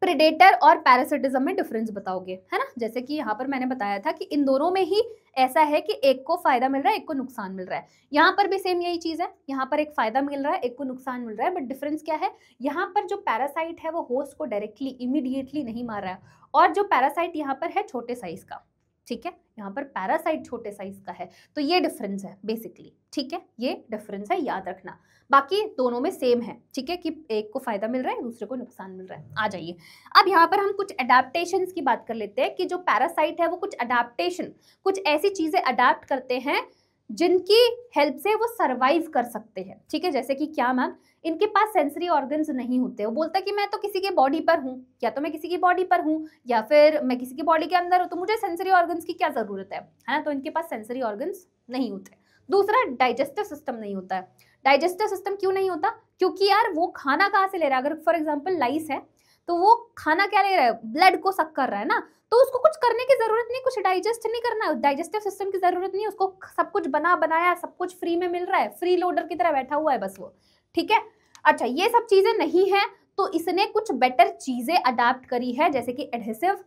प्रेडेटर और पैरासिटिज्म में डिफरेंस बताओगे, है ना। जैसे कि यहाँ पर मैंने बताया था कि इन दोनों में ही ऐसा है कि एक को फायदा मिल रहा है, एक को नुकसान मिल रहा है। यहाँ पर भी सेम यही चीज है, यहाँ पर एक फायदा मिल रहा है, एक को नुकसान मिल रहा है, बट डिफरेंस क्या है, यहाँ पर जो पैरासाइट है वो होस्ट को डायरेक्टली इमीडिएटली नहीं मार रहा है, और जो पैरासाइट यहाँ पर है छोटे साइज का, ठीक है, यहाँ पर पैरासाइट छोटे साइज का है, तो ये डिफरेंस है बेसिकली, ठीक है, ये डिफरेंस है, याद रखना। बाकी दोनों में सेम है, ठीक है, कि एक को फायदा मिल रहा है, दूसरे को नुकसान मिल रहा है। आ जाइए, अब यहाँ पर हम कुछ अडेप्टेशंस की बात कर लेते हैं कि जो पैरासाइट है वो कुछ अडेप्टेशन, कुछ ऐसी चीजें अडेप्ट करते हैं जिनकी हेल्प से वो सर्वाइव कर सकते हैं, ठीक है। जैसे कि क्या मैम, इनके पास सेंसरी ऑर्गन्स नहीं होते, वो बोलता है कि मैं तो किसी के बॉडी पर हूँ, या तो मैं किसी की बॉडी पर हूँ या फिर मैं किसी की बॉडी के अंदर हूँ, तो मुझे सेंसरी ऑर्गन्स की क्या जरूरत है ना, तो इनके पास सेंसरी ऑर्गन्स नहीं होते। दूसरा, डाइजेस्टिव सिस्टम नहीं होता है। डाइजेस्टिव सिस्टम क्यों नहीं होता, क्योंकि यार वो खाना कहाँ से ले रहा है, अगर फॉर एग्जाम्पल लाइस है तो वो खाना क्या ले रहा है, ब्लड को सक कर रहा है ना, तो उसको कुछ करने की जरूरत नहीं, कुछ डाइजेस्ट नहीं करना है, डाइजेस्टिव सिस्टम की जरूरत नहीं है उसको, सब कुछ बना बनाया सब कुछ फ्री में मिल रहा है, फ्री लोडर की तरह बैठा हुआ है बस वो, ठीक है। अच्छा, ये सब चीजें नहीं है तो इसने कुछ बेटर चीजें अडाप्ट करी है, जैसे कि एडहेसिव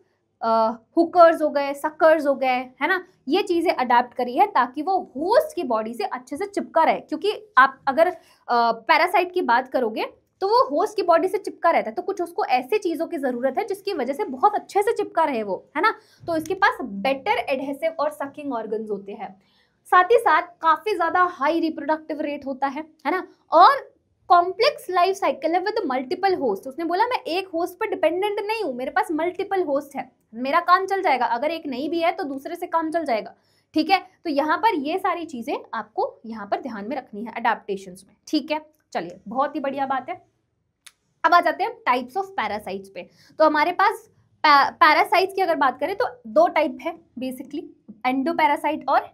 हुकर्स हो गए, सकर्स हो गए, है ना, ये चीजें अडाप्ट करी है ताकि वो होस्ट की बॉडी से अच्छे से चिपका रहे, क्योंकि आप अगर पैरासाइट की बात करोगे तो वो होस्ट की बॉडी से चिपका रहता है, तो कुछ उसको ऐसे चीजों की जरूरत है जिसकी वजह से बहुत अच्छे से चिपका रहे वो, है ना, तो इसके पास बेटर एडहेसिव और सकिंग ऑर्गन्स होते हैं। साथ ही साथ काफी ज्यादा हाई रिप्रोडक्टिव रेट होता है ना, और कॉम्प्लेक्स लाइफ साइकिल है विद मल्टीपल होस्ट। उसने बोला मैं एक होस्ट पर डिपेंडेंट नहीं हूं, मेरे पास मल्टीपल होस्ट है, मेरा काम चल जाएगा, अगर एक नहीं भी है तो दूसरे से काम चल जाएगा, ठीक है। तो यहाँ पर ये सारी चीजें आपको यहाँ पर ध्यान में रखनी है अडेप्टेशंस में, ठीक है। चलिए, बहुत ही बढ़िया बात है। अब आ जाते हैं टाइप्स ऑफ पैरासाइट्स पे। तो हमारे पास पैरासाइट्स की अगर बात करें तो दो टाइप है बेसिकली, एंडोपैरासाइट और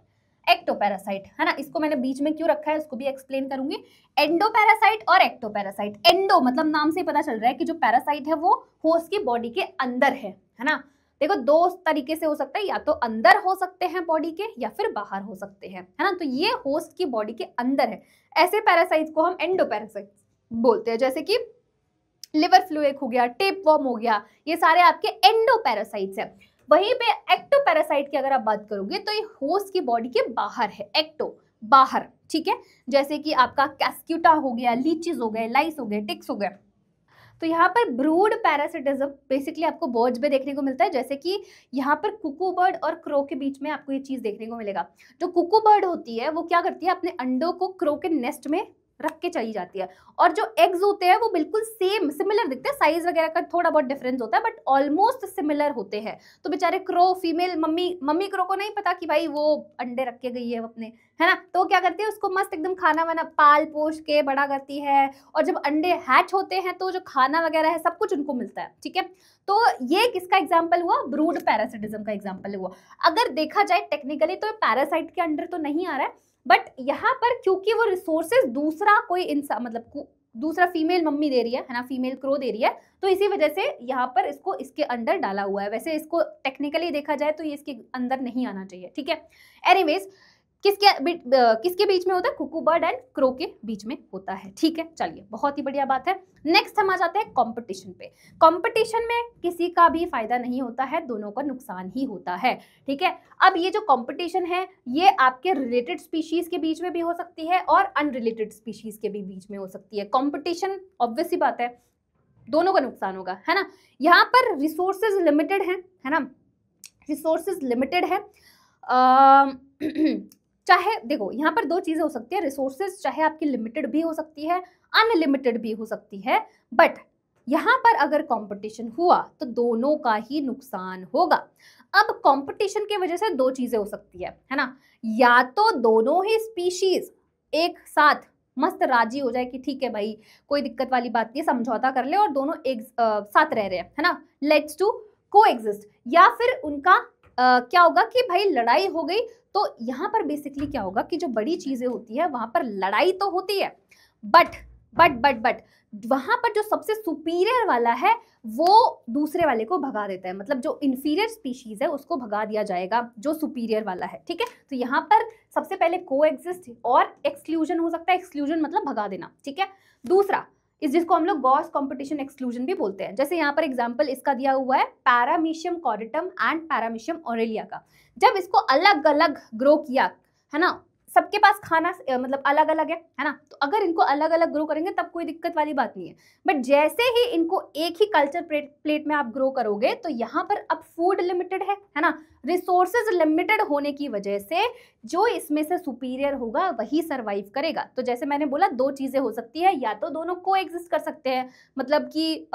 एक्टोपैरासाइट, है ना। इसको मैंने बीच में क्यों रखा है उसको भी एक्सप्लेन करूंगी। एंडोपैरासाइट और एक्टोपैरासाइट। एंडो मतलब नाम से ही पता चल रहा है कि जो पैरासाइट है वो होस्ट की बॉडी के अंदर है ना। देखो, दो तरीके से हो सकता है, या तो अंदर हो सकते हैं बॉडी के या फिर बाहर हो सकते हैं, है ना। तो ये होस्ट की बॉडी के अंदर है, ऐसे पैरासाइट्स को हम एंडोपैरासाइट बोलते हैं, जैसे कि लिवर फ्लूएक हो गया, टेपवर्म हो गया, ये सारे आपके एंडोपैरासाइट्स हैं। वहीं पे एक्टोपैरासाइट की अगर आप बात करोगे तो ये होस्ट की बॉडी के बाहर है, एक्टो बाहर, ठीक है। जैसे कि आपका कैस्क्यूटा हो गया, लीचेस हो गए, लाइस हो गए, टिक्स हो गए। तो यहाँ पर ब्रूड पैरासिटिज्म बेसिकली आपको बर्ड्स में देखने को मिलता है, जैसे कि यहाँ पर कुकू बर्ड और क्रो के बीच में आपको ये चीज देखने को मिलेगा। जो कुकू बर्ड होती है वो क्या करती है, अपने अंडों को क्रो के नेस्ट में रख के चली जाती है, और जो एग्स होते हैं वो बिल्कुल सेम सिमिलर दिखते हैं, साइज वगैरह का थोड़ा बहुत डिफरेंस होता है बट ऑलमोस्ट सिमिलर होते हैं। तो बेचारे क्रो फीमेल मम्मी क्रो को नहीं पता कि भाई वो अंडे रख के गई है अपने, है ना, तो क्या करती है उसको मस्त एकदम खाना वाना पाल पोष के बड़ा करती है, और जब अंडे हैच होते हैं तो जो खाना वगैरह है सब कुछ उनको मिलता है, ठीक है। तो ये किसका एग्जाम्पल हुआ, ब्रूड पैरासिटिज्म का एग्जाम्पल हुआ। अगर देखा जाए टेक्निकली तो पैरासाइट के अंडर तो नहीं आ रहा है, बट यहाँ पर क्योंकि वो रिसोर्सेज दूसरा कोई इंसान मतलब दूसरा फीमेल मम्मी दे रही है ना, फीमेल क्रो दे रही है, तो इसी वजह से यहाँ पर इसको इसके अंदर डाला हुआ है। वैसे इसको टेक्निकली देखा जाए तो ये इसके अंदर नहीं आना चाहिए, ठीक है। एनीवेज, किसके बीच में होता है, कुकू बर्ड एंड क्रो के बीच में होता है, ठीक है। चलिए, बहुत ही बढ़िया बात है। नेक्स्ट हम आ जाते हैं कंपटीशन पे। कंपटीशन में किसी का भी फायदा नहीं होता है, दोनों का नुकसान ही होता है, ठीक है। अब ये जो कंपटीशन है ये आपके रिलेटेड स्पीशीज के बीच में भी हो सकती है और अनरिलेटेड स्पीशीज के भी बीच में हो सकती है। कंपटीशन ऑब्वियस ही बात है, दोनों का नुकसान होगा, है ना। यहाँ पर रिसोर्सेज लिमिटेड है ना, रिसोर्सेज लिमिटेड है। चाहे देखो यहाँ पर दो चीजें हो सकती है, रिसोर्सेज चाहे आपकी लिमिटेड भी हो सकती है, अनलिमिटेड भी हो सकती है, बट यहाँ पर अगर कंपटीशन हुआ तो दोनों का ही नुकसान होगा। अब कंपटीशन की वजह से दो चीजें हो सकती है ना, या तो दोनों ही स्पीशीज एक साथ मस्त राजी हो जाए कि ठीक है भाई कोई दिक्कत वाली बात नहीं, समझौता कर ले और दोनों एक साथ रह रहे हैं, है ना, लेट्स डू को एग्जिस्ट, या फिर उनका क्या होगा कि भाई लड़ाई हो गई, तो यहाँ पर बेसिकली क्या होगा कि जो बड़ी चीजें होती है वहां पर लड़ाई तो होती है, बट वहां पर जो सबसे सुपीरियर वाला है वो दूसरे वाले को भगा देता है, मतलब जो इंफीरियर स्पीशीज है उसको भगा दिया जाएगा जो सुपीरियर वाला है, ठीक है। तो यहाँ पर सबसे पहले कोएग्जिस्ट और एक्सक्लूजन हो सकता है, एक्सक्लूजन मतलब भगा देना, ठीक है। दूसरा इस जिसको हम लोग गॉस कंपटीशन एक्सक्लूजन भी बोलते हैं। जैसे यहाँ पर एग्जांपल इसका दिया हुआ है पैरामीशियम कॉर्डेटम एंड पैरामीशियम ऑरेलिया का। जब इसको अलग अलग ग्रो किया है ना, सबके पास खाना मतलब अलग अलग है ना, तो अगर इनको अलग अलग ग्रो करेंगे तब कोई दिक्कत वाली बात नहीं है। बट जैसे ही इनको एक ही कल्चर प्लेट में आप ग्रो करोगे तो यहाँ पर अब फूड लिमिटेड है ना, रिसोर्सेज लिमिटेड होने की वजह से जो इसमें से सुपीरियर होगा वही सरवाइव करेगा। तो जैसे मैंने बोला दो चीजें हो सकती है, या तो दोनों को एग्जिस्ट कर सकते हैं, मतलब कि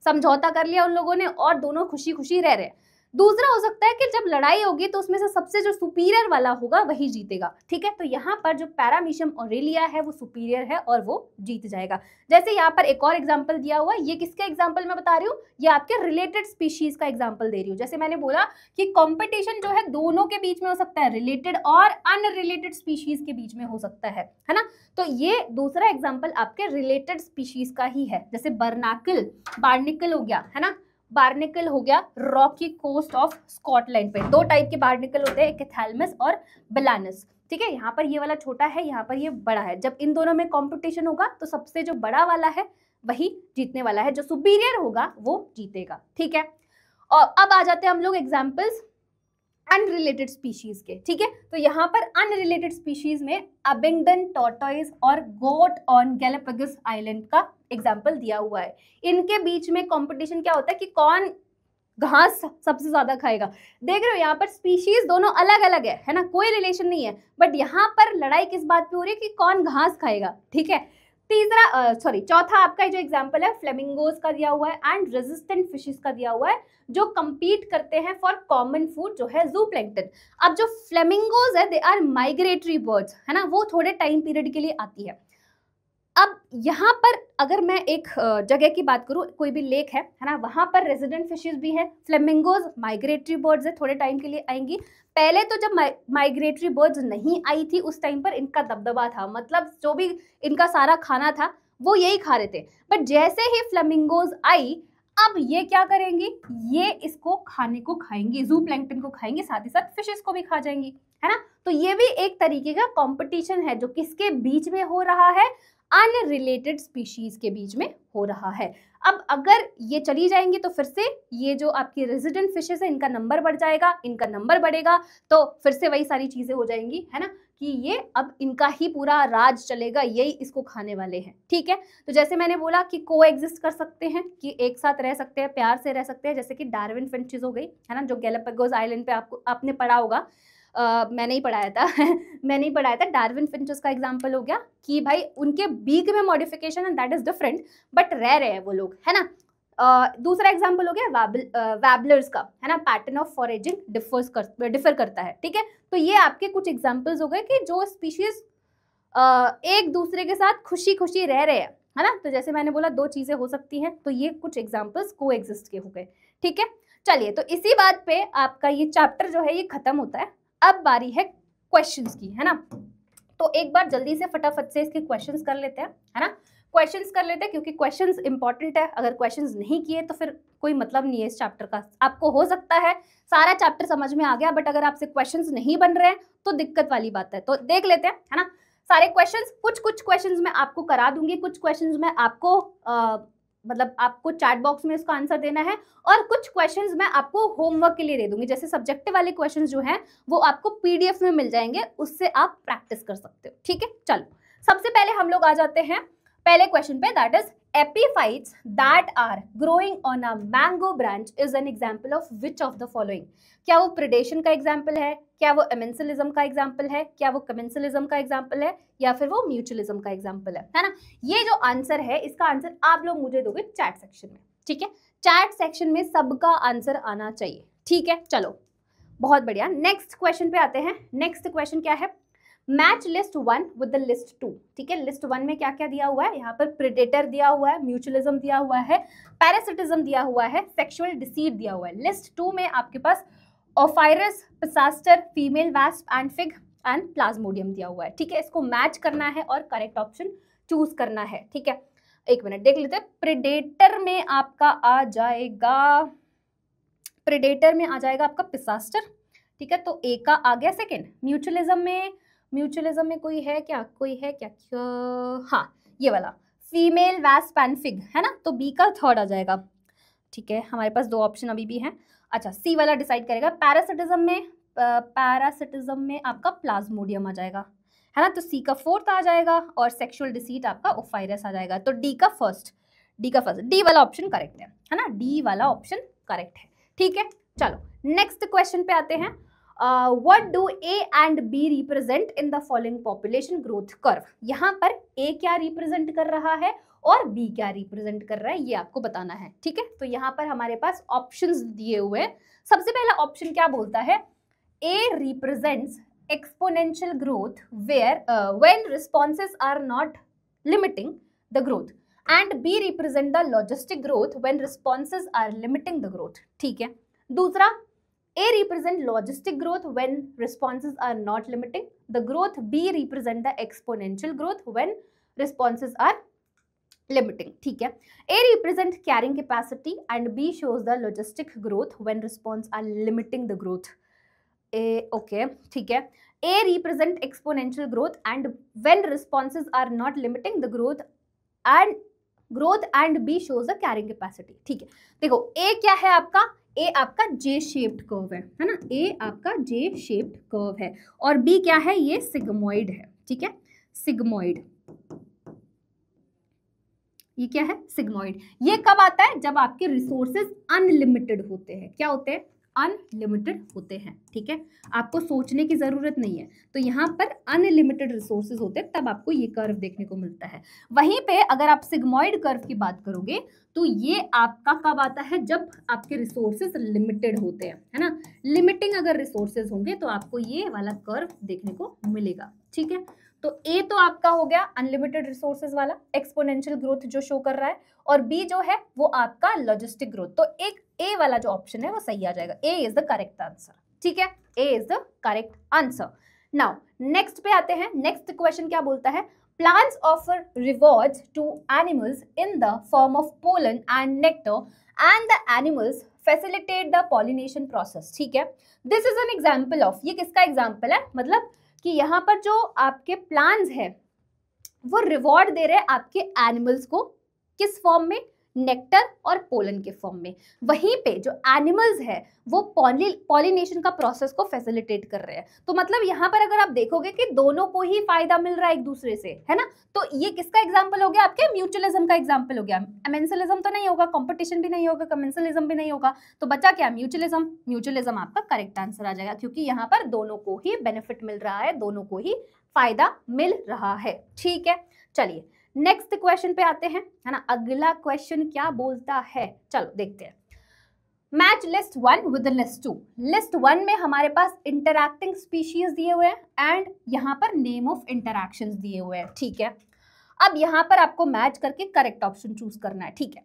समझौता कर लिया उन लोगों ने और दोनों खुशी खुशी रह रहे हैं। दूसरा हो सकता है कि जब लड़ाई होगी तो उसमें से सबसे जो सुपीरियर वाला होगा वही जीतेगा, ठीक है। तो यहाँ पर जो पैरामीशियम ऑरेलिया है वो सुपीरियर है और वो जीत जाएगा। जैसे यहाँ पर एक और एग्जांपल दिया हुआ है, ये किसका एग्जांपल मैं बता रही हूँ, ये आपके रिलेटेड स्पीशीज का एग्जांपल दे रही हूँ। जैसे मैंने बोला कि कंपटीशन जो है दोनों के बीच में हो सकता है, रिलेटेड और अनरिलेटेड स्पीशीज के बीच में हो सकता है ना। तो ये दूसरा एग्जाम्पल आपके रिलेटेड स्पीशीज का ही है। जैसे बार्निकल हो गया है ना, बार्निकल हो गया रॉकी कोस्ट ऑफ स्कॉटलैंड पे। दो टाइप के बार्निकल होते हैं, एक एथैलमस और बेलानस, ठीक है। यहाँ पर ये वाला छोटा है, यहाँ पर ये बड़ा है। जब इन दोनों में कंपटीशन होगा तो सबसे जो बड़ा वाला है वही जीतने वाला है, जो सुपीरियर होगा वो जीतेगा, ठीक है। और अब आ जाते हैं हम लोग एग्जाम्पल्स अनरिलेटेड स्पीशीज के, ठीक है। तो यहाँ पर अनरिलेटेड स्पीशीज में अबिंगडन टॉर्टोइज और गोट ऑन गैलापागोस आइलैंड का एग्जाम्पल दिया हुआ है। इनके बीच में कंपटीशन क्या होता है कि कौन घास सबसे ज्यादा खाएगा। देख रहे हो यहाँ पर स्पीशीज दोनों अलग अलग है ना, कोई रिलेशन नहीं है, बट यहाँ पर लड़ाई किस बात पे हो रही है कि कौन घास खाएगा, ठीक है। चौथा आपका जो एग्जांपल है फ्लेमिंगोज का दिया हुआ है एंड रेजिस्टेंट फिशेस का दिया हुआ है, जो compete करते हैं फॉर कॉमन फूड जो है जूप्लैंक्टन। अब जो फ्लेमिंगोज है दे आर माइग्रेटरी बर्ड्स है ना, वो थोड़े टाइम पीरियड के लिए आती है। अब यहाँ पर अगर मैं एक जगह की बात करूँ, कोई भी लेक है ना, वहां पर रेजिडेंट फिशेस भी है, फ्लेमिंगोज माइग्रेटरी बर्ड्स है, थोड़े टाइम के लिए आएंगी। पहले तो जब माइग्रेटरी बर्ड्स नहीं आई थी उस टाइम पर इनका दबदबा था, मतलब जो भी इनका सारा खाना था वो यही खा रहे थे। बट जैसे ही फ्लेमिंगोज आई, अब ये क्या करेंगी, ये इसको खाने को खाएंगी, जूप्लैंक्टन को खाएंगे, साथ ही साथ फिशेस को भी खा जाएंगी, है ना। तो ये भी एक तरीके का कंपटीशन है जो किसके बीच में हो रहा है, अनरिलेटेड स्पीशीज के बीच में हो रहा है। अब अगर ये चली जाएंगी तो फिर से ये जो आपकी रेजिडेंट फिशेस है इनका नंबर बढ़ जाएगा, इनका नंबर बढ़ेगा तो फिर से वही सारी चीजें हो जाएंगी, है ना, कि ये अब इनका ही पूरा राज चलेगा, यही इसको खाने वाले हैं, ठीक है। तो जैसे मैंने बोला कि को एग्जिस्ट कर सकते हैं, कि एक साथ रह सकते हैं, प्यार से रह सकते हैं, जैसे कि डार्विन फिंचेस हो गई है ना, जो गैलापागोस आइलैंड पे आपने पढ़ा होगा, मैंने ही पढ़ाया था मैंने ही पढ़ाया था। डार्विन फिंचेस का एग्जांपल हो गया कि भाई उनके बीक में मॉडिफिकेशन है, दैट इज डिफरेंट, बट रह रहे हैं वो लोग, है ना। दूसरा एग्जांपल हो गया वैबलर्स का, है ना, पैटर्न ऑफ फॉरेजिंग डिफर करता है, ठीक है। तो ये आपके कुछ एग्जांपल्स हो गए कि जो स्पीशीज एक दूसरे के साथ खुशी खुशी रह रहे हैं, है ना। तो जैसे मैंने बोला दो चीजें हो सकती हैं, तो ये कुछ एग्जांपल्स को एग्जिस्ट के हो गए, ठीक है। चलिए, तो इसी बात पे आपका ये चैप्टर जो है ये खत्म होता है। अब बारी है क्वेश्चंस की, है ना। तो एक बार जल्दी से फटाफट से इसके क्वेश्चंस कर लेते हैं, है ना, क्वेश्चंस कर लेते हैं, क्योंकि क्वेश्चंस इंपॉर्टेंट है। अगर क्वेश्चंस नहीं किए तो फिर कोई मतलब नहीं है इस चैप्टर का। आपको हो सकता है सारा चैप्टर समझ में आ गया, बट अगर आपसे क्वेश्चंस नहीं बन रहे हैं तो दिक्कत वाली बात है। तो देख लेते हैं, है ना, सारे क्वेश्चंस। कुछ क्वेश्चंस मैं आपको करा दूंगी, कुछ क्वेश्चंस मैं आपको मतलब आपको चैट बॉक्स में इसका आंसर देना है, और कुछ क्वेश्चंस मैं आपको होमवर्क के लिए दे दूंगी। जैसे सब्जेक्टिव वाले क्वेश्चंस जो हैं वो आपको पीडीएफ में मिल जाएंगे, उससे आप प्रैक्टिस कर सकते हो, ठीक है। चलो, सबसे पहले हम लोग आ जाते हैं पहले क्वेश्चन पे, that is epiphytes that are growing on a mango branch is an example of which of the following. क्या वो प्रिडेशन का एग्जाम्पल है, क्या वो एमेंसिलिज्म का एग्जाम्पल है, क्या वो कमेंसिलिज्म का एग्जाम्पल है, या फिर वो म्यूचुअलिज्म का एग्जाम्पल है ना। ये जो आंसर है इसका आंसर आप लोग मुझे दोगे चैट सेक्शन में, ठीक है। चैट सेक्शन में सबका आंसर आना चाहिए, ठीक है। चलो, बहुत बढ़िया। नेक्स्ट क्वेश्चन पे आते हैं। नेक्स्ट क्वेश्चन क्या है, match list 1 with the list 2, ठीक है। लिस्ट 1 में क्या क्या दिया हुआ है, यहाँ पर प्रेडेटर दिया हुआ है, म्यूचुअलिज्म दिया हुआ है, पैरासिटिज्म दिया हुआ है, सेक्सुअल डिसीट दिया हुआ है। लिस्ट 2 में आपके पास Ophrys, Pisaster, female wasp and fig and Plasmodium दिया हुआ है। ठीक है, इसको मैच करना है और करेक्ट ऑप्शन चूज करना है। ठीक है, एक मिनट देख लेते हैं। प्रेडेटर में आपका आ जाएगा, प्रेडेटर में आ जाएगा आपका पिसास्टर। ठीक है, तो ए का आ गया सेकेंड। म्यूचुअलिज्म में कोई है क्या, हाँ ये वाला फीमेल वास्प एंड फिग है ना, तो बी का थर्ड आ जाएगा। ठीक है, हमारे पास दो ऑप्शन अभी भी हैं। अच्छा, सी वाला डिसाइड करेगा। पैरासिटिज्म में आपका प्लाज्मोडियम आ जाएगा, है ना, तो सी का फोर्थ आ जाएगा और सेक्सुअल डिसीट आपका ओफायरस आ जाएगा। तो डी वाला ऑप्शन करेक्ट है ना, डी वाला ऑप्शन करेक्ट है। ठीक है, चलो नेक्स्ट क्वेश्चन पे आते हैं। What do A and B represent in the following population growth curve. यहाँ पर ए क्या रिप्रेजेंट कर रहा है और बी क्या रिप्रेजेंट कर रहा है, ये आपको बताना है। ठीक है, तो यहाँ पर हमारे पास ऑप्शंस दिए हुए हैं। सबसे पहला ऑप्शन क्या बोलता है, A represents exponential growth when responses are not limiting the growth and B represent the logistic growth when responses are limiting the growth। ठीक है, दूसरा A represent logistic growth when responses are not limiting the growth, B represent the exponential growth when responses are limiting। ठीक है, A represent carrying capacity and B shows the logistic growth when response are limiting the growth। Okay, ठीक है, A represent exponential growth and when responses are not limiting the growth and B shows the carrying capacity। ठीक है, देखो A क्या है आपका, A आपका J shaped curve है ना, A आपका J shaped कर्व है और B क्या है, ये सिग्मोइड है। ठीक है, सिग्मोइड, ये क्या है, सिग्मोइड। ये कब आता है, जब आपके रिसोर्सेज अनलिमिटेड होते हैं। क्या होते हैं, अनलिमिटेड होते हैं। ठीक है, आपको सोचने की जरूरत नहीं है, तो यहाँ पर अनलिमिटेड रिसोर्सेज होते हैं, तब आपको ये कर्व देखने को मिलता है। वहीं पे अगर आप सिग्मोइड कर्व की बात करोगे तो ये आपका कब आता है, जब आपके रिसोर्सेज लिमिटेड होते हैं, है ना। लिमिटिंग अगर रिसोर्सेज होंगे तो आपको ये वाला कर्व देखने को मिलेगा। ठीक है, तो ए तो आपका हो गया अनलिमिटेड रिसोर्सेज वाला एक्सपोनेंशियल ग्रोथ जो शो कर रहा है, और बी जो है वो आपका लॉजिस्टिक ग्रोथ। तो एक ए वाला जो ऑप्शन है वो सही आ जाएगा। A is the correct answer. ठीक है, A is the correct answer. Now next पे आते हैं। नेक्स्ट क्वेश्चन क्या बोलता है, plants offer rewards to animals in the form of pollen and nectar and the animals facilitate the pollination process. ठीक है, this is an example of, ये किसका एग्जाम्पल है, मतलब कि यहाँ पर जो आपके प्लांट्स है वो रिवॉर्ड दे रहे हैं आपके एनिमल्स को, किस फॉर्म में, नेक्टर और पोलन के फॉर्म में। वहीं पे जो एनिमल्स है वो पॉलिनेशन का प्रोसेस को फैसिलिटेट कर रहे हैं। तो मतलब यहाँ पर अगर आप देखोगे कि दोनों को ही फायदा मिल रहा है एक दूसरे से, है ना। तो ये किसका एग्जाम्पल हो गया, आपके म्यूचुअलिज्म का एग्जाम्पल हो गया। अमेंसलिज्म तो नहीं होगा, कंपटीशन भी नहीं होगा, कमेंसलिज्म भी नहीं होगा, तो बचा क्या, म्यूचुअलिज्म। म्यूचुअलिज्म आपका करेक्ट आंसर आ जाएगा, क्योंकि यहाँ पर दोनों को ही बेनिफिट मिल रहा है, दोनों को ही फायदा मिल रहा है। ठीक है, चलिए नेक्स्ट क्वेश्चन पे आते हैं, है ना। अगला क्वेश्चन क्या बोलता है, चलो देखते हैं। Match list 1 with list 2। List 1 में हमारे पास इंटरैक्टिंग स्पीशीज दिए हुए हैं एंड यहाँ पर नेम ऑफ इंटरैक्शंस दिए हुए हैं। ठीक है, अब यहाँ पर आपको मैच करके करेक्ट ऑप्शन चूज करना है। ठीक है,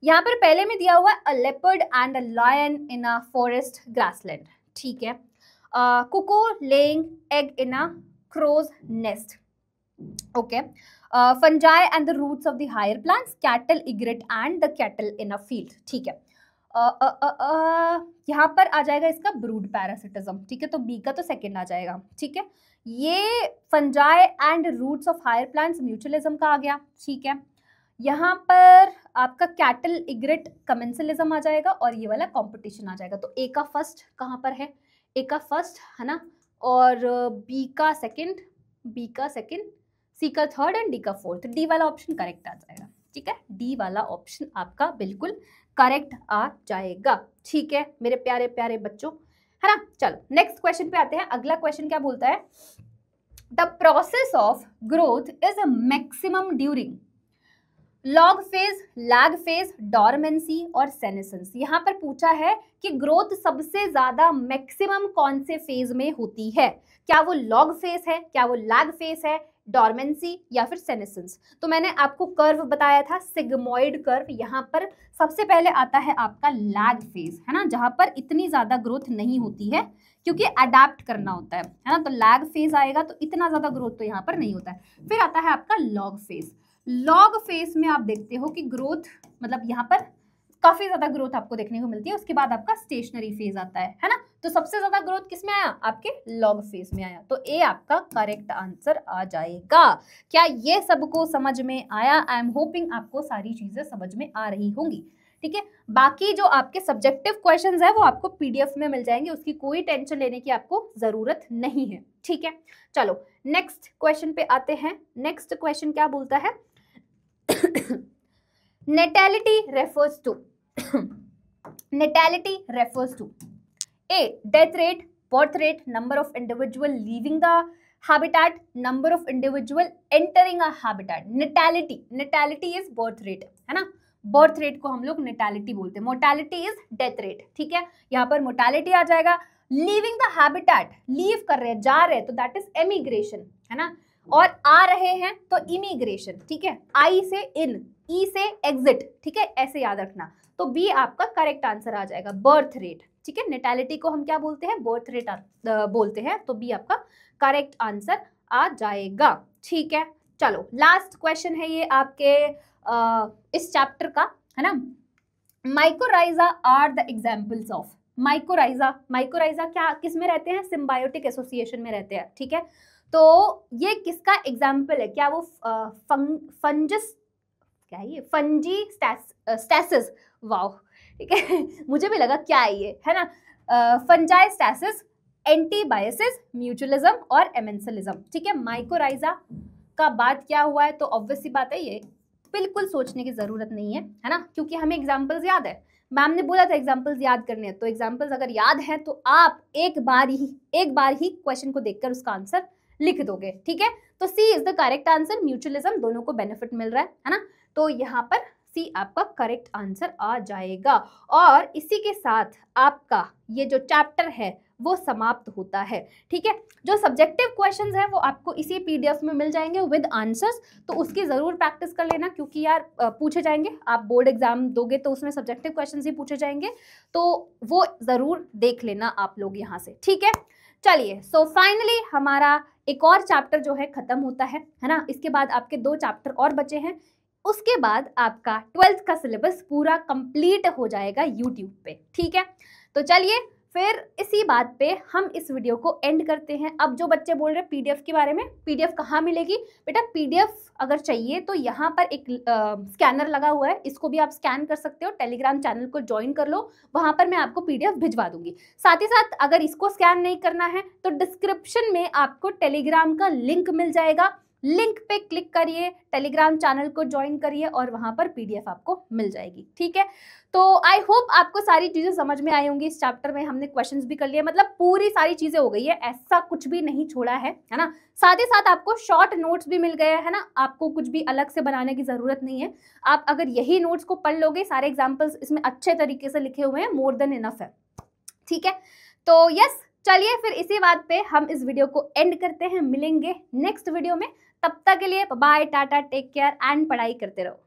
यहाँ पर पहले में दिया हुआ है a leopard and a lion in a forest grassland. ठीक है, cuckoo laying egg in a crow's nest। Okay, fungi and the roots of the higher plants, cattle, egret and the cattle in a field। ठीक है, यहाँ पर आ जाएगा इसका brood parasitism. ठीक है, तो बी का तो सेकेंड आ जाएगा। ठीक है, ये fungi and roots of higher plants mutualism का आ गया। ठीक है, यहाँ पर आपका कैटल इग्रेट कमेंसलिज्म आ जाएगा और ये वाला कंपटीशन आ जाएगा। तो ए का फर्स्ट कहाँ पर है, ए का फर्स्ट है ना, और बी का सेकंड, बी का सेकंड, सी का थर्ड एंड डी का फोर्थ। डी वाला ऑप्शन करेक्ट आ जाएगा। ठीक है, डी वाला ऑप्शन आपका बिल्कुल करेक्ट आ जाएगा। ठीक है मेरे प्यारे प्यारे बच्चों, है ना। चलो नेक्स्ट क्वेश्चन पे आते हैं। अगला क्वेश्चन क्या बोलता है, the process of growth is a maximum during log phase, lag phase, dormancy और सेनेसेंस। यहाँ पर पूछा है कि ग्रोथ सबसे ज्यादा मैक्सिमम कौन से फेज में होती है, क्या वो लॉग फेज है, क्या वो लैग फेज है, डॉर्मेंसी या फिर सेनेसेंस। तो मैंने आपको कर्व बताया था, सिग्मोइड कर्व। यहाँ पर सबसे पहले आता है आपका लैग फेज, है ना, जहां पर इतनी ज्यादा ग्रोथ नहीं होती है क्योंकि अडेप्ट करना होता है ना। तो लैग फेज आएगा तो इतना ज्यादा ग्रोथ तो यहाँ पर नहीं होता है। फिर आता है आपका लॉग फेज। लॉग फेज में आप देखते हो कि ग्रोथ मतलब यहाँ पर काफी ज्यादा ग्रोथ आपको देखने को मिलती है। उसके बाद आपका स्टेशनरी फेज आता है ना। तो सबसे ज्यादा ग्रोथ किसमें आया? आपके लॉग फेज में आया। तो ए आपका करेक्ट आंसर आ जाएगा। क्या ये सबको समझ में आया? आई एम होपिंग आपको सारी चीजें समझ में आ रही होंगी। ठीक है, बाकी जो आपके सब्जेक्टिव क्वेश्चंस है वो आपको पीडीएफ में मिल जाएंगे, उसकी कोई टेंशन लेने की आपको जरूरत नहीं है। ठीक है, चलो नेक्स्ट क्वेश्चन पे आते हैं। नेक्स्ट क्वेश्चन क्या बोलता है? natality refers to natality refers to A, death rate, birth rate, number of individual leaving the habitat, number of individual entering a habitat. natality is birth rate, है ना। Birth rate को हम लोग natality बोलते हैं, मोर्टेलिटी इज डेथ रेट। ठीक है, यहाँ पर मोर्टेलिटी आ जाएगा। लीविंग द हैबिटेट, लीव कर रहे हैं, जा रहे हैं, तो दैट इज एमिग्रेशन, है ना। और आ रहे हैं तो इमिग्रेशन। ठीक है, आई से इन, ई से एग्जिट। ठीक है, ऐसे याद रखना। तो बी आपका करेक्ट आंसर आ जाएगा, बर्थ रेट। ठीक है, नेटैलिटी को हम क्या बोलते हैं? बर्थ रेट बोलते हैं। तो बी आपका करेक्ट आंसर आ जाएगा। ठीक है, चलो लास्ट क्वेश्चन है ये आपके इस चैप्टर का, है ना। Mycorrhiza are the examples of. Mycorrhiza क्या किस में रहते हैं? सिम्बायोटिक एसोसिएशन में रहते हैं। ठीक है, तो ये किसका एग्जाम्पल है? क्या वो फंजस, क्या है ये? Fungi stasis. वाओ, ठीक है मुझे भी लगा क्या है ये, है ना। फंजाई स्टैसिस, एंटीबायोसिस, म्यूचुअलिज्म और एमेंसलिज्म। ठीक है, माइकोराइजा का बात क्या हुआ है? तो ऑब्वियस सी बात है, ये बिल्कुल सोचने की जरूरत नहीं है, है ना, क्योंकि हमें एग्जाम्पल्स याद है। मैम ने बोला था एग्जाम्पल्स याद करने हैं, तो एग्जाम्पल्स अगर याद है तो आप एक बार ही क्वेश्चन को देखकर उसका आंसर लिख दोगे। ठीक है, तो C is the correct answer. Mutualism, दोनों को बेनिफिट मिल रहा है ना। तो यहाँ पर सी आपका करेक्ट आंसर आ जाएगा। और इसी के साथ आपका ये जो चैप्टर है वो समाप्त होता है। ठीक है, जो सब्जेक्टिव क्वेश्चंस हैं वो आपको इसी पीडीएफ में मिल जाएंगे विद आंसर्स, तो उसकी जरूर प्रैक्टिस कर लेना, क्योंकि यार पूछे जाएंगे। आप बोर्ड एग्जाम दोगे तो उसमें सब्जेक्टिव क्वेश्चंस ही पूछे जाएंगे, तो वो जरूर देख लेना आप लोग यहाँ से। ठीक है, चलिए, सो फाइनली हमारा एक और चैप्टर जो है खत्म होता है ना। इसके बाद आपके 2 चैप्टर और बचे हैं। उसके बाद आपका 12th का सिलेबस पूरा कंप्लीट हो जाएगा यूट्यूब पे। ठीक है, तो चलिए फिर इसी बात पे हम इस वीडियो को एंड करते हैं। अब जो बच्चे बोल रहे हैं पीडीएफ के बारे में, पीडीएफ कहाँ मिलेगी? बेटा पीडीएफ अगर चाहिए तो यहाँ पर एक स्कैनर लगा हुआ है, इसको भी आप स्कैन कर सकते हो। टेलीग्राम चैनल को ज्वाइन कर लो, वहाँ पर मैं आपको पीडीएफ भिजवा दूंगी। साथ ही साथ अगर इसको स्कैन नहीं करना है तो डिस्क्रिप्शन में आपको टेलीग्राम का लिंक मिल जाएगा, लिंक पे क्लिक करिए, टेलीग्राम चैनल को ज्वाइन करिए और वहां पर पीडीएफ आपको मिल जाएगी। ठीक है, तो आई होप आपको सारी चीजें समझ में आई होंगी। इस चैप्टर में हमने क्वेश्चंस भी कर लिए, मतलब पूरी सारी चीजें हो गई है, ऐसा कुछ भी नहीं छोड़ा है ना। साथ ही साथ आपको शॉर्ट नोट्स भी मिल गए है ना, आपको कुछ भी अलग से बनाने की जरूरत नहीं है। आप अगर यही नोट्स को पढ़ लोगे, सारे एग्जाम्पल्स इसमें अच्छे तरीके से लिखे हुए हैं, मोर देन इनफ है। ठीक है, तो यस, चलिए फिर इसी बात पे हम इस वीडियो को एंड करते हैं। मिलेंगे नेक्स्ट वीडियो में, तब तक के लिए bye, tata, take care and पढ़ाई करते रहो।